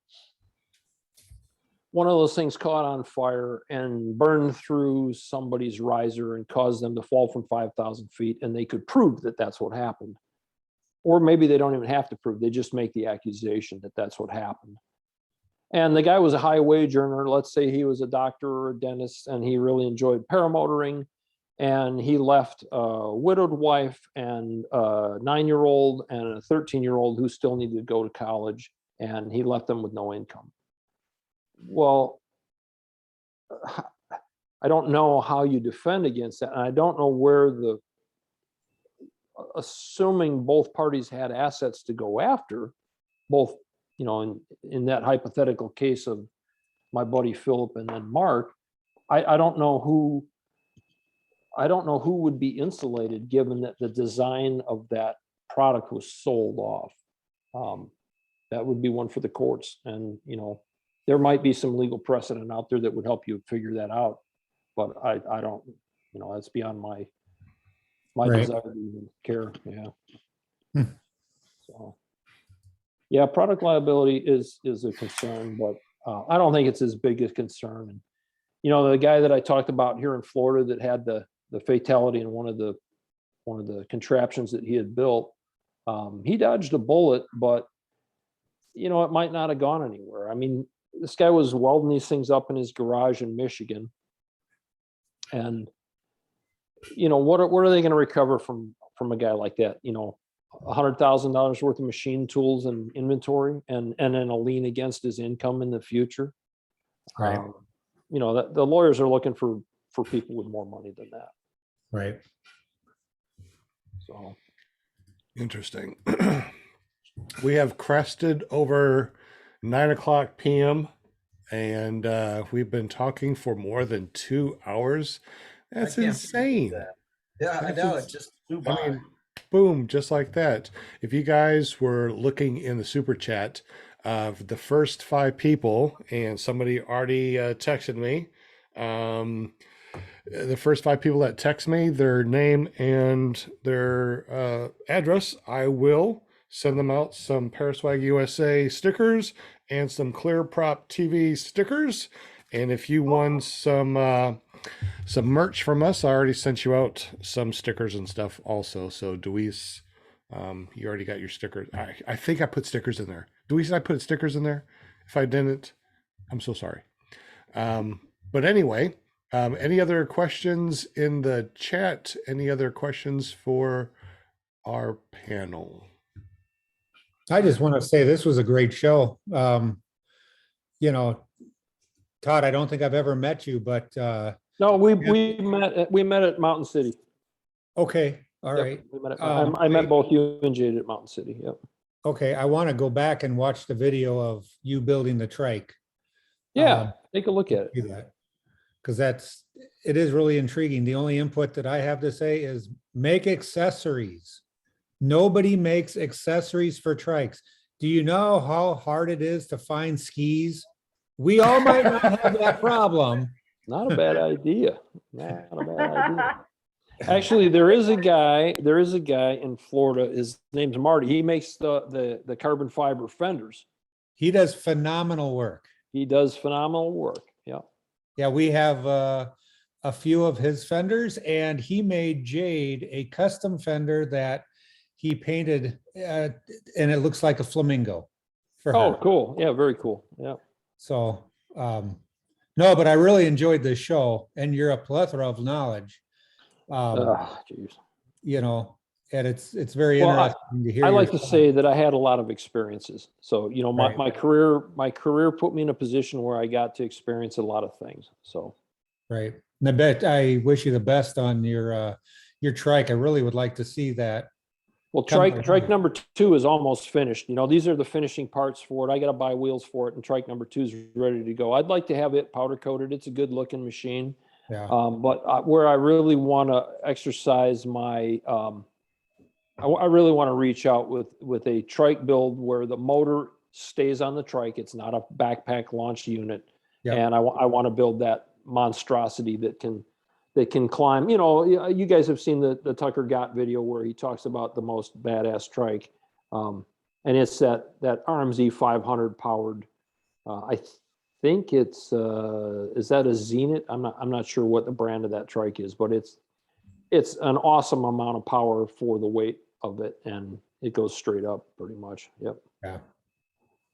one of those things caught on fire and burned through somebody's riser and caused them to fall from 5,000 feet, and they could prove that that's what happened. Or maybe they don't even have to prove, they just make the accusation that that's what happened. And the guy was a high wage earner. Let's say he was a doctor or a dentist and he really enjoyed paramotoring. And he left a widowed wife and a 9-year-old and a 13-year-old who still needed to go to college, and he left them with no income. Well, I don't know how you defend against that. And I don't know where assuming both parties had assets to go after, both, you know, in that hypothetical case of my buddy Philip and then Mark, I don't know who would be insulated given that the design of that product was sold off. That would be one for the courts. And, you know, there might be some legal precedent out there that would help you figure that out. But I don't, you know, that's beyond my Right. desire to even care. Yeah. Hmm. So, yeah, product liability is a concern, but I don't think it's as big a concern. And, you know, the guy that I talked about here in Florida that had the fatality in one of the contraptions that he had built, he dodged a bullet, but, you know, it might not have gone anywhere. I mean, this guy was welding these things up in his garage in Michigan. And, you know, what are they going to recover from a guy like that? You know, $100,000 worth of machine tools and inventory, and then a lien against his income in the future. Right. You know, that the lawyers are looking for people with more money than that. Right. So Interesting. We have crested over 9:00 p.m. and we've been talking for more than 2 hours. That's can't believe insane. that. Yeah, I That's know, ins- it just flew I by. mean, boom, just like that. If you guys were looking in the super chat, the first 5 people, and somebody already texted me, the first 5 people that text me their name and their address, I will send them out some Paraswag USA stickers and some Clear Prop TV stickers. And if you won some merch from us, I already sent you out some stickers and stuff also. So Deweese, you already got your stickers. I think I put stickers in there. Deweese, I put stickers in there. If I didn't, I'm so sorry. But anyway, any other questions in the chat? Any other questions for our panel? I just want to say this was a great show. You know, Todd, I don't think I've ever met you, but no, we met at Mountain City. okay, all Yep, right. we met I met both you and Jade at Mountain City. Yep. Okay, I want to go back and watch the video of you building the trike. Yeah, take a look at it. Do that, because it is really intriguing. The only input that I have to say is make accessories. Nobody makes accessories for trikes. Do you know how hard it is to find skis? We all might not have that problem. Not a bad idea. Not a bad idea. Actually, there is a guy in Florida. His name's Marty. He makes the carbon fiber fenders. He does phenomenal work. He does phenomenal work. Yeah. Yeah, we have a few of his fenders, and he made Jade a custom fender that he painted, and it looks like a flamingo for her. Oh, cool. Yeah, very cool. Yeah. So, no, but I really enjoyed this show, and you're a plethora of knowledge. Geez. You know, and it's very Well, interesting to hear. I like your to say that I had a lot of experiences. So, you know, Right. my career put me in a position where I got to experience a lot of things. So, right. And I wish you the best on your trike. I really would like to see that. well, trike number 2 is almost finished. You know, these are the finishing parts for it. I got to buy wheels for it, and trike number 2 is ready to go. I'd like to have it powder coated. It's a good looking machine. Yeah. But where I really want to exercise my, I really want to reach out with a trike build where the motor stays on the trike. It's not a backpack launch unit. Yeah. And I want to build that monstrosity that can climb. You know, you guys have seen the Tucker Gott video where he talks about the most badass trike. And it's that RMZ 500 powered, I think it's is that a Zenith? I'm not sure what the brand of that trike is, but it's an awesome amount of power for the weight of it, and it goes straight up pretty much. Yep. Yeah.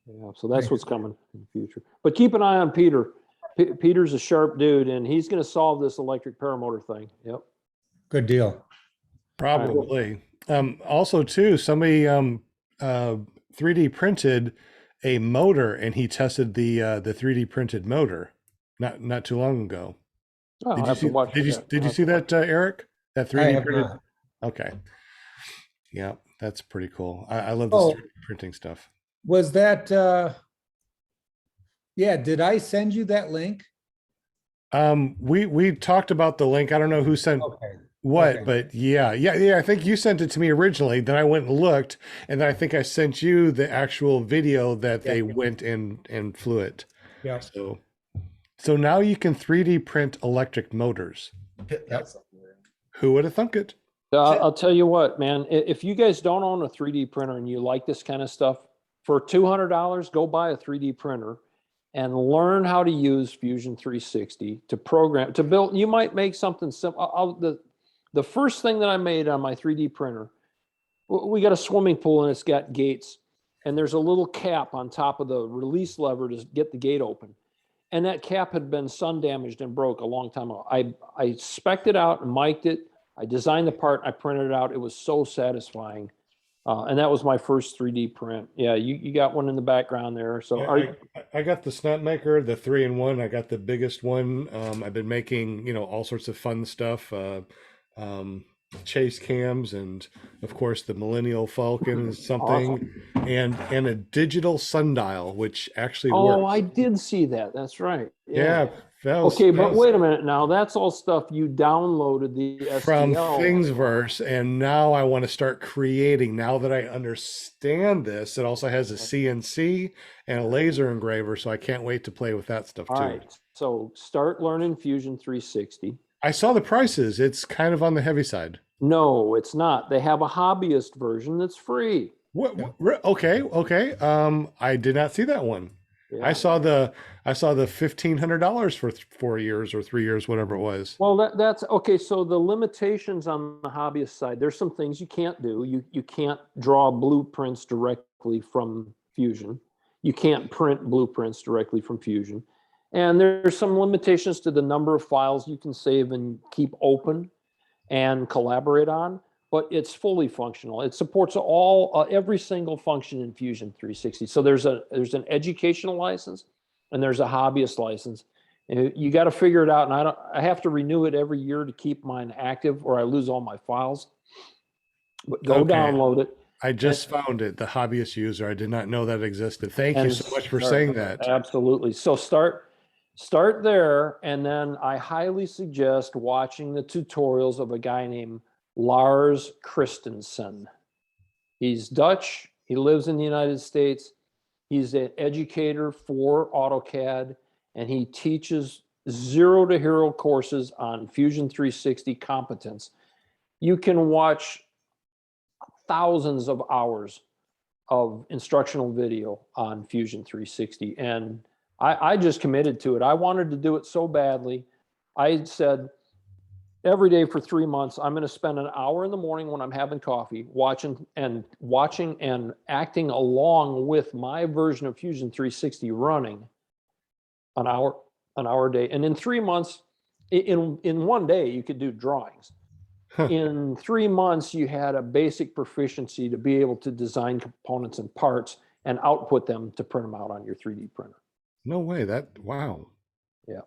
Yeah. So that's what's coming in the future. But keep an eye on Peter. Peter's a sharp dude, and he's going to solve this electric paramotor thing. Yep. Good deal. Probably. Also too, somebody 3D printed a motor and he tested the 3D printed motor not too long ago. Oh, I'll have to watch Did that. you I'll see have to that, Eric? That I 3D have printed? not. Okay. Yeah, that's pretty cool. I love this Oh, 3D printing stuff. was that, yeah, did I send you that link? We talked about the link. I don't know who sent Okay. what, Okay. but yeah. I think you sent it to me originally. Then I went and looked, and then I think I sent you the actual video that they Yeah. went and flew it. Yeah. So now you can 3D print electric motors. That's Who would have thunk it? I'll tell you what, man, if you guys don't own a 3D printer and you like this kind of stuff, for $200, go buy a 3D printer and learn how to use Fusion 360 to program, to build. You might make something simple. The first thing that I made on my 3D printer, we got a swimming pool and it's got gates, and there's a little cap on top of the release lever to get the gate open. And that cap had been sun damaged and broke a long time ago. I spec'd it out and mic'd it. I designed the part, I printed it out. It was so satisfying. And that was my first 3D print. Yeah, you got one in the background there. So Yeah, I got the Snapmaker, the 3-in-1. I got the biggest one. I've been making, all sorts of fun stuff. Chase cams, and of course the Millennial Falcon is something, and a digital sundial, which actually oh, works. I did see that. That's right. Yeah. Okay, but wait a minute now. That's all stuff you downloaded the from STL. Thingsverse, and now I want to start creating. Now that I understand this, it also has a CNC and a laser engraver, so I can't wait to play with that stuff too. All right, so start learning Fusion 360. I saw the prices. It's kind of on the heavy side. No, it's not. They have a hobbyist version that's free. Okay. I did not see that one. Yeah. I saw the $1,500 for 4 years or 3 years, whatever it was. Well, that's okay. So the limitations on the hobbyist side, there's some things you can't do. You can't draw blueprints directly from Fusion. You can't print blueprints directly from Fusion. And there's some limitations to the number of files you can save and keep open and collaborate on, but it's fully functional. It supports every single function in Fusion 360. So there's an educational license and there's a hobbyist license. And you got to figure it out. And I have to renew it every year to keep mine active, or I lose all my files. But go download it. I just found it, the hobbyist user. I did not know that existed. Thank you so much for saying that. Absolutely. So start there, and then I highly suggest watching the tutorials of a guy named Lars Christensen. He's Dutch. He lives in the United States. He's an educator for AutoCAD, and he teaches 0 to hero courses on Fusion 360 competence. You can watch thousands of hours of instructional video on Fusion 360, and I just committed to it. I wanted to do it so badly. I said, every day for 3 months, I'm going to spend an hour in the morning when I'm having coffee, watching and acting along with my version of Fusion 360 running an hour a day. And in 3 months, in one day, you could do drawings. In 3 months, you had a basic proficiency to be able to design components and parts and output them to print them out on your 3D printer. No way. Wow. Yeah.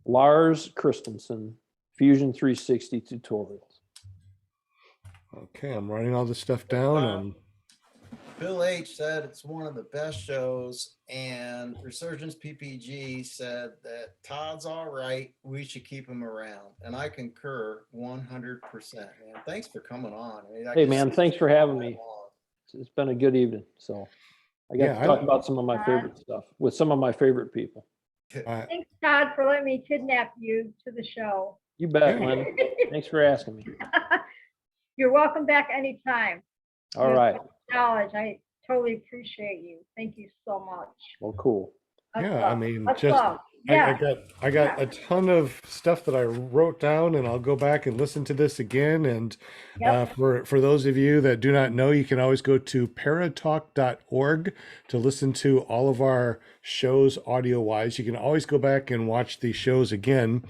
Lars Christensen, Fusion 360 tutorials. Okay, I'm writing all this stuff down. Bill H said it's one of the best shows, and Resurgence PPG said that Todd's all right. We should keep him around, and I concur 100%. Man, thanks for coming on. Hey, man, thanks for having me. It's been a good evening. So I got to talk about some of my favorite stuff with some of my favorite people. Thanks, Todd, for letting me kidnap you to the show. You bet, Lynn. Thanks for asking me. You're welcome back anytime. All right. Knowledge, I totally appreciate you. Thank you so much. Well, cool. Yeah, I mean, Let's just go. Yeah. I got a ton of stuff that I wrote down, and I'll go back and listen to this again. And Yep. for those of you that do not know, you can always go to paratalk.org to listen to all of our shows audio wise. You can always go back and watch these shows again,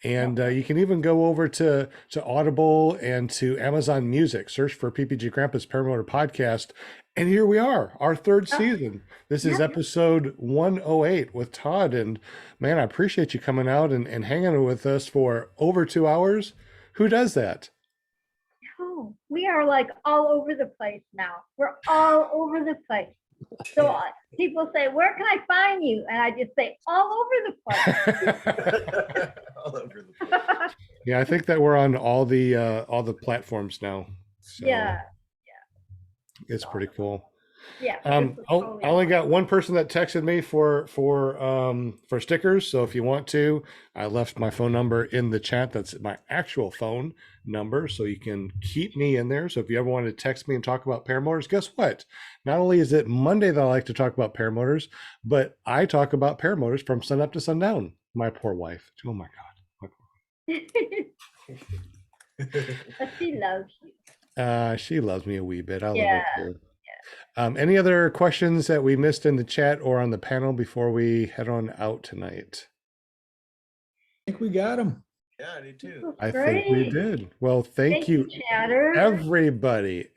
and you can even go over to Audible and to Amazon Music. Search for PPG Grandpa's Paramotor Podcast. And here we are, our third season. This is Yeah. episode 108 with Todd. And man, I appreciate you coming out and hanging with us for over 2 hours. Who does that? Oh, we are like all over the place now. We're all over the place. So people say, where can I find you? And I just say, all over the place. All over the place. Yeah, I think that we're on all the platforms now. So Yeah. it's pretty cool. Yeah. I only got one person that texted me for stickers. So if you want to, I left my phone number in the chat. That's my actual phone number, so you can keep me in there. So if you ever want to text me and talk about paramotors, guess what? Not only is it Monday that I like to talk about paramotors, but I talk about paramotors from sun up to sundown. My poor wife. Oh my God. But she loves you. She loves me a wee bit. I love Yeah. her too. Any other questions that we missed in the chat or on the panel before we head on out tonight? I think we got them. Yeah, I do too. I think we Great. did. Well, thank you, Chatter. everybody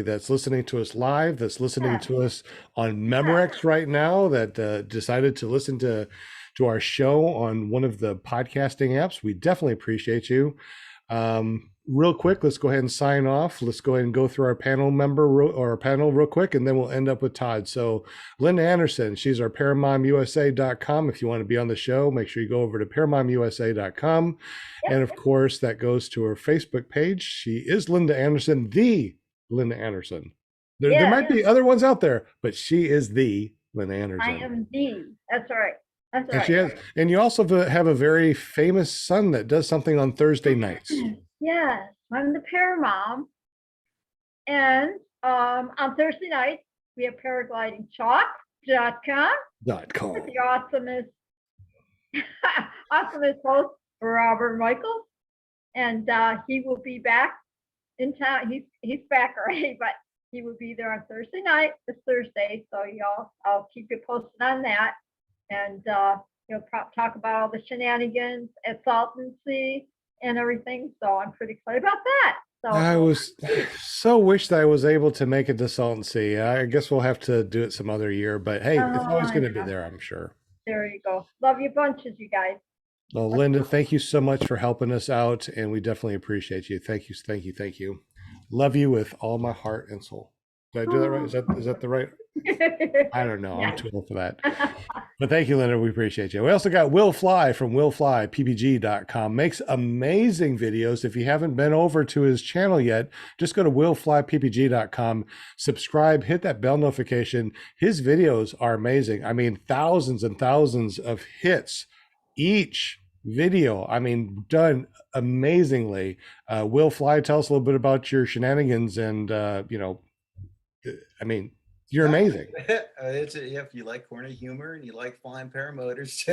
that's listening to us live, that's listening to us on Memorex right now, that decided to listen to our show on one of the podcasting apps. We definitely appreciate you. Real quick, let's go ahead and sign off. Let's go ahead and go through our panel our panel real quick, and then we'll end up with Todd. So Linda Anderson, she's our ParaMomUSA.com. If you want to be on the show, make sure you go over to ParaMomUSA.com. Yep. And of course, that goes to her Facebook page. She is Linda Anderson, the Linda Anderson. There might be other ones out there, but she is the Linda Anderson. I am the. That's right. That's And right. she has, and you also have a very famous son that does something on Thursday nights. Yes, I'm the paramom. And on Thursday nights, we have paraglidingchalk.com .com. with the awesomest host, Robert Michaels. And he will be back in town. He's back already, but he will be there on Thursday night, this Thursday. So I'll keep you posted on that. And he'll talk about all the shenanigans at Salton Sea and everything. So I'm pretty excited about that. So I was so wish that I was able to make it to Salton Sea. I guess we'll have to do it some other year, but hey, it's always going to be there, I'm sure. There you go. Love you bunches, you guys. Well, Linda, thank you so much for helping us out, and we definitely appreciate you. Thank you, thank you, thank you. Love you with all my heart and soul. Did I do that right? Is that the right? I don't know. I'm too old for that. But thank you, Linda. We appreciate you. We also got Will Fly from willflyppg.com. Makes amazing videos. If you haven't been over to his channel yet, just go to willflyppg.com, subscribe, hit that bell notification. His videos are amazing. I mean, thousands and thousands of hits each video. I mean, done amazingly. Will Fly, tell us a little bit about your shenanigans and, I mean, you're amazing. If you like corny humor and you like flying paramotors,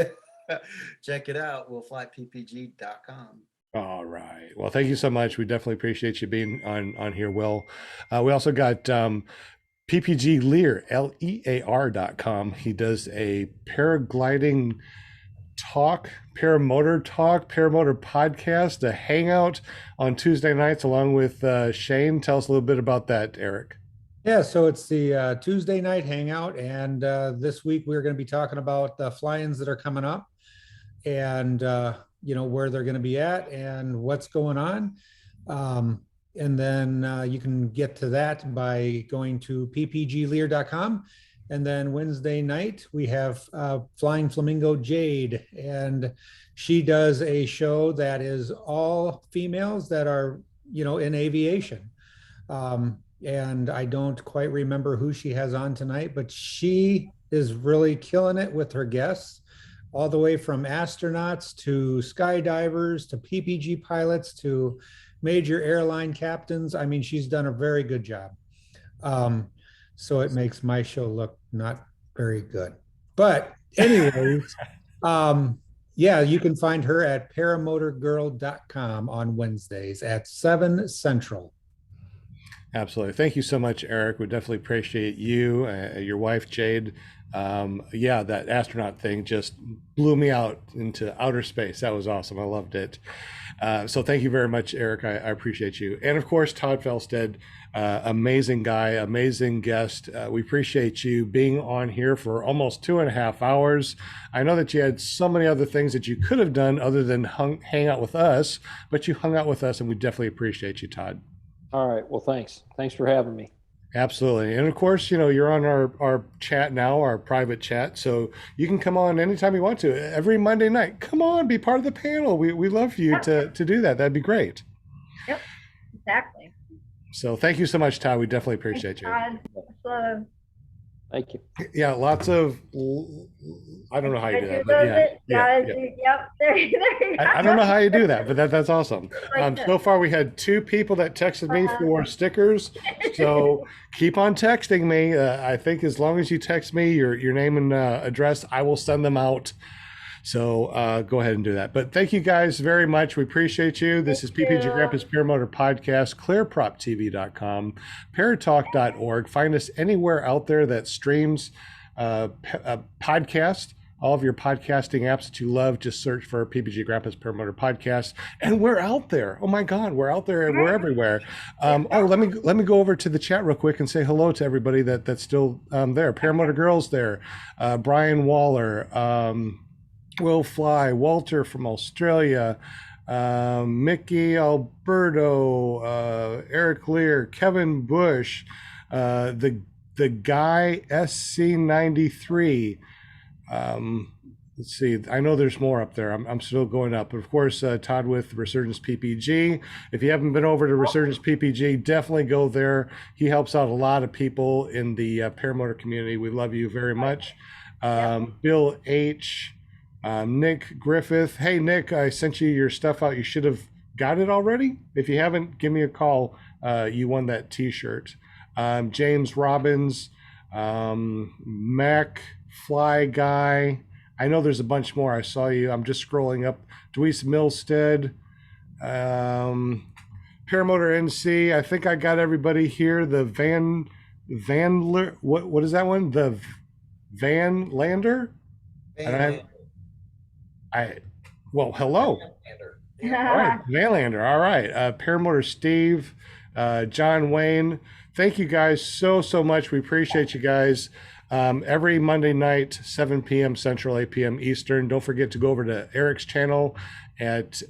check it out. Willflyppg.com. All right. Well, thank you so much. We definitely appreciate you being on here, Will. We also got PPG Lear, LEAR.com. He does a paragliding paramotor podcast, a hangout on Tuesday nights along with Shane. Tell us a little bit about that, Eric. Yeah, so it's the Tuesday night hangout, and this week we're going to be talking about the fly-ins that are coming up, and where they're going to be at and what's going on. And then you can get to that by going to ppglear.com. And then Wednesday night we have Flying Flamingo Jade, and she does a show that is all females that are in aviation. And I don't quite remember who she has on tonight, but she is really killing it with her guests, all the way from astronauts to skydivers to PPG pilots to major airline captains. I mean, she's done a very good job. So it makes my show look not very good. But anyways, Yeah, you can find her at paramotorgirl.com on Wednesdays at 7 Central. Absolutely. Thank you so much, Eric. We definitely appreciate you, your wife, Jade. Yeah, that astronaut thing just blew me out into outer space. That was awesome. I loved it. So thank you very much, Eric. I appreciate you. And of course, Todd Falstad, amazing guy, amazing guest. We appreciate you being on here for almost 2.5 hours. I know that you had so many other things that you could have done other than hang out with us, but you hung out with us, and we definitely appreciate you, Todd. All right. Well, thanks. Thanks for having me. Absolutely. And of course, you're on our chat now, our private chat. So you can come on anytime you want to, every Monday night. Come on, be part of the panel. We love for you to do that. That'd be great. Yep, exactly. So thank you so much, Todd. We definitely appreciate you. So, Thank you. Yeah, lots of, I don't know how you do that, but Yep, there you go. I don't know how you do that, but that's awesome. Like this. So far, we had 2 people that texted me for stickers. So keep on texting me. I think as long as you text me your name and address, I will send them out. So go ahead and do that. But thank you guys very much. We appreciate you. This is PPG Grandpa's Paramotor Podcast, clearproptv.com, paratalk.org. Find us anywhere out there that streams podcast. All of your podcasting apps that you love, just search for PPG Grandpa's Paramotor Podcast, and we're out there. Oh my God, we're out there. We're everywhere. Let me go over to the chat real quick and say hello to everybody that's still there. Paramotor Girls there, Brian Waller, Will Fly, Walter from Australia, Mickey Alberto, Eric Lear, Kevin Bush, the guy SC93. Let's see. I know there's more up there. I'm still going up. But of course, Todd with Resurgence PPG. If you haven't been over to Resurgence PPG, definitely go there. He helps out a lot of people in the paramotor community. We love you very much. Bill H. Nick Griffith. Hey, Nick, I sent you your stuff out. You should have got it already. If you haven't, give me a call. You won that T-shirt. James Robbins, Mac Fly Guy. I know there's a bunch more. I saw you. I'm just scrolling up. Dweese Milstead, Paramotor NC. I think I got everybody here. The what is that one? The Van Lander. Well, hello. All right, Vanlander. All right. Paramotor Steve, John Wayne. Thank you guys so much. We appreciate you guys. Every Monday night, 7 p.m. Central, 8 p.m. Eastern. Don't forget to go over to Eric's channel at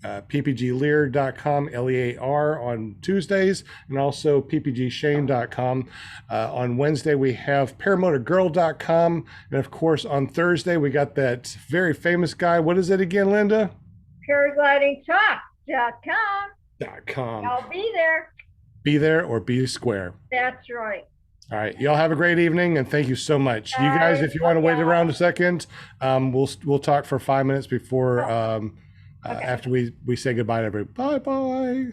ppglear.com, Lear on Tuesdays, and also ppgshane.com. On Wednesday, we have paramotorgirl.com. And of course, on Thursday, we got that very famous guy. What is it again, Linda? Paraglidingtalk.com. I'll be there. Be there or be square. That's right. All right. Y'all have a great evening, and thank you so much. You guys, if you want to wait around a second, we'll talk for 5 minutes before after we say goodbye to everybody. Bye.